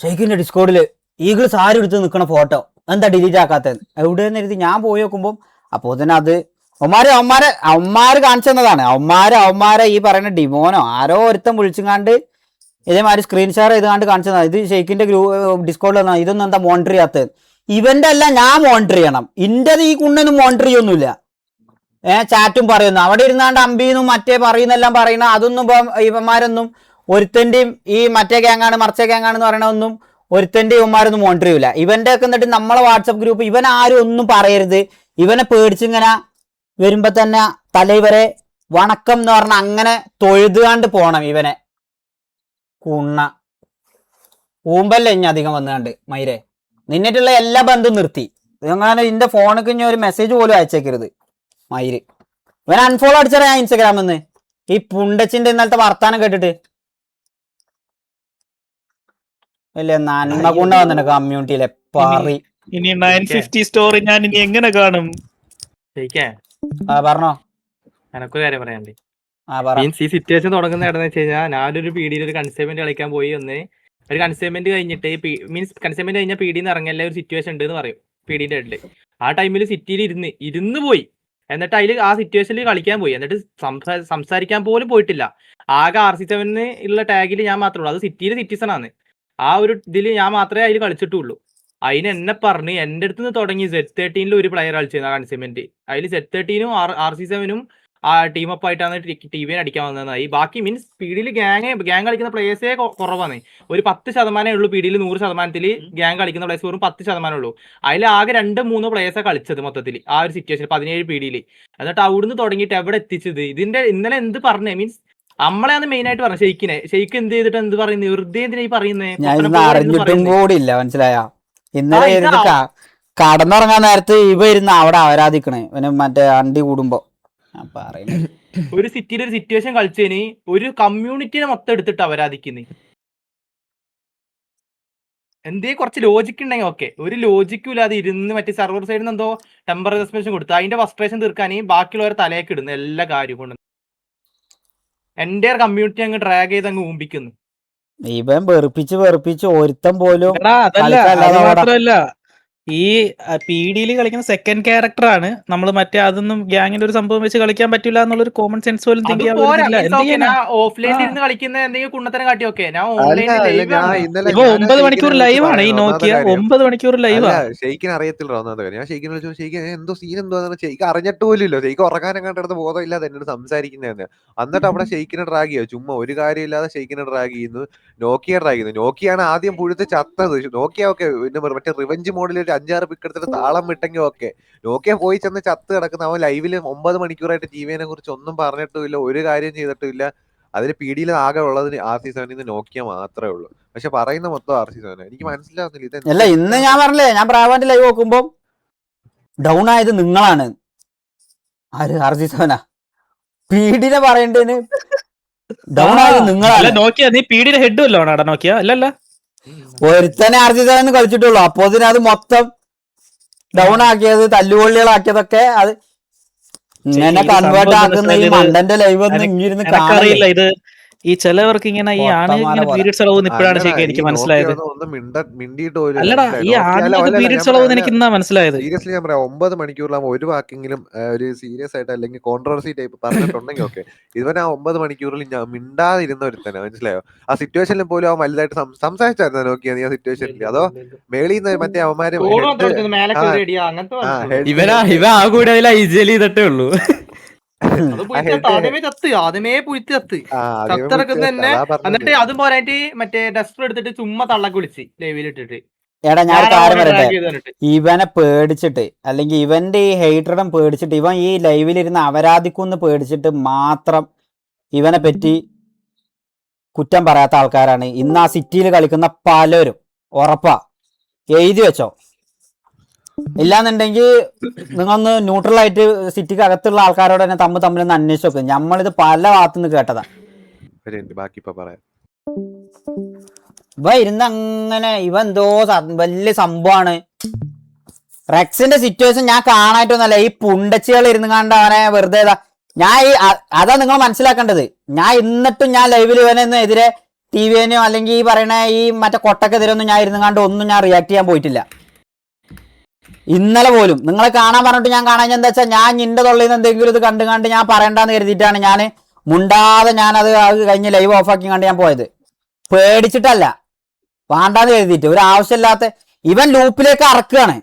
ഷെയ്ഖിന്റെ ഡിസ്കോഡില് ഈഗിൾ സാരി എടുത്ത് നിൽക്കണ ഫോട്ടോ എന്താ ഡിലീറ്റ് ആക്കാത്തത് എവിടെയെന്ന് എഴുതി ഞാൻ പോയി നോക്കുമ്പോൾ അപ്പോൾ തന്നെ അത് അവന്മാര് കാണിച്ചു തന്നതാണ്. അവന്മാരെ ഈ പറയുന്ന ഡിമോനോ ആരോ ഒരുത്തം വിളിച്ചുകാണ്ട് ഇതേമാതിരി സ്ക്രീൻ ഷെയർ ചെയ്തുകൊണ്ട് കാണിച്ചതാണ്. ഇത് ഷെയ്ഖിന്റെ ഡിസ്കോഡിൽ വന്നാൽ ഇതൊന്നും എന്താ മോണിറ്റർ ചെയ്യാത്തത്? ഇവന്റെ അല്ല, ഞാൻ മോണിറ്റർ ചെയ്യണം. ഇന്റത് ഈ കുണ്ണൊന്നും മോണിറ്റർ ചെയ്യൊന്നുമില്ല. ചാറ്റും പറയുന്നു അവിടെ ഇരുന്നാണ്ട് അമ്പീന്നും മറ്റേ പറയുന്നെല്ലാം പറയുന്ന അതൊന്നും ഇവന്മാരൊന്നും ഒരുത്തന്റെയും ഈ മറ്റേ ഗ്യാങ്ങാണ് മറിച്ച ഗ്യാങ്ങാണെന്ന് പറയണതൊന്നും ഒരുത്തന്റെ ഇവന്മാരൊന്നും മോണിറ്റർ ചെയ്യൂല. ഇവന്റെ ഒക്കെ എന്നിട്ട് നമ്മളെ വാട്സപ്പ് ഗ്രൂപ്പ് ഇവൻ ആരും ഒന്നും പറയരുത്. ഇവനെ പേടിച്ചിങ്ങനെ വരുമ്പോ തന്നെ തലൈവരെ വണക്കം എന്ന് പറഞ്ഞ അങ്ങനെ തൊഴുതുകാണ്ട് പോണം. ഇവനെ കുണ്ണ ഊമ്പല്ലേ ഇനി അധികം വന്നുകാണ്ട് മൈരെ നിന്നിട്ടുള്ള എല്ലാ ബന്ധവും നിർത്തി. ഇതങ്ങനെ ഇതിന്റെ ഫോണിക്ക് ഇനി ഒരു മെസ്സേജ് പോലും അയച്ചേക്കരുത് മയില്. ഇവൻ അൺഫോളോ അടിച്ചറിയാ ഞാൻ ഇൻസ്റ്റാഗ്രാമിൽ നിന്ന്. ഈ പുണ്ടച്ചിന്റെ ഇന്നലത്തെ വർത്താനം കേട്ടിട്ട് അല്ലേ നന്മ കൊണ്ട വന്നിട്ട് കമ്മ്യൂണിറ്റിയിലെ പാറി. ഇനി 950 സ്റ്റോറി ഞാൻ ഇനി എങ്ങനെ കാണും? പറഞ്ഞോ. എനക്കൊരു കാര്യം പറയാനുണ്ട്. പറ. മീൻസ് ഈ സിറ്റുവേഷൻ തുടങ്ങുന്ന ഇടന്ന് വെച്ച് കഴിഞ്ഞാൽ ഞാനൊരു പീഡിയിൽ ഒരു കൺസൈൻമെന്റ് കളിക്കാൻ പോയി ഒരു കൺസൈൻമെന്റ് കഴിഞ്ഞിട്ട് മീൻസ് കൺസൈൻമെന്റ് കഴിഞ്ഞാൽ പീഡിന്ന് ഇറങ്ങിയ ഒരു സിറ്റുവേഷൻ ഉണ്ട് എന്ന് പറയും പീഡിന്റെ ഇടയിൽ. ആ ടൈമിൽ സിറ്റിയിൽ ഇരുന്ന് പോയി. എന്നിട്ട് അതിൽ ആ സിറ്റുവേഷനിൽ കളിക്കാൻ പോയി. എന്നിട്ട് സംസാരിക്കാൻ പോലും പോയിട്ടില്ല. ആകെ RC7 ഉള്ള ടാഗിൽ ഞാൻ മാത്രമേ ഉള്ളൂ. അത് സിറ്റിയിൽ സിറ്റിസൺ ആണ്. ആ ഒരു ഇതിൽ ഞാൻ മാത്രമേ അതിൽ കളിച്ചിട്ടുള്ളൂ. അതിന് എന്നെ പറഞ്ഞ് എൻ്റെ അടുത്ത് നിന്ന് തുടങ്ങി Z13 ഒരു പ്ലെയർ കളിച്ചിരുന്നു ആ കൺസൈൻമെന്റ്. അതിൽ Z13 RC7 ആ ടീമപ്പ് ആയിട്ടാണ് TVN അടിക്കാൻ വന്നതായി. ബാക്കി മീൻസ് പീഡിയിൽ ഗ്യാങ് കളിക്കുന്ന പ്ലേയേഴ്സേ കുറവാണ്. ഒരു 10% ഉള്ളൂ പീഡിയിൽ. 100% ഗ്യാങ് കളിക്കുന്ന പ്ലേയേഴ്സ് വെറും 10% ഉള്ളൂ. അതിൽ ആകെ 2-3 പ്ലേയേഴ്സാണ് കളിച്ചത് മൊത്തത്തിൽ ആ ഒരു സിറ്റുവേഷൻ 17 പീഡിയിൽ. എന്നിട്ട് അവിടുന്ന് തുടങ്ങിയിട്ട് എവിടെ എത്തിച്ചത്? ഇതിന്റെ ഇന്നലെ എന്ത് പറഞ്ഞേ? മീൻസ് നമ്മളെയാണ് മെയിൻ ആയിട്ട് പറഞ്ഞത്. ഷെയ്ക്ക് എന്ത് ചെയ്തിട്ട് എന്ത് പറയുന്നത്? വെറുതെ എന്തിനാ ഈ ഞാൻ അറിഞ്ഞിട്ടും കൂടിയില്ല. മനസ്സിലായ ഇന്നലെ കടന്നുറങ്ങാൻ നേരത്ത് ഇവ ഇരുന്ന് അവിടെ ആരാധിക്കണേ മറ്റേ അണ്ടി കൂടുമ്പോ ഒരു സിറ്റിയിൽ ഒരു സിറ്റുവേഷൻ കളിച്ചതിന് ഒരു കമ്മ്യൂണിറ്റിനെ മൊത്തം എടുത്തിട്ട് അവരാധിക്കുന്നത്. എന്തേ കുറച്ച് ലോജിക് ഉണ്ടെങ്കിൽ ഓക്കെ. ഒരു ലോജിക്കും ഇല്ലാതെ ഇരുന്ന് മറ്റേ സർവർ സൈഡിൽ നിന്ന് എന്തോ ടെമ്പററി സസ്പെൻഷൻ കൊടുത്ത് അതിന്റെ ഫ്രസ്ട്രേഷൻ തീർക്കാൻ ബാക്കിയുള്ളവരെ തലയൊക്കെ ഇടുന്നു എല്ലാ കാര്യം കൊണ്ട് എന്റെ കമ്മ്യൂണിറ്റി അങ്ങ് ഡ്രാഗ് ചെയ്ത് അങ്ങ് ഊമ്പിക്കുന്നു. ഇവൻ വെറുപ്പിച്ച് ഒരുത്തം പോലും അത് മാത്രല്ല, ഈ PDയിൽ കളിക്കുന്ന സെക്കൻഡ് ക്യാരക്ടർ ആണ്. നമ്മൾ മറ്റേ അതൊന്നും ഗ്യാങ്ങിന്റെ ഒരു സംഭവം വെച്ച് കളിക്കാൻ പറ്റില്ല എന്നുള്ളൊരു കോമൺ സെൻസ് പോലും തിങ്ക് ചെയ്യാൻ. ഓഫ്ലൈനിൽ ഇരുന്ന് കളിക്കുന്ന എന്തെങ്കിലും കുണ്ണത്തരം കാട്ടി ഓക്കെ. ഞാൻ ഇപ്പൊ 9 മണിക്കൂർ ലൈവാണ് ഈ നോക്കിയ 9 മണിക്കൂർ ലൈവാ. ഷെയ്ക്കിന് അറിയത്തില്ല ഞാൻ ഷെയ്ക്കിനെ വിളിച്ചു. ഷെയ്ക്ക് എന്തോ സീൻ എന്തോ ഷെയ്ക്ക് അറിഞ്ഞിട്ട് പോലില്ലോ. ഷെയ്ക്ക് ഉറങ്ങാനും കണ്ടെടുത്ത് ബോധമില്ലാതെ എന്നോട് സംസാരിക്കുന്നതെന്ന്. എന്നിട്ട് അവിടെ ഷെയ്ക്കിനെ ഡ്രാഗ് ചെയ്യോ? ചുമ്മാ ഒരു കാര്യമില്ലാതെ ഷെയ്ക്കിനെ ഡ്രാഗ് ചെയ്യുന്നു. നോക്കിയ ഡ്രാഗ് ചെയ്യുന്നു. നോക്കിയാണ് ആദ്യം പുഴുത്ത് ചത്തത്. നോക്കിയ ഓക്കെ മറ്റേ റിവെഞ്ച് മോഡിൽ 5-6 പിക്ക് എടുത്തിട്ട് താളം വിട്ടെങ്കിൽ ഓക്കെ. നോക്കിയ പോയി ചെന്ന് ചത്ത് കിടക്കുന്ന അവൻ ലൈവില് 9 മണിക്കൂറായിട്ട് TVനെ കുറിച്ച് ഒന്നും പറഞ്ഞിട്ടുമില്ല, ഒരു കാര്യം ചെയ്തിട്ടില്ല. അതിൽ PDയിൽ ആകെ ഉള്ളത് RC7 നോക്കിയ മാത്രമേ ഉള്ളൂ. പക്ഷെ പറയുന്ന മൊത്തം RC7. എനിക്ക് മനസ്സിലാവുന്നില്ല അല്ല ഇന്ന് ഞാൻ പറഞ്ഞില്ലേ, ഞാൻ പ്രാവാന്റെ ലൈവ് നോക്കുമ്പോ ഡൗൺ ആയത് നിങ്ങളാണ്. ആര് RC7 പീഡിനെ പറയണ്ടേന് ഡൗൺ ആയത് അല്ല നിങ്ങളാണ്. നോക്കിയ നീ പീഡിയുടെ ഹെഡ് വല്ലോ ആടാ നോക്കിയ? അല്ലല്ല, ഒരുത്തനെ RC7 കളിച്ചിട്ടുള്ളൂ. അപ്പോ അത് മൊത്തം ഡൗൺ ആക്കിയത് തല്ലുകൊള്ളികളാക്കിയതൊക്കെ അത് ഇങ്ങനെ ഇത് കൺവേർട്ട് സംഭവം ആക്കുന്ന ഈ എന്താ വെച്ചാല് മണ്ടന്റെ ലൈവ് ഒന്നും ഇങ്ങിരുന്ന് കാണല്ലേ. എനിക്കറിയില്ല ഇത് ഈ ചിലവർക്ക് ഇങ്ങനെ ഈ ആണുങ്ങൾക്ക് ഇങ്ങനെ പോലെ. പീരിയഡ്സ് അളവെന്ന് ഇപ്പോഴാണ് ശരിക്കും ഈ എനിക്ക് നോക്കി മനസ്സിലായത്. വന്ന് ഒന്നും മിണ്ടിയിട്ട് പോലും അല്ലടാ, ഈ ആണുങ്ങൾക്ക് പീരിയഡ്സ് അളവെന്ന് എനിക്ക് ഇന്നാ മനസ്സിലായത്. സീരിയസ്ലി ഞാൻ പറയാം, 9 മണിക്കൂറിലാകുമ്പോൾ ഒരു വാക്കെങ്കിലും ഒരു സീരിയസ് ആയിട്ട് അല്ലെങ്കിൽ കോൺട്രവേഴ്സി ടൈപ്പ് പറഞ്ഞിട്ടുണ്ടെങ്കിൽ ഓക്കെ. ഇവൻ ആ 9 മണിക്കൂറിൽ ഞാൻ മിണ്ടാതിരുന്ന ഒരുത്തന്നെ, മനസ്സിലായോ? ആ സിറ്റുവേഷനിൽ പോലും അവൻ വലുതായിട്ട് സംസാരിച്ചായിരുന്നു നോക്കിയാ നീ ആ സിറ്റുവേഷനിൽ? അതോ മേളിൽ നിന്ന് മറ്റേ അവന്മാര് മേലെ കയറി അടിയാ അങ്ങനത്തെ ഇവ ആ കൂടെ അതിൽ ഐജിഎൽ ചെയ്തിട്ടേ ഉള്ളൂ. അത് ആദ്യമേ പുഴുത്തി ചത്ത് ചത്തിറക്കുന്ന തന്നെ. എന്നിട്ട് അതും പോരായിട്ട് മറ്റേ ഡസ്റ്റർ എടുത്തിട്ട് ചുമ്മാ തള്ളക്ക് വിളിച്ച് ലൈവിൽ ഇട്ടിട്ട്. എടാ ഞാൻ ഒരു കാര്യം പറയട്ടെ, ഇവനെ പേടിച്ചിട്ട് അല്ലെങ്കിൽ ഇവന്റെ ഈ ഹെയ്റ്ററും പേടിച്ചിട്ട് ഇവൻ ഈ ലൈവിലിരുന്ന് അപരാധിക്കുന്ന് പേടിച്ചിട്ട് മാത്രം ഇവനെ പറ്റി കുറ്റം പറയാത്ത ആൾക്കാരാണ് ഇന്ന് ആ സിറ്റിയിൽ കളിക്കുന്ന പലരും. ഉറപ്പാ, എഴുതി വെച്ചോ. ഇല്ലാന്നുണ്ടെങ്കിൽ നിങ്ങളൊന്ന് ന്യൂട്രൽ ആയിട്ട് സിറ്റിക്ക് അകത്തുള്ള ആൾക്കാരോട് തന്നെ തമ്മിലൊന്ന് അന്വേഷിച്ച് നോക്കും. നമ്മളിത് പല ഭാഗത്തുനിന്ന് കേട്ടതാ. ബാക്കി പറയാം. ഇവ ഇരുന്ന് അങ്ങനെ ഇവ എന്തോ വലിയ സംഭവമാണ്. റെക്സിന്റെ സിറ്റുവേഷൻ ഞാൻ കാണായിട്ടൊന്നല്ല, ഈ പുണ്ടച്ചികൾ ഇരുന്ന് കണ്ട് അവനെ വെറുതെ ഞാൻ ഈ അതാ നിങ്ങൾ മനസ്സിലാക്കേണ്ടത്. ഞാൻ എന്നിട്ടും ഞാൻ ലൈവിൽ ഇവനൊന്നും എതിരെ TVനോ അല്ലെങ്കിൽ ഈ പറയണ ഈ മറ്റേ കൊട്ടക്കെതിരെ ഒന്നും ഞാൻ ഇരുന്ന് കണ്ട് ഒന്നും ഞാൻ റിയാക്ട് ചെയ്യാൻ പോയിട്ടില്ല. ഇന്നലെ പോലും നിങ്ങളെ കാണാൻ പറഞ്ഞിട്ട് ഞാൻ കാണാൻ എന്താ വെച്ചാൽ ഞാൻ നിന്റെ തൊള്ളിൽ നിന്ന് എന്തെങ്കിലും ഇത് കണ്ട് ഞാൻ പറയണ്ടെന്ന് കരുതിയിട്ടാണ് ഞാൻ മുണ്ടാതെ ഞാനത് കഴിഞ്ഞ് ലൈവ് ഓഫാക്കി കണ്ട് ഞാൻ പോയത്. പേടിച്ചിട്ടല്ല, വേണ്ടാന്ന് കരുതിയിട്ട്. ഒരു ആവശ്യമില്ലാത്ത ഇവൻ ലൂപ്പിലേക്ക് അറക്കുകയാണ്,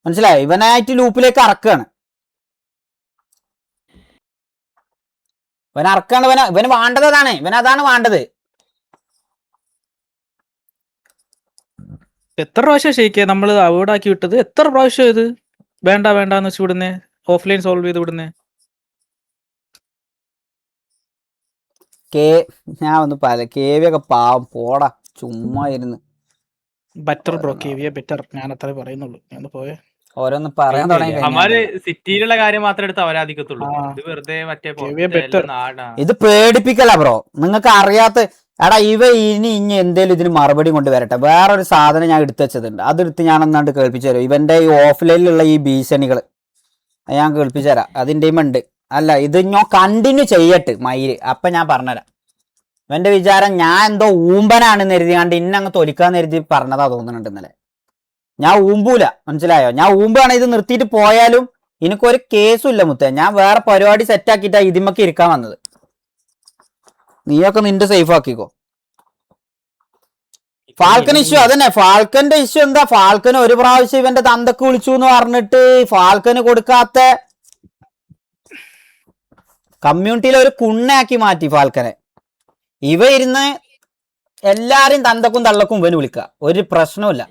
മനസ്സിലായോ? ഇവനായിട്ട് ലൂപ്പിലേക്ക് അറക്കുകയാണ്. ഇവൻ അറക്കാണ്, ഇവന് വേണ്ടത് അതാണ്. ഇവനതാണ് വേണ്ടത്. എത്ര പ്രാവശ്യം ഷെയ്ക്കേ നമ്മൾ അവോയ്ഡ് ആക്കി വിട്ടത്? എത്ര പ്രാവശ്യം ഇത് വേണ്ടാന്ന് വെച്ച് വിടുന്നേ, ഓഫ്ലൈൻ സോൾവ് ചെയ്ത് വിടുന്നേ? ഞാൻ ഒന്ന് KV ഒക്കെ പാവം പോടാ, ചുമ്മാ ഇരുന്ന് ബെറ്റർ ബ്രോ, KV ബെറ്റർ. ഞാൻ അത്രേ പറയുന്നുള്ളൂ. ഞാൻ പോയേ ഓരോന്ന് പറയാൻ തുടങ്ങി. അവന്മാര് സിറ്റിയിലുള്ള കാര്യം മാത്രം എടുത്ത് അവരാധിക്കത്തുള്ളൂ. ഇത് വെറുതെ മറ്റേ ഇത് പേടിപ്പിക്കല ബ്രോ. നിങ്ങൾക്ക് അറിയാത്ത എടാ ഇനി എന്തേലും ഇതിന് മറുപടി കൊണ്ട് വരട്ടെ. വേറൊരു സാധനം ഞാൻ എടുത്തു വെച്ചതുണ്ട്, അതെടുത്ത് ഞാൻ ഒന്നാണ്ട് കേൾപ്പിച്ചു തരാം. ഇവന്റെ ഈ ഓഫ്ലൈനിലുള്ള ഈ ഭീഷണികൾ ഞാൻ കേൾപ്പിച്ചു തരാം. അതിൻ്റെയും ഉണ്ട്. അല്ല ഇത് ഞാൻ കണ്ടിന്യൂ ചെയ്യട്ട് മയില്, അപ്പൊ ഞാൻ പറഞ്ഞുതരാം. ഇവന്റെ വിചാരം ഞാൻ എന്തോ ഊമ്പനാണെന്ന് കരുതി കണ്ട് ഇന്നങ്ങ് തൊലിക്കാന്ന് കരുതി പറഞ്ഞതാ തോന്നുന്നുണ്ട് ഇന്നലെ. ഞാൻ ഊമ്പൂല, മനസ്സിലായോ? ഞാൻ ഊമ്പാണ് ഇത് നിർത്തിയിട്ട് പോയാലും എനിക്കൊരു കേസും ഇല്ല മുത്തേ. ഞാൻ വേറെ പരിപാടി സെറ്റാക്കിയിട്ടാ ഇതിമൊക്കെ ഇരിക്കാൻ വന്നത്. നീയൊക്കെ നിന്റെ സേഫ് ആക്കിക്കോ. ഫാൽക്കൻ ഇഷ്യൂ അതന്നെ. ഫാൽക്കന്റെ ഇഷ്യൂ എന്താ? ഫാൽക്കന് ഒരു പ്രാവശ്യം ഇവന്റെ തന്തക്ക് വിളിച്ചു എന്ന് പറഞ്ഞിട്ട് ഫാൽക്കന് കൊടുക്കാത്ത കമ്മ്യൂണിറ്റിയിലെ ഒരു കുണ്ണയാക്കി മാറ്റി ഫാൽക്കനെ. ഇവ ഇരുന്ന് എല്ലാരും തന്തക്കും തള്ളക്കും ഇവന് വിളിക്കുക, ഒരു പ്രശ്നവുമില്ല.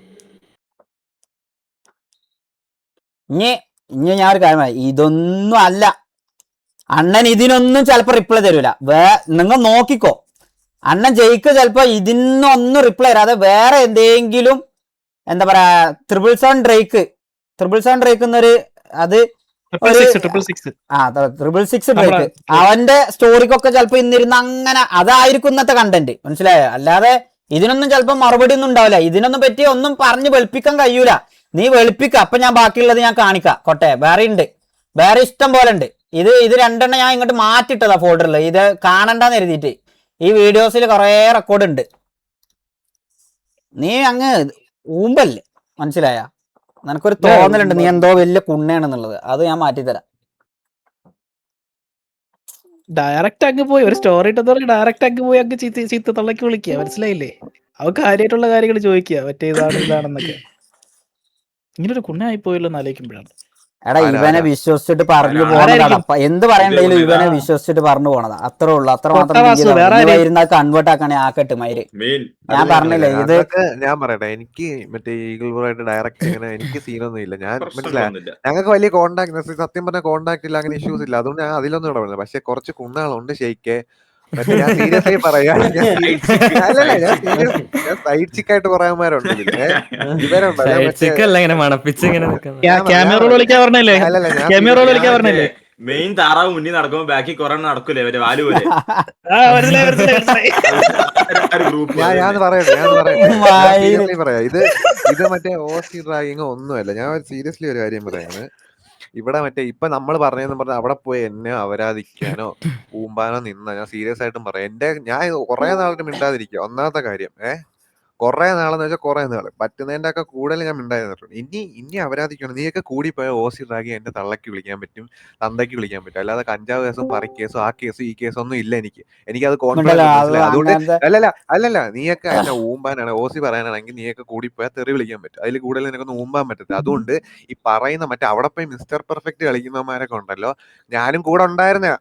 ഇനി ഞാൻ ഒരു കാര്യം പറയാം, ഇതൊന്നും അല്ല. അണ്ണൻ ഇതിനൊന്നും ചിലപ്പോ റിപ്ലൈ തരൂല. നിങ്ങൾ നോക്കിക്കോ, അണ്ണൻ ജയിക്ക് ചിലപ്പോ ഇതിനൊന്നും റിപ്ലൈ തരാതെ വേറെ എന്തെങ്കിലും എന്താ പറയാ 777 ഡ്രേക്ക് എന്നൊരു അത് 666 ഡ്രേക്ക് അവന്റെ സ്റ്റോറിക്കൊക്കെ ചിലപ്പോ ഇന്നിരുന്ന് അങ്ങനെ അതായിരിക്കും ഇന്നത്തെ കണ്ടന്റ്, മനസ്സിലായോ? അല്ലാതെ ഇതിനൊന്നും ചിലപ്പോ മറുപടി ഒന്നും ഉണ്ടാവില്ല. ഇതിനൊന്നും പറ്റി ഒന്നും പറഞ്ഞ് വെളുപ്പിക്കാൻ കഴിയൂല. നീ വെളുപ്പിക്ക, അപ്പൊ ഞാൻ ബാക്കിയുള്ളത് ഞാൻ കാണിക്കാം. കൊട്ടെ വേറെ ഉണ്ട്, വേറെ ഇഷ്ടം പോലെ ഉണ്ട്. ഇത് രണ്ടെണ്ണം ഞാൻ ഇങ്ങോട്ട് മാറ്റിട്ടതാ ഫോൾഡറിൽ. ഇത് കാണണ്ടെന്ന് എഴുതിയിട്ട് ഈ വീഡിയോസിൽ കുറെ റെക്കോർഡ് ഉണ്ട്. നീ അങ്ങ് ഊമ്പല്ലേ, മനസ്സിലായ? നിനക്കൊരു തോന്നലുണ്ട് നീ എന്തോ വലിയ കുണ്ണയാണെന്നുള്ളത്. അത് ഞാൻ മാറ്റിത്തരാം. ഡയറക്റ്റ് അങ്ങ് പോയി ഒരു സ്റ്റോറി ഇട്ടെന്ന് ഡയറക്റ്റ് അങ്ങ് പോയി അങ്ങ് ചീത്ത തള്ളക്ക് വിളിക്കുക, മനസ്സിലായില്ലേ? അവ കാര്യമായിട്ടുള്ള കാര്യങ്ങൾ ചോദിക്കുക, മറ്റേ ഇതാണെന്നൊക്കെ. ഇങ്ങനൊരു കുണ്ണായി പോയല്ലോ എന്ന് ആലോചിക്കുമ്പോഴാണ്. എടാ ഇവനെ വിശ്വസിച്ചിട്ട് പറഞ്ഞു പോണതാ. എന്ത് പറയണ്ടെങ്കിലും ഇവനെ വിശ്വസിച്ചിട്ട് പറഞ്ഞു പോണതാ. അത്രേ ഉള്ളു, അത്ര മാത്രം കൺവേർട്ട് ആക്കണേ ആക്കട്ടെ മയില്. ഞാൻ പറഞ്ഞില്ലേ ഇത്. ഞാൻ പറയട്ടെ, എനിക്ക് മറ്റേ ഈഗിൾ ബ്രോയായിട്ട് ഡയറക്റ്റ് ഇങ്ങനെ എനിക്ക് സീനൊന്നും ഇല്ല. ഞാൻ മനസ്സിലായി, ഞങ്ങൾക്ക് വലിയ കോണ്ടാക്ട്, സത്യം പറഞ്ഞ കോണ്ടാക്ട് ഇല്ല, അങ്ങനെ ഇഷ്യൂസ് ഇല്ല. അതുകൊണ്ട് ഞാൻ അതിലൊന്നും ഇടപെടുന്നത്. പക്ഷെ കുറച്ച് കുണ്ണാളുണ്ട് ഷെയ്ക്ക്, മറ്റേ ഞാൻ സീരിയസ്ലി പറയാ, അല്ലല്ല ഞാൻ സൈഡ് ചിക്കായിട്ട് പറയാന്മാരുണ്ട് ഇതില്. ഇവരുണ്ടല്ലോ സൈഡ് മറ്റേ ചിക്ക് അല്ല ഇങ്ങനെ മണപ്പിച്ച് ഇങ്ങനെ നിൽക്കുന്നത്. ക്യാമറ റോൾ കളിക്കാൻ പറഞ്ഞല്ലേ, അല്ലല്ല ഞാൻ ക്യാമറ റോൾ കളിക്കാൻ പറഞ്ഞല്ലേ. മെയിൻ താറാവ് മുന്നിൽ നടക്കുമ്പോ ബാക്കി കുറെ നടക്കൂലേ അവര് വാല് പോലെ മനസ്സിലായി മനസ്സിലായി മനസ്സിലായി. ഗ്രൂപ്പ് ഞാൻ പറയട്ടെ സീരിയസ്ലി പറയാ, ഇത് മറ്റേ ഓസി ഡ്രാഗിങ് ഒന്നുമല്ല. ഞാൻ സീരിയസ്ലി ഒരു കാര്യം പറയാണ്. ഇവിടെ മറ്റേ ഇപ്പൊ നമ്മൾ പറഞ്ഞതെന്ന് പറഞ്ഞാൽ അവിടെ പോയി എന്നെ അപരാധിക്കാനോ ഊമ്പാനോ നിന്ന ഞാൻ സീരിയസ് ആയിട്ടും പറയാം. ഞാൻ കുറെ നാളിന് മിണ്ടാതിരിക്കുക. ഒന്നാമത്തെ കാര്യം കുറെ നാളെന്ന് വെച്ചാൽ കുറെ നാള് പറ്റുന്നതിന്റെ ഒക്കെ കൂടുതൽ ഞാൻ മിണ്ടായിരുന്നിട്ടുണ്ട്. ഇനി അപരാധിക്കണം. നീയൊക്കെ കൂടിപ്പോയ ഓസി ഡ്രാഗി എന്റെ തള്ളക്ക് വിളിക്കാൻ പറ്റും, തന്തയ്ക്ക് വിളിക്കാൻ പറ്റും. അല്ലാതെ കഞ്ചാവ് കേസും പറി കേസും ആ കേസും ഈ കേസും ഒന്നും ഇല്ല എനിക്ക്. എനിക്കത് കോൺഫിഡൻസ് മനസ്സിലായി. അതുകൊണ്ട് അല്ലല്ല നീയൊക്കെ എന്നെ ഊമ്പാനാണ് ഓസി പറയാനാണെങ്കിൽ നീയൊക്കെ കൂടിപ്പോയാൽ തെറി വിളിക്കാൻ പറ്റും. അതിൽ കൂടുതൽ നിനക്കൊന്നും ഊമ്പാൻ പറ്റത്തില്ല. അതുകൊണ്ട് ഈ പറയുന്ന മറ്റേ അവിടെ പോയി മിസ്റ്റർ പെർഫെക്റ്റ് കളിക്കുന്നവന്മാരൊക്കെ ഉണ്ടല്ലോ, ഞാനും കൂടെ ഉണ്ടായിരുന്ന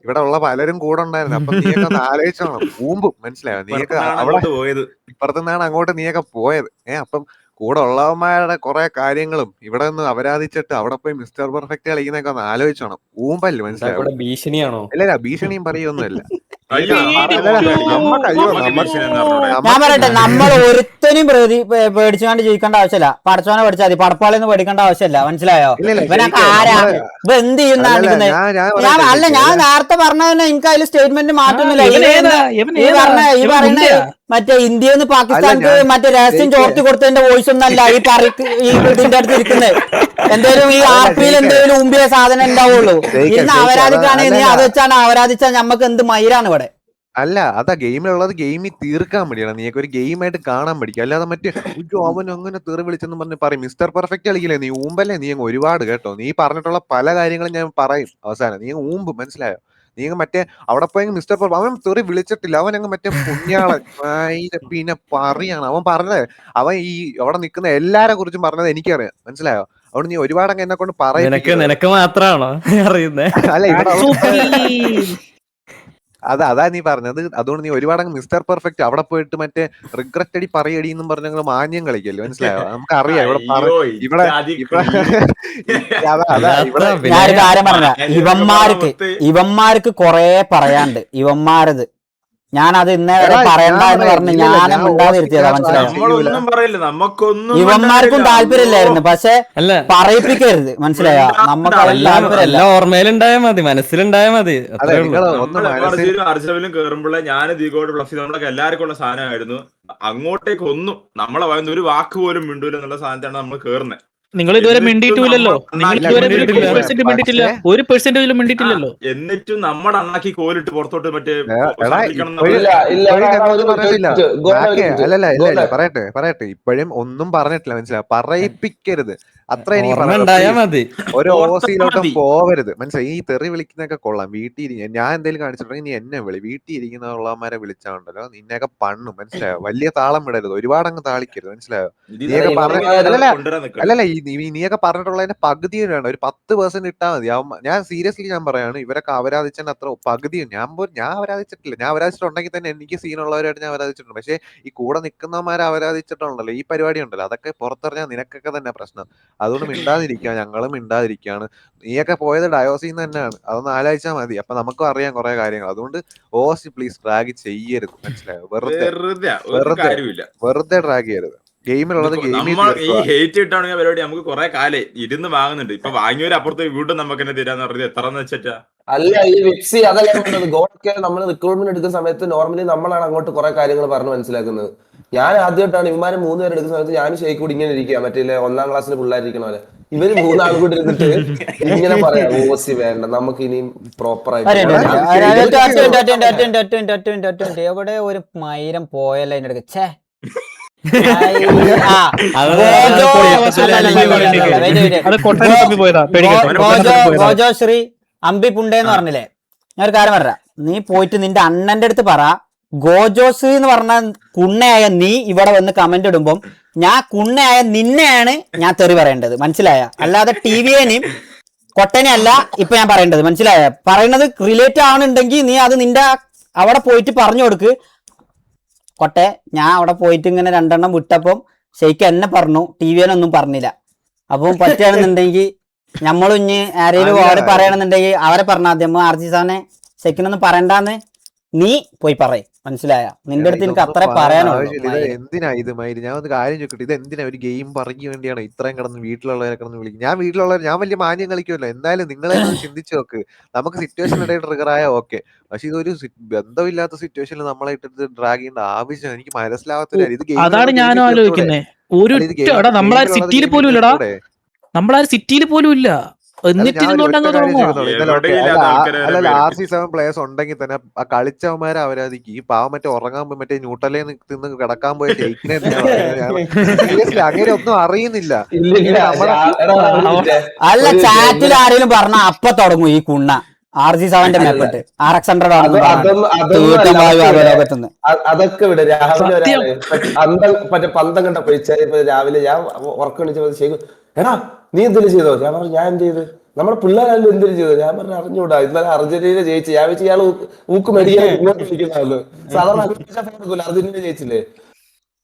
ഇവിടെ ഉള്ള പലരും കൂടെ ഉണ്ടായിരുന്നു. അപ്പൊ നീയൊക്കെ ഒന്ന് ആലോചിച്ചോണം. ഊമ്പും മനസ്സിലായോ? നീയൊക്കെ അവിടെ പോയത് ഇപ്പുറത്തുനിന്നാണ് അങ്ങോട്ട് നീയൊക്കെ പോയത്. അപ്പം കൂടെ ഉള്ളവന്മാരുടെ കുറെ കാര്യങ്ങളും ഇവിടെ നിന്ന് അപരാധിച്ചിട്ട് അവിടെ പോയി മിസ്റ്റർ പെർഫെക്റ്റ് കളിക്കുന്നൊക്കെ ഒന്ന് ആലോചിച്ചോണം. ഊമ്പല്ലേ മനസ്സിലായോ? ഭീഷണിയാണോ? ഇല്ല ഭീഷണിയും പറയൊന്നുമല്ല. ഞാൻ പറയട്ടെ, നമ്മൾ ഒരുത്തനും പേടിച്ചുകൊണ്ട് ജീവിക്കേണ്ട ആവശ്യമില്ല. പടച്ചോനെ പഠിച്ചാൽ മതി. പടപ്പാളിന്ന് പേടിക്കേണ്ട ആവശ്യമില്ല. മനസ്സിലായോ? ഇവനൊക്കെ ആരാ, ഇപ്പൊ എന്ത് ചെയ്യുന്ന അല്ല ഞാൻ നേരത്തെ പറഞ്ഞതന്നെ. എനിക്ക് അതിൽ സ്റ്റേറ്റ്മെന്റ് മാറ്റൊന്നുമില്ല. ഈ പറയുന്ന മറ്റേ ഇന്ത്യന്ന് പാകിസ്ഥാൻക്ക് മറ്റേ രഹസ്യം ചോർത്തി കൊടുത്തതിന്റെ വോയിസ് ഒന്നല്ല ഈ ഇതിന്റെ അടുത്ത് ഇരിക്കുന്നത്. എന്തേലും ഈ ആർപിയിൽ എന്തെങ്കിലും ഊമ്പിയ സാധനം ഉണ്ടാവുള്ളൂ. ഇന്ന് അവരാധിക്കാണെങ്കിൽ നീ അത് വെച്ചാണ് അവരാധിച്ചാൽ നമ്മക്ക് എന്ത് മയിലാണ് ഇവിടെ. അല്ല അതാ ഗെയിമിലുള്ളത് ഗെയിമിൽ തീർക്കാൻ വേണ്ടിയാണ്. നീയൊക്കെ ഒരു ഗെയിമായിട്ട് കാണാൻ പഠിക്കുക. അല്ലാതെ മറ്റേ അവൻ അങ്ങനെ തെറി വിളിച്ചെന്ന് പറഞ്ഞ് പറയും. മിസ്റ്റർ പെർഫെക്റ്റ് കളിക്കില്ലേ നീ, ഊമ്പല്ലേ നീ അങ്ങ് ഒരുപാട് കേട്ടോ. നീ പറഞ്ഞിട്ടുള്ള പല കാര്യങ്ങളും ഞാൻ പറയും അവസാനം. നീ ഊമ്പ് മനസ്സിലായോ? നീ മറ്റേ അവിടെ പോയെങ്കിൽ മിസ്റ്റർ അവൻ തെറി വിളിച്ചിട്ടില്ല. അവൻ അങ്ങ് മറ്റേ പുണ്യാളൻ പിന്നെ പറയാണ് അവൻ പറഞ്ഞത്. അവൻ ഈ അവിടെ നിൽക്കുന്ന എല്ലാരെ കുറിച്ചും പറഞ്ഞത് എനിക്കറിയാം. മനസ്സിലായോ? അതുകൊണ്ട് നീ ഒരുപാട് അങ്ങ് എന്നെ കൊണ്ട് പറയും. നിനക്ക് മാത്രമാണോ അറിയുന്നേ? അല്ല ഇവിടെ അതാ നീ പറഞ്ഞത്. അതുകൊണ്ട് നീ ഒരുപാട് അങ്ങ് മിസ്റ്റർ പെർഫെക്റ്റ് അവിടെ പോയിട്ട് മറ്റേ റിഗ്രറ്റ് അടി പറയടി എന്നും പറഞ്ഞ മാന്യം കളിക്കല്ലോ. മനസ്സിലായോ? നമുക്ക് അറിയാം ഇവിടെ ഞാനൊരു കാര്യം പറഞ്ഞ, ഇവന്മാർക്ക് കൊറേ പറയാണ്ട്. ഇവന്മാരത് ഞാനത് ഇന്നേ വരെ പറയണ്ട എന്ന് പറഞ്ഞ് ഞാനും മിണ്ടാതിരുത്തിയതാ. മനസ്സിലായോ? ഇവന്മാർക്കും താല്പര്യമില്ലായിരുന്നു, പക്ഷെ പറയിപ്പിക്കരുത്. മനസ്സിലായോ? നമുക്ക് താല്പര്യമില്ല. ഓർമ്മയിലുണ്ടായാ മതി, മനസ്സിലുണ്ടായാ മതി. അർജുനും കേറുമ്പോഴേ ഞാൻ ദീഗോട് പ്ലസ് നമ്മളൊക്കെ എല്ലാവർക്കും ഉള്ള സാധനമായിരുന്നു. അങ്ങോട്ടേക്ക് ഒന്നും നമ്മളെ പറയുന്ന ഒരു വാക്ക് പോലും മിണ്ടൂല എന്നുള്ള സാധനത്താണ് നമ്മൾ കേറുന്നത്. നിങ്ങൾ ഇതുവരെ മിണ്ടിയിട്ടില്ലല്ലോ. നിങ്ങൾ ഇതുവരെ 1% മിണ്ടിയിട്ടില്ല. 1% മിണ്ടിയിട്ടില്ലല്ലോ. എന്നിട്ടും നമ്മുടെ അണ്ണാക്കി കോലിട്ട് പുറത്തോട്ട് മറ്റേ പറയട്ടെ ഇപ്പോഴും ഒന്നും പറഞ്ഞിട്ടില്ല. മനസ്സിലായോ? പറയിപ്പിക്കരുത്. അത്ര മതി. ഒരു ഓസിയിലോട്ടും പോവരുത്. മനസ്സിലായി? ഈ തെറി വിളിക്കുന്നൊക്കെ കൊള്ളാം. വീട്ടിൽ ഞാൻ എന്തെങ്കിലും കാണിച്ചിട്ടുണ്ടെങ്കിൽ നീ എന്നെ വിളി. വീട്ടിൽ ഇരിക്കുന്നവന്മാരെ വിളിച്ചാണ്ടല്ലോ നിന്നെയൊക്കെ പണ്ണും. മനസ്സിലായോ? വലിയ താളം വിടരുത്, ഒരുപാട് അങ്ങ് താളിക്കരുത്. മനസ്സിലായോ? അല്ലല്ല നീയൊക്കെ പറഞ്ഞിട്ടുള്ളതിന്റെ പകുതി വേണം. ഒരു 10% ഇട്ടാൽ മതി. ഞാൻ സീരിയസ്ലി ഞാൻ പറയാണ്, ഇവരൊക്കെ അപരാധിച്ചതിന് അത്ര പകുതി ഞാൻ അപരാധിച്ചിട്ടില്ല. ഞാൻ അപരാധിച്ചിട്ടുണ്ടെങ്കിൽ തന്നെ എനിക്ക് സീനുള്ളവരായിട്ട് ഞാൻ അപരാധിച്ചിട്ടുണ്ട്. പക്ഷേ ഈ കൂടെ നിൽക്കുന്നവന്മാരെ അപരാധിച്ചിട്ടുണ്ടല്ലോ, ഈ പരിപാടി ഉണ്ടല്ലോ, അതൊക്കെ പുറത്തറിഞ്ഞാൽ നിനക്കൊക്കെ തന്നെ പ്രശ്നം. അതുകൊണ്ട് മിണ്ടാതിരിക്കുക. ഞങ്ങളും മിണ്ടാതിരിക്കുകയാണ്. നീയൊക്കെ പോയത് ഡയോസിന്ന് തന്നെയാണ്. അതൊന്ന് ആലോചിച്ചാൽ മതി. അപ്പൊ നമുക്കും അറിയാം കുറെ കാര്യങ്ങൾ. അതുകൊണ്ട് ഓസി പ്ലീസ് ഡ്രാഗ് ചെയ്യരുത്. മനസ്സിലായോ? വെറുതെ ഡ്രാഗ് ചെയ്യരുത്. ഗെയിമിലുള്ളത് ഈ ഹേറ്റ് കിട്ടാണെങ്കിൽ പരിപാടി നമുക്ക് കുറെ കാലേ ഇരുന്ന് വാങ്ങുന്നുണ്ട്. ഇപ്പൊ വാങ്ങിയവര് അപ്പുറത്ത് വീണ്ടും നമുക്ക് തന്നെ തരാന്ന് പറഞ്ഞത് എത്രന്ന് വെച്ചാ അല്ല ഈ വിപ്സി അതല്ല പറഞ്ഞത്. ഗോഡൊക്കെ നമ്മൾ റിക്രൂട്ട്മെന്റ് എടുക്കുന്ന സമയത്ത് നോർമലി നമ്മളാണ് അങ്ങോട്ട് കുറെ കാര്യങ്ങൾ പറഞ്ഞ് മനസ്സിലാക്കുന്നത്. ഞാൻ ആദ്യമായിട്ടാണ് ഇവന്മാരെ 3 പേര് എടുക്കുന്ന സമയത്ത് ഞാനും ഷെയ്ക്ക് കൂടി ഇങ്ങനെ ഇരിക്കുക. മറ്റേ 1ാം ക്ലാസ്സിൽ പിള്ളേരിക്കണ പോലെ ഇവര് 3 ആൾ കൂടി ഇരുന്നിട്ട് ഇങ്ങനെ പറയാം ഓസി വേണ്ട, നമുക്ക് ഇനിയും പ്രോപ്പർ ആയിട്ട് എവിടെ ഒരു മൈരം പോയല്ലോ അതിന്റെ അടുത്ത്. ഛേ ഗോജോശ്രീ അമ്പി പുണ്ടേന്ന് പറഞ്ഞില്ലേ? ഞാൻ ഒരു കാര്യം പറയാം. നീ പോയിട്ട് നിന്റെ അണ്ണന്റെ അടുത്ത് പറ, ഗോജോശ്രീ എന്ന് പറഞ്ഞ കുണ്ണയായ നീ ഇവിടെ വന്ന് കമന്റ് ഇടുമ്പം ഞാൻ കുണ്ണയായ നിന്നെയാണ് ഞാൻ തെറി പറയേണ്ടത്. മനസ്സിലായ? അല്ലാതെ ടിവിയെയും കൊട്ടനെ അല്ല ഇപ്പൊ ഞാൻ പറയേണ്ടത്. മനസ്സിലായ? പറയുന്നത് റിലേറ്റ് ആണെന്നുണ്ടെങ്കിൽ നീ അത് നിന്റെ അവിടെ പോയിട്ട് പറഞ്ഞു കൊടുക്ക്. കൊട്ടെ ഞാൻ അവിടെ പോയിട്ട് ഇങ്ങനെ 2 എണ്ണം വിട്ടപ്പം ശരിക്കും എന്നെ പറഞ്ഞു, ടിവിയെന്നൊന്നും പറഞ്ഞില്ല. അപ്പം പറ്റുകയാണെന്നുണ്ടെങ്കിൽ നമ്മളും ഇനി ആരെങ്കിലും അവിടെ പറയണമെന്നുണ്ടെങ്കിൽ അവരെ പറഞ്ഞാൽ മതി. RG സാറിനെ ശരിക്കിനൊന്നും പറയണ്ടെന്ന് നീ പോയി പറയും, മനസ്സിലായ? നിന്റെ അടുത്ത് എനിക്ക് ഇതൊന്നും അത്രേ പറയേണ്ട പറയാനുള്ളൂ. ആവശ്യമില്ല. ഇത് എന്തിനാ ഇത് മയില്? ഞാൻ ഒന്ന് കാര്യം ചോദിക്കട്ടെ, ഇത് എന്തിനാ ഒരു ഗെയിം പറഞ്ഞു വേണ്ടിയാണ് ഇത്രയും കിടന്ന് വീട്ടിലുള്ളവരെ കിടന്ന് വിളിക്കും? ഞാൻ വലിയ മാന്യം കളിക്കുമല്ലോ, എന്തായാലും നിങ്ങളെ ഒന്ന് ചിന്തിച്ചു നോക്ക്. നമുക്ക് സിറ്റുവേഷൻ ഇടയിൽ ട്രിഗർ ആയ ഓക്കെ, പക്ഷെ ഇതൊരു ബന്ധമില്ലാത്ത സിറ്റുവേഷനിൽ നമ്മളെ ഇട്ടിട്ട് ഡ്രാഗ് ചെയ്യേണ്ട ആവശ്യം എനിക്ക് മനസ്സിലാവാത്തൊരു കാര്യം. ഇത് അതാണ് ഞാനും ഗെയിമിൽ തീർത്തൂടെ? ആലോചിക്കുന്നത്. ഒരു അല്ല, ഇത് എടാ നമ്മളാരും ഗെയിമിലുള്ളത് സിറ്റിയിൽ ഗെയിമിൽ പോലും ഇല്ലടാ, തീർത്തൂടെ? നമ്മളാരും സിറ്റിയിൽ പോലും ഇല്ല, അല്ല, ഞാൻ ഒരു എന്നിട്ടിരുന്നോണ്ട് ഒറ്റ അങ്ങ് കാര്യം തുടങ്ങുക. ചോദിക്കുന്നുള്ളൂ. ഇന്നലെ ഓക്കെ എവിടെയില്ലാത്ത അല്ല ആൾക്കാരെ വരെ അല്ലല്ല പേടിപ്പിച്ചു. RC7 പ്ലേയേഴ്സ് ഉണ്ടെങ്കിൽ തന്നെ ആ കളിച്ചവന്മാരെ അവരാധിക്കും. ഈ പാവം മറ്റേ ഉറങ്ങാൻ പോയി മറ്റേ ന്യൂട്ടലേ തിന്ന് കിടക്കാൻ പോയ ഷെയ്ക്കിനെ സീരിയസ്ലി അങ്ങനെ ഒന്നും അറിയുന്നില്ല. ഇല്ലില്ല, ഇത് നമ്മുടെ എടാ, ഒരു മിനിറ്റ്. അല്ല, ഒരു ചാറ്റിൽ ആരെങ്കിലും പറഞ്ഞ അപ്പ തുടങ്ങും ഈ കുണ്ണ RC7ന്റെ മെപ്പിട്ട് RX100 ലോകത്തുനിന്ന്. അതൊക്കെ വിട്. രാവിലെ സത്യം. ഒരാള് മറ്റേ പന്തം കണ്ട പൊഴിച്ചാൽ ഇപ്പൊ രാവിലെ ഞാൻ ഉറക്കം എണീച്ചപ്പോൾ ശരിക്കും എടാ നീ എന്തെങ്കിലും ചെയ്തോ? ഞാൻ പറഞ്ഞു ഞാൻ എന്ത് ചെയ്ത്? നമ്മുടെ പിള്ളേരെല്ലാം എന്തെങ്കിലും ചെയ്തോ? ഞാൻ പറഞ്ഞു അറിഞ്ഞൂടാ, ഇന്നലെ അർജന്റീന ജയിച്ചു. ഞാൻ വെച്ച് ഇയാൾ ഊക്ക് മേടിക്കാൻ ഇങ്ങോട്ട് ഇരിക്കുന്നതായിരുന്നു. സാധാരണ അർജന്റീന ജയിച്ചില്ലേ?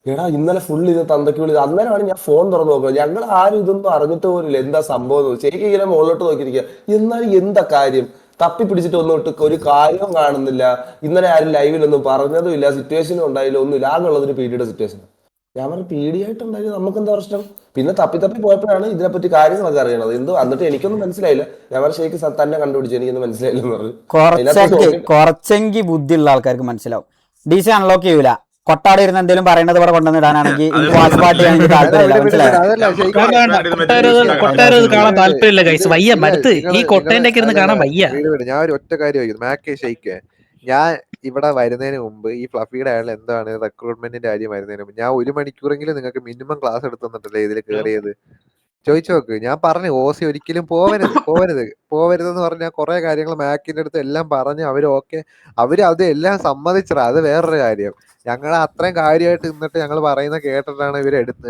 എടാ ഇന്നലെ ഫുൾ ഇത് തന്തയ്ക്ക് വിളി. അന്നേരമാണ് ഞാൻ ഫോൺ തുറന്നു നോക്കുന്നത്. ഞങ്ങൾ ആരും ഇതൊന്നും അറിഞ്ഞിട്ട് പോലില്ല എന്താ സംഭവം. ശരിക്കും ഇങ്ങനെ മുകളിലോട്ട് നോക്കിയിരിക്കുക. എന്നാലും എന്താ കാര്യം? തപ്പി പിടിച്ചിട്ട് ഒന്നും ഇട്ട് ഒരു കാര്യവും കാണുന്നില്ല. ഇന്നലെ ആരും ലൈവിലൊന്നും പറഞ്ഞതും ഇല്ല, സിറ്റുവേഷനും ഉണ്ടായില്ല, ഒന്നുമില്ല. ആകെയുള്ളതൊരു പീഡിയുടെ സിറ്റുവേഷൻ. ഞാൻ പറഞ്ഞു പീഡിയായിട്ടുണ്ടായി, നമുക്ക് എന്താ പ്രശ്നം? പിന്നെ തപ്പി പോയപ്പോഴാണ് ഇതിനെപ്പറ്റി കാര്യങ്ങളൊക്കെ അറിയണത്. എന്തോ എന്നിട്ട് എനിക്കൊന്നും മനസ്സിലായില്ല. ഞാൻ പറഞ്ഞു ശരിക്കും തന്നെ കണ്ടുപിടിച്ചു, എനിക്കൊന്നും മനസ്സിലായില്ലെന്ന് പറഞ്ഞു. കുറച്ചെങ്കിൽ ബുദ്ധിയുള്ള ആൾക്കാർക്ക് മനസ്സിലാവും. DC അൺലോക്ക് ചെയ്യൂല. കൊട്ടാട് ഇരുന്ന് എന്തെങ്കിലും പറയുന്നത് ഇവിടെ കൊണ്ടുവന്നിടാനാണെങ്കിൽ വാച്ച് പാർട്ടി ആണെങ്കിൽ താല്പര്യമില്ല, മനസ്സിലായോ? അതല്ല കൊട്ടാരം കാണാൻ താല്പര്യമില്ല ഗൈസ്, വയ്യ മടുത്ത്. ഈ കൊട്ടേന്റെ ഒക്കെ ഇരുന്ന് കാണാൻ വയ്യ. ഞാൻ ഒരു ഒറ്റ കാര്യം ചോദിക്കുന്നു, മാക്കേ ഷെയ്ക്ക്. ഞാൻ ഇവിടെ വരുന്നതിന് മുമ്പ് ഈ ഫ്ലഫിയുടെ ആയാലും എന്താണ് റിക്രൂട്ട്മെന്റിന്റെ കാര്യം വരുന്നതിന് മുമ്പ് ഞാൻ 1 മണിക്കൂറെങ്കിലും നിങ്ങൾക്ക് മിനിമം ക്ലാസ് എടുത്തു തന്നിട്ടല്ലേ ഇതിൽ കയറിയത്? ചോദിച്ചു നോക്ക്. ഞാൻ പറഞ്ഞു ഓസി ഒരിക്കലും പോവരുതെന്ന് പറഞ്ഞാൽ കുറെ കാര്യങ്ങൾ മാക്കിന്റെ അടുത്ത് എല്ലാം പറഞ്ഞ് അവര് അത് എല്ലാം സമ്മതിച്ചത്. അത് വേറൊരു കാര്യം. ഞങ്ങൾ അത്രയും കാര്യമായിട്ട് നിന്നിട്ട് ഞങ്ങൾ പറയുന്ന കേട്ടിട്ടാണ്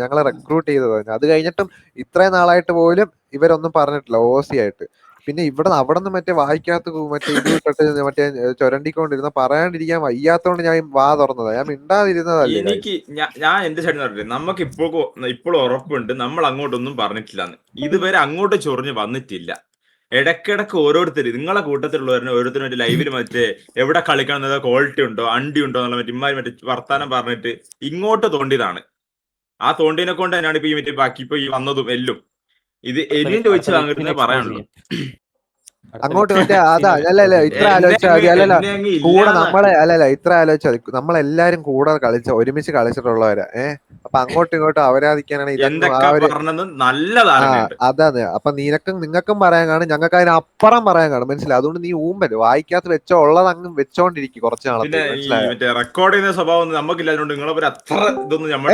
ഞങ്ങളെ റിക്രൂട്ട് ചെയ്തത്. അത് കഴിഞ്ഞിട്ടും ഇത്രയും നാളായിട്ട് പോലും ഇവരൊന്നും പറഞ്ഞിട്ടില്ല ഓസി ആയിട്ട്. പിന്നെ അവിടെ നിന്ന് മറ്റേ വായിക്കാത്ത മറ്റേ ഇത് വിട്ടിട്ട് മറ്റേ ചുരണ്ടിക്കൊണ്ടിരുന്ന പറയാണ്ടിരിക്കാൻ വയ്യാത്തോണ്ട് ഞാൻ വാ തുറന്നതാ. ഞാൻ മിണ്ടാതിരുന്നതല്ലേ. എനിക്ക് ഞാൻ എന്റെ സൈഡിൽ നിന്ന് പറഞ്ഞില്ലേ, നമുക്ക് ഇപ്പോഴും ഉറപ്പുണ്ട് നമ്മൾ അങ്ങോട്ടൊന്നും പറഞ്ഞിട്ടില്ലാന്ന്. ഇതുവരെ അങ്ങോട്ട് ചൊറിഞ്ഞ് വന്നിട്ടില്ല. ഇടക്കിടക്ക് ഓരോരുത്തർ നിങ്ങളെ കൂട്ടത്തിലുള്ളവരെ ഓരോരുത്തരും മറ്റേ ലൈവിൽ മറ്റേ എവിടെ കളിക്കണം, ക്വാളിറ്റി ഉണ്ടോ അണ്ടി ഉണ്ടോ എന്നുള്ള മറ്റേ വർത്താനം പറഞ്ഞിട്ട് ഇങ്ങോട്ട് തോണ്ടിയതാണ്. ആ തോണ്ടിനെ കൊണ്ട് തന്നെയാണ് ഇപ്പൊ ഈ മറ്റേ ബാക്കി ഇപ്പൊ ഈ വന്നതും എല്ലും. ഇത് എല്ലും ചോദിച്ചു വാങ്ങുന്നേ പറയാനുള്ളൂ. അങ്ങോട്ട് മറ്റേ അതാ അല്ലല്ല ഇത്ര ആലോചിച്ചാൽ മതി. അല്ലല്ല കൂടെ ഇത്ര ആലോചിച്ചാൽ മതി. നമ്മളെല്ലാരും കൂടെ ഒരുമിച്ച് കളിച്ചിട്ടുള്ളവരാ. അപ്പൊ അങ്ങോട്ടും ഇങ്ങോട്ടും അവരാധിക്കാനാണ് അതാണ്. അപ്പൊ നിങ്ങൾക്കും പറയാൻ കാണും, ഞങ്ങൾക്ക് അതിനപ്പുറം പറയാൻ കാണും. മനസ്സിലായി? അതുകൊണ്ട് നീ ഊമ്പല് വായിക്കാത്ത വെച്ചോ ഉള്ളത് അങ്ങ് വെച്ചോണ്ടിരിക്കും കുറച്ച് നാളത്തെ. റെക്കോർഡ് ചെയ്യുന്ന സ്വഭാവം നമുക്കില്ല.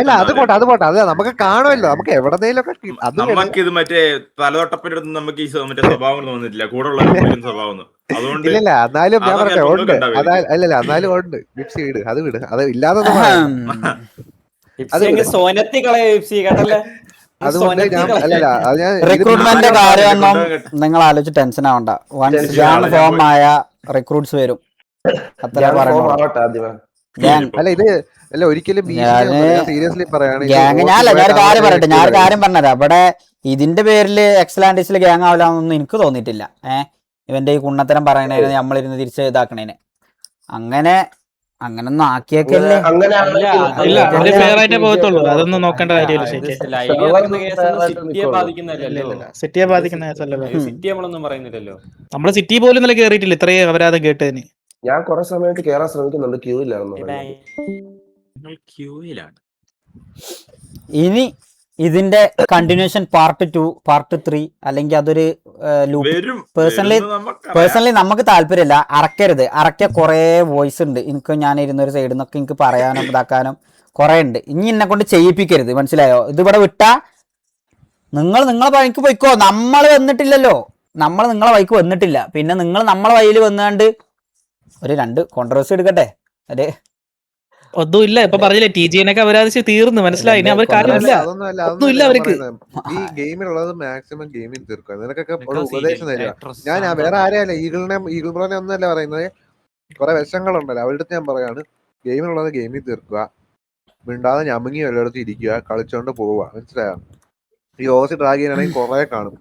അല്ല അത് പോട്ടെ അത് നമുക്ക് കാണുമല്ലോ. നമുക്ക് എവിടെന്നേലും ഒക്കെ നമുക്കിത് മറ്റേ തലതൊട്ടപ്പിന്റെ അടുത്ത് നമുക്ക് ഈ മറ്റേ സ്വഭാവം തോന്നുന്നില്ല, കൂടെ ഉള്ള സ്വഭാവം. അതുകൊണ്ട് ഇല്ല എന്നാലും ഞാൻ പറയട്ടെ ഉണ്ട്. അല്ലല്ല എന്നാലും ഉണ്ട്. വിപ്സി വിട്, അത് വിട്, അത് ഇല്ലാതെ റിക്രൂട്ട്മെന്റ് കാര്യമൊന്നും നിങ്ങൾ ആലോചിച്ച് ടെൻഷൻ ആവണ്ട. വൺസ് ഗ്യാങ് ഫോം ആയ റിക്രൂട്ട്സ് വരും. അത്ര അല്ല ഇത് അല്ല ഒരിക്കലും സീരിയസ്ലി പറയാണ്. ഞാനൊരു കാര്യം പറയട്ടെ, ഞാനൊരു കാര്യം പറഞ്ഞുതരാം. ഇവിടെ ഇതിന്റെ പേരില് എക്സലാൻഡിസിൽ ഗ്യാങ് ആവില്ലാന്നൊന്നും എനിക്ക് തോന്നിയിട്ടില്ല. ഇവന്റെ ഈ കുണ്ണത്തരം പറയണേന് നമ്മളിരുന്ന് തിരിച്ച് ഇതാക്കണേന് അങ്ങനൊന്നും ആക്കിയേക്കല്ലേ. ഫെയർ ആയിട്ടേ പോകത്തുള്ളൂ, അതൊന്നും നോക്കേണ്ട കാര്യമില്ല. സിറ്റിയെ ബാധിക്കുന്ന കേസല്ലോ. നമ്മള് സിറ്റി പോലും ഇന്നലെ കേറിയിട്ടില്ല ഇത്രയും അപരാധം കേട്ടതിന്. ഞാൻ കുറെ സമയത്ത് കേറാൻ ശ്രമിക്കുന്നുണ്ട്, ക്യൂയിലാണെന്ന്. ഇനി ഇതിന്റെ കണ്ടിന്യൂഷൻ പാർട്ട് 2 പാർട്ട് 3 അല്ലെങ്കിൽ അതൊരു പേഴ്സണലി നമുക്ക് താല്പര്യമില്ല. അറക്ക കുറെ വോയിസ് ഉണ്ട് എനിക്ക്. ഞാൻ ഇരുന്നൊരു സൈഡിൽ നിന്നൊക്കെ എനിക്ക് പറയാനും ഇതാക്കാനും കുറെ ഉണ്ട്. ഇനി എന്നെ കൊണ്ട് ചെയ്യിപ്പിക്കരുത്, മനസ്സിലായോ? ഇതിവിടെ വിട്ടാ നിങ്ങളെ വഴിക്ക് പോയിക്കോ. നമ്മൾ വന്നിട്ടില്ലല്ലോ, നിങ്ങളെ വഴിക്ക് വന്നിട്ടില്ല. പിന്നെ നിങ്ങൾ നമ്മളെ വഴിയിൽ വന്നാണ്ട് ഒരു 2 കോൺട്രവേഴ്സി എടുക്കട്ടെ. അതെ ഒന്നുമില്ല. ഇപ്പൊ പറഞ്ഞില്ലേ TGNൊക്കെ അവരാധിച്ച് തീർന്നു, മനസ്സിലായി. ഇനി അവർ കാര്യമില്ല, ഒന്നുമില്ല അവർക്ക്. ഈ ഗെയിമിലുള്ളത് മാക്സിമം ഗെയിമിൽ തീർക്കുക. നിനക്കൊക്കെ ഉപദേശം തരിക. ഞാൻ വേറെ ആരെയല്ല, ഈഗിൾ ബ്രോനെ ഒന്നല്ല പറയുന്നത്. കുറെ വിഷങ്ങളുണ്ടല്ലോ, അവരുടെ അടുത്ത് ഞാൻ പറയാണ്, ഗെയിമിലുള്ളത് ഗെയിമിൽ തീർക്കുക. മിണ്ടാതെ ഞമുങ്ങി എല്ലായിടത്തും ഇരിക്കുക, കളിച്ചോണ്ട് പോവുക. മനസ്സിലായോ? ഈ ഓസി ഡ്രാഗ് ചെയ്യാനാണെങ്കിൽ കുറെ കാണും.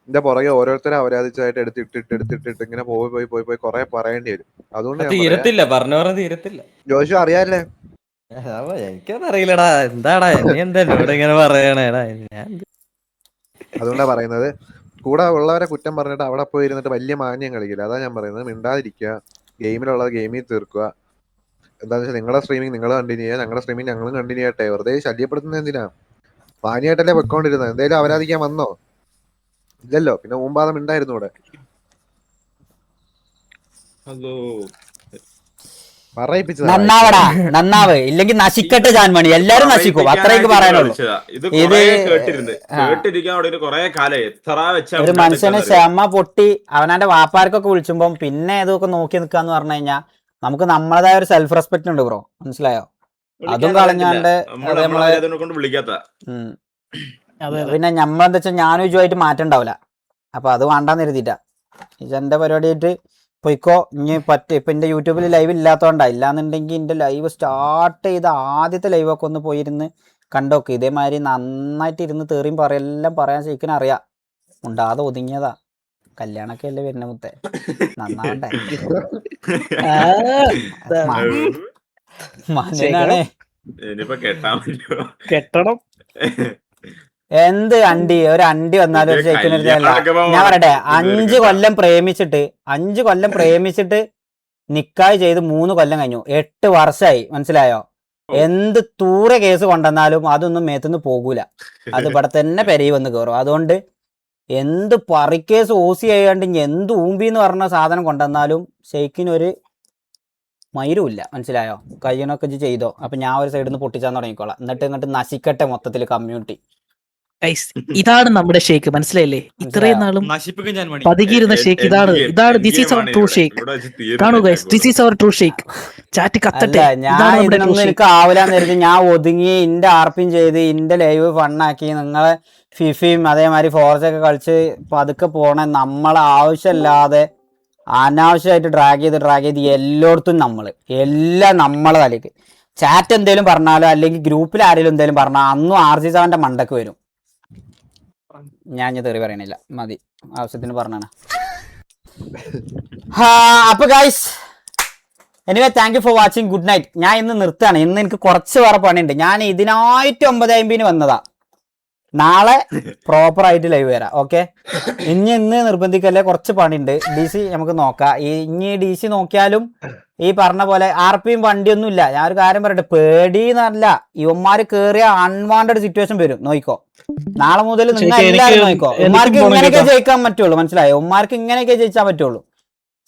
ഇതിന്റെ പുറകെ ഓരോരുത്തരെ അവരാധിച്ചതായിട്ട് എടുത്തിട്ടിട്ട് ഇങ്ങനെ പോയി കുറെ പറയേണ്ടി വരും. അതുകൊണ്ട് ഞാൻ പറയാം, തീരത്തില്ല, പറഞ്ഞ തീരത്തില്ല. ജോഷു അറിയാല്ലേ? എനിക്കതറിയില്ലടാ, എന്താടാ നീ എന്താ എന്നോട് ഇങ്ങനെ പറയണേടാ? ഞാൻ അതുകൊണ്ടാ പറയുന്നത്, കൂടെ ഉള്ളവരെ കുറ്റം പറഞ്ഞിട്ട് അവിടെ പോയി ഇരുന്നിട്ട് വലിയ മാന്യം കളിക്കില്ല. അതാ ഞാൻ പറയുന്നത്, മിണ്ടാതിരിക്കുക, ഗെയിമിലുള്ളത് ഗെയിമിൽ തീർക്കുക. എന്താണെന്ന് വെച്ചാൽ നിങ്ങളുടെ സ്ട്രീമിംഗ് നിങ്ങൾ കണ്ടിന്യൂ ചെയ്യുക, ഞങ്ങളുടെ സ്ട്രീമിംഗ് ഞങ്ങളും കണ്ടിന്യൂ ചെയ്യട്ടെ. വെറുതെ ശല്യപ്പെടുത്തുന്നത് എന്തിനാ? മാന്യമായിട്ടല്ലേ വെക്കോണ്ടിരുന്നത്. എന്തേലും അവരാധിക്കാൻ വന്നോ? ഇല്ലല്ലോ. പിന്നെ മുമ്പാതെ മിണ്ടായിരുന്നു ഇവിടെ. അതോ പറയിപ്പിച്ചതാ. നന്നാവടാ, നന്നാവ്, ഇല്ലെങ്കിൽ നശിക്കട്ടെ ജാൻമണി, എല്ലാരും നശിക്കും. അത്രയൊക്കെ പറയാനുള്ളൂ. ഇത് കൊറേ കേട്ടിരിക്കാൻ അവിടെ കൊറേ കാലം എത്ര വെച്ചാ ഒരു മനുഷ്യന് ക്ഷമ പൊട്ടി അവനാന്റെ വാപ്പാർക്കൊക്കെ വിളിച്ചുമ്പോ പിന്നെ ഇതൊക്കെ നോക്കി നിക്കാന്ന് പറഞ്ഞു കഴിഞ്ഞാൽ നമുക്ക് നമ്മളതായ ഒരു സെൽഫ് റെസ്പെക്ട് ഉണ്ട് ബ്രോ, മനസ്സിലായോ? അതും കളഞ്ഞാണ്ട് കൊണ്ട് വിളിക്കാത്ത. പിന്നെ നമ്മളെന്താ വെച്ചാൽ ഞാനും ഇതുമായിട്ട് മാറ്റം ഉണ്ടാവില്ല. അപ്പൊ അത് വേണ്ടാന്ന് കരുതിയിട്ടാ എന്റെ പരിപാടിയായിട്ട് പൊയ്ക്കോ. ഇനി ഇപ്പൊ എന്റെ യൂട്യൂബിൽ ലൈവ് ഇല്ലാത്തോണ്ടാ. ഇല്ലാന്നുണ്ടെങ്കിൽ എന്റെ ലൈവ് സ്റ്റാർട്ട് ചെയ്ത ആദ്യത്തെ ലൈവൊക്കെ ഒന്ന് പോയിരുന്ന് കണ്ടോക്ക്. ഇതേമാതിരി നന്നായിട്ട് ഇരുന്ന് തെറിയും എല്ലാം പറയാൻ ശരിക്കും അറിയാം. ഉണ്ടാതെ ഒതുങ്ങിയതാ. കല്യാണൊക്കെ അല്ലേ വരുന്ന മുത്തേ, നന്നാവണ്ടേ? മനുഷ്യനാണേ. ഇനിയിപ്പോ കെട്ടാൻ പറ്റുമോ? കെട്ടണം. എന്ത് അണ്ടി, ഒരു അണ്ടി വന്നാലും ഒരു ചേക്കിനല്ല. ഞാൻ പറയട്ടെ, 5 കൊല്ലം പ്രേമിച്ചിട്ട് നിക്കാഹ് ചെയ്ത് 3 കൊല്ലം കഴിഞ്ഞു, 8 വർഷമായി, മനസ്സിലായോ? എന്ത് തൂറ കേസ് കൊണ്ടുവന്നാലും അതൊന്നും മേത്തുനിന്ന് പോകൂല. അത് ഇവിടെ തന്നെ പെരയി വന്ന് കയറും. അതുകൊണ്ട് എന്ത് പറിക്കേസ് ഓസി ആയാണ്ട് എന്ത് ഊമ്പി പറഞ്ഞ സാധനം കൊണ്ടുവന്നാലും ഷെയ്ക്കിനൊരു മയിലുമില്ല, മനസ്സിലായോ? കഴിയണൊക്കെ ചെയ്തോ. അപ്പൊ ഞാൻ ഒരു സൈഡിൽ നിന്ന് പൊട്ടിച്ചാൻ തുടങ്ങിക്കോളാം. എന്നിട്ട് നശിക്കട്ടെ മൊത്തത്തിൽ കമ്മ്യൂണിറ്റി. ഇതാണ് നമ്മുടെ ഷേക്ക്, മനസ്സിലായില്ലേ? ഇത്രയും നാളും പതുകിയിരുന്ന ഷേക്ക് ഇതാണ്. ദിസ് ഈസ് അവർ ട്രൂ ഷേക്ക്. കാണൂ guys, this is our true ഷേക്ക്. ചാറ്റ് കത്തട്ടെ. ഞാൻ ഇതിനൊന്നും എനിക്ക് ആവില്ലാന്ന് കരുതി ഞാൻ ഒതുങ്ങി ഇന്റെ ആർപ്പിയും ചെയ്ത് ഇന്റെ ലൈവ് ഫണ്ണാക്കി നിങ്ങളെ ഫിഫയും അതേമാതിരി ഫോർസൊക്കെ കളിച്ച് പതുക്കെ പോണ നമ്മളെ ആവശ്യമില്ലാതെ അനാവശ്യമായിട്ട് ഡ്രാഗ് ചെയ്ത് എല്ലായിടത്തും എല്ലാം നമ്മളെ തലേക്ക്. ചാറ്റ് എന്തേലും പറഞ്ഞാലോ അല്ലെങ്കിൽ ഗ്രൂപ്പിൽ ആരെങ്കിലും എന്തേലും പറഞ്ഞാൽ അന്നും RG7 മണ്ടക്ക് വരും. ഞാൻ തെറി പറയണില്ല, മതി, ആവശ്യത്തിന് പറഞ്ഞാണ്. അപ്പൊ guys, anyway thank you for watching, good night. ഞാൻ ഇന്ന് നിർത്തുകയാണ്. ഇന്ന് എനിക്ക് കുറച്ച് വേറെ പണിയുണ്ട്. ഞാൻ ഇതിനായിട്ട് 9:50 വന്നതാ. നാളെ പ്രോപ്പർ ആയിട്ട് ലൈവ് വരാം. ഓക്കെ, ഇന്ന് നിർബന്ധിക്കല്ലേ, കുറച്ച് പണിയുണ്ട്. DC നമുക്ക് നോക്കാം. ഇനി DC നോക്കിയാലും ഈ പറഞ്ഞ പോലെ RPയും വണ്ടിയൊന്നും ഇല്ല. ഞാൻ ഒരു കാര്യം പറയട്ടെ, പേടിന്നല്ല, ഇവന്മാര് കേറിയ അൺവാണ്ടഡ് സിറ്റുവേഷൻ വരും. നോക്കിക്കോ, നാളെ മുതൽ നിങ്ങൾ എല്ലാവരും നോക്കിക്കോ. ഉമ്മാർക്ക് ഇങ്ങനെയൊക്കെ ജയിക്കാൻ പറ്റുള്ളൂ, മനസ്സിലായോ? ഉമ്മാർക്ക് ഇങ്ങനെയൊക്കെ ജയിച്ചാൻ പറ്റുള്ളൂ.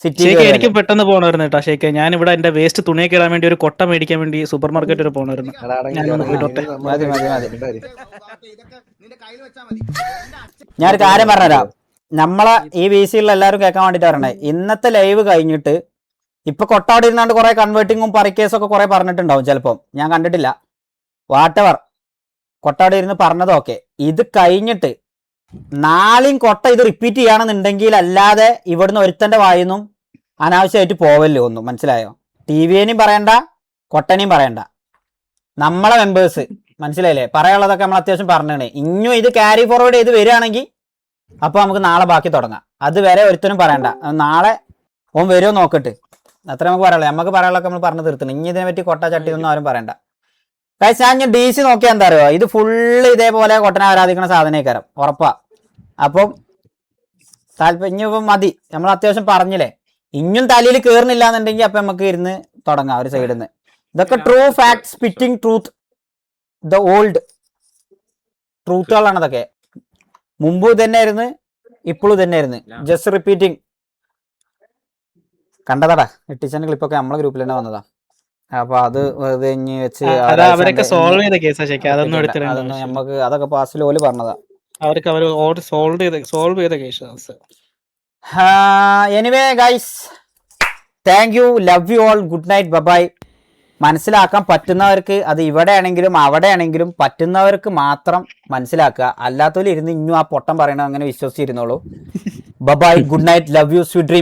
എനിക്ക് പെട്ടെന്ന് പോകണമായിരുന്നു കേട്ടോ ഷേക്ക്. ഞാൻ ഇവിടെ എന്റെ വേസ്റ്റ് തുണിയൊക്കെ ഇടാൻ വേണ്ടി ഒരു കൊട്ട മേടിക്കാൻ വേണ്ടി സൂപ്പർ മാർക്കറ്റ് വരെ പോകണമായിരുന്നു. ഞാനൊരു കാര്യം പറഞ്ഞുതരാം, നമ്മളെ ഈ VC-ലുള്ള എല്ലാവരും കേൾക്കാൻ വേണ്ടിട്ട് പറയണേ. ഇന്നത്തെ ലൈവ് കഴിഞ്ഞിട്ട് ഇപ്പൊ കൊട്ടാവിടെ ഇരുന്നാണ്ട് കുറെ കൺവേർട്ടിങ്ങും പറിക്കേസൊക്കെ കുറെ പറഞ്ഞിട്ടുണ്ടാവും ചിലപ്പം, ഞാൻ കണ്ടിട്ടില്ല. വാട്ടവർ കൊട്ടാവിടെ ഇരുന്ന് പറഞ്ഞതൊക്കെ ഇത് കഴിഞ്ഞിട്ട് നാളെയും കൊട്ട ഇത് റിപ്പീറ്റ് ചെയ്യുകയാണെന്നുണ്ടെങ്കിൽ അല്ലാതെ ഇവിടുന്ന് ഒരുത്തന്റെ വായിന്നും അനാവശ്യമായിട്ട് പോവല്ലോ ഒന്നും, മനസ്സിലായോ? TVനെയും പറയണ്ട, കൊട്ടനെയും പറയണ്ട, നമ്മളെ മെമ്പേഴ്സ്, മനസ്സിലായില്ലേ? പറയാനുള്ളതൊക്കെ നമ്മൾ അത്യാവശ്യം പറഞ്ഞേ. ഇനിയും ഇത് ക്യാരി ഫോർവേഡ് ചെയ്ത് വരികയാണെങ്കിൽ അപ്പൊ നമുക്ക് നാളെ ബാക്കി തുടങ്ങാം. അതുവരെ ഒരുത്തനും പറയണ്ട. നാളെ ഓൻ വരുമോ നോക്കട്ട്, അത്ര നമുക്ക് പറയാനുള്ളൂ. നമുക്ക് പറയാനുള്ളതൊക്കെ നമ്മൾ പറഞ്ഞു തീർത്തണം. ഇനി ഇതിനെ പറ്റി കൊട്ട ചട്ടി ഒന്നും ആരും പറയണ്ട. ഞാൻ DC നോക്കിയാൽ എന്താ അറിയോ, ഇത് ഫുള്ള് ഇതേപോലെ കൊട്ടനെ ആരാധിക്കുന്ന സാധനക്കാരം ഉറപ്പാ. അപ്പം ഇനിയിപ്പം മതി, നമ്മൾ അത്യാവശ്യം പറഞ്ഞില്ലേ. ഇനിയും തലയിൽ കയറുന്നില്ല എന്നുണ്ടെങ്കിൽ അപ്പൊ നമുക്ക് ഇരുന്ന് തുടങ്ങാം ഒരു സൈഡിൽ നിന്ന്. ഇതൊക്കെ true fact, spitting truth, the old ട്രൂത്തുകളാണ് ഇതൊക്കെ. മുമ്പ് തന്നെയായിരുന്നു, ഇപ്പോഴും തന്നെയായിരുന്നു, ജസ്റ്റ് റിപ്പീറ്റിംഗ്. കണ്ടതാടാ, എട്ടിച്ചന്റെ ക്ലിപ്പൊക്കെ നമ്മളെ ഗ്രൂപ്പിൽ തന്നെ വന്നതാ. അപ്പൊ അത് വെറുതെ ഇനി വെച്ച് അവരൊക്കെ സോൾവ് ചെയ്ത കേസാ ഷേക്ക്. അതൊന്നും അതൊന്നും നമുക്ക് അതൊക്കെ പാസ്റ്റിൽ ഓല് പറഞ്ഞതാ. അവർക്ക് സോൾവ് ചെയ്ത case. Anyway guys, thank you, love you all, good night, bye. മനസ്സിലാക്കാൻ പറ്റുന്നവർക്ക്, അത് ഇവിടെ ആണെങ്കിലും അവിടെ ആണെങ്കിലും പറ്റുന്നവർക്ക് മാത്രം മനസ്സിലാക്കുക. അല്ലാത്തവര് ഇരുന്ന് ഇന്നും ആ പൊട്ടം പറയണത് അങ്ങനെ വിശ്വസിച്ചിരുന്നോളൂ. Bye, good night, love you, sweet dream.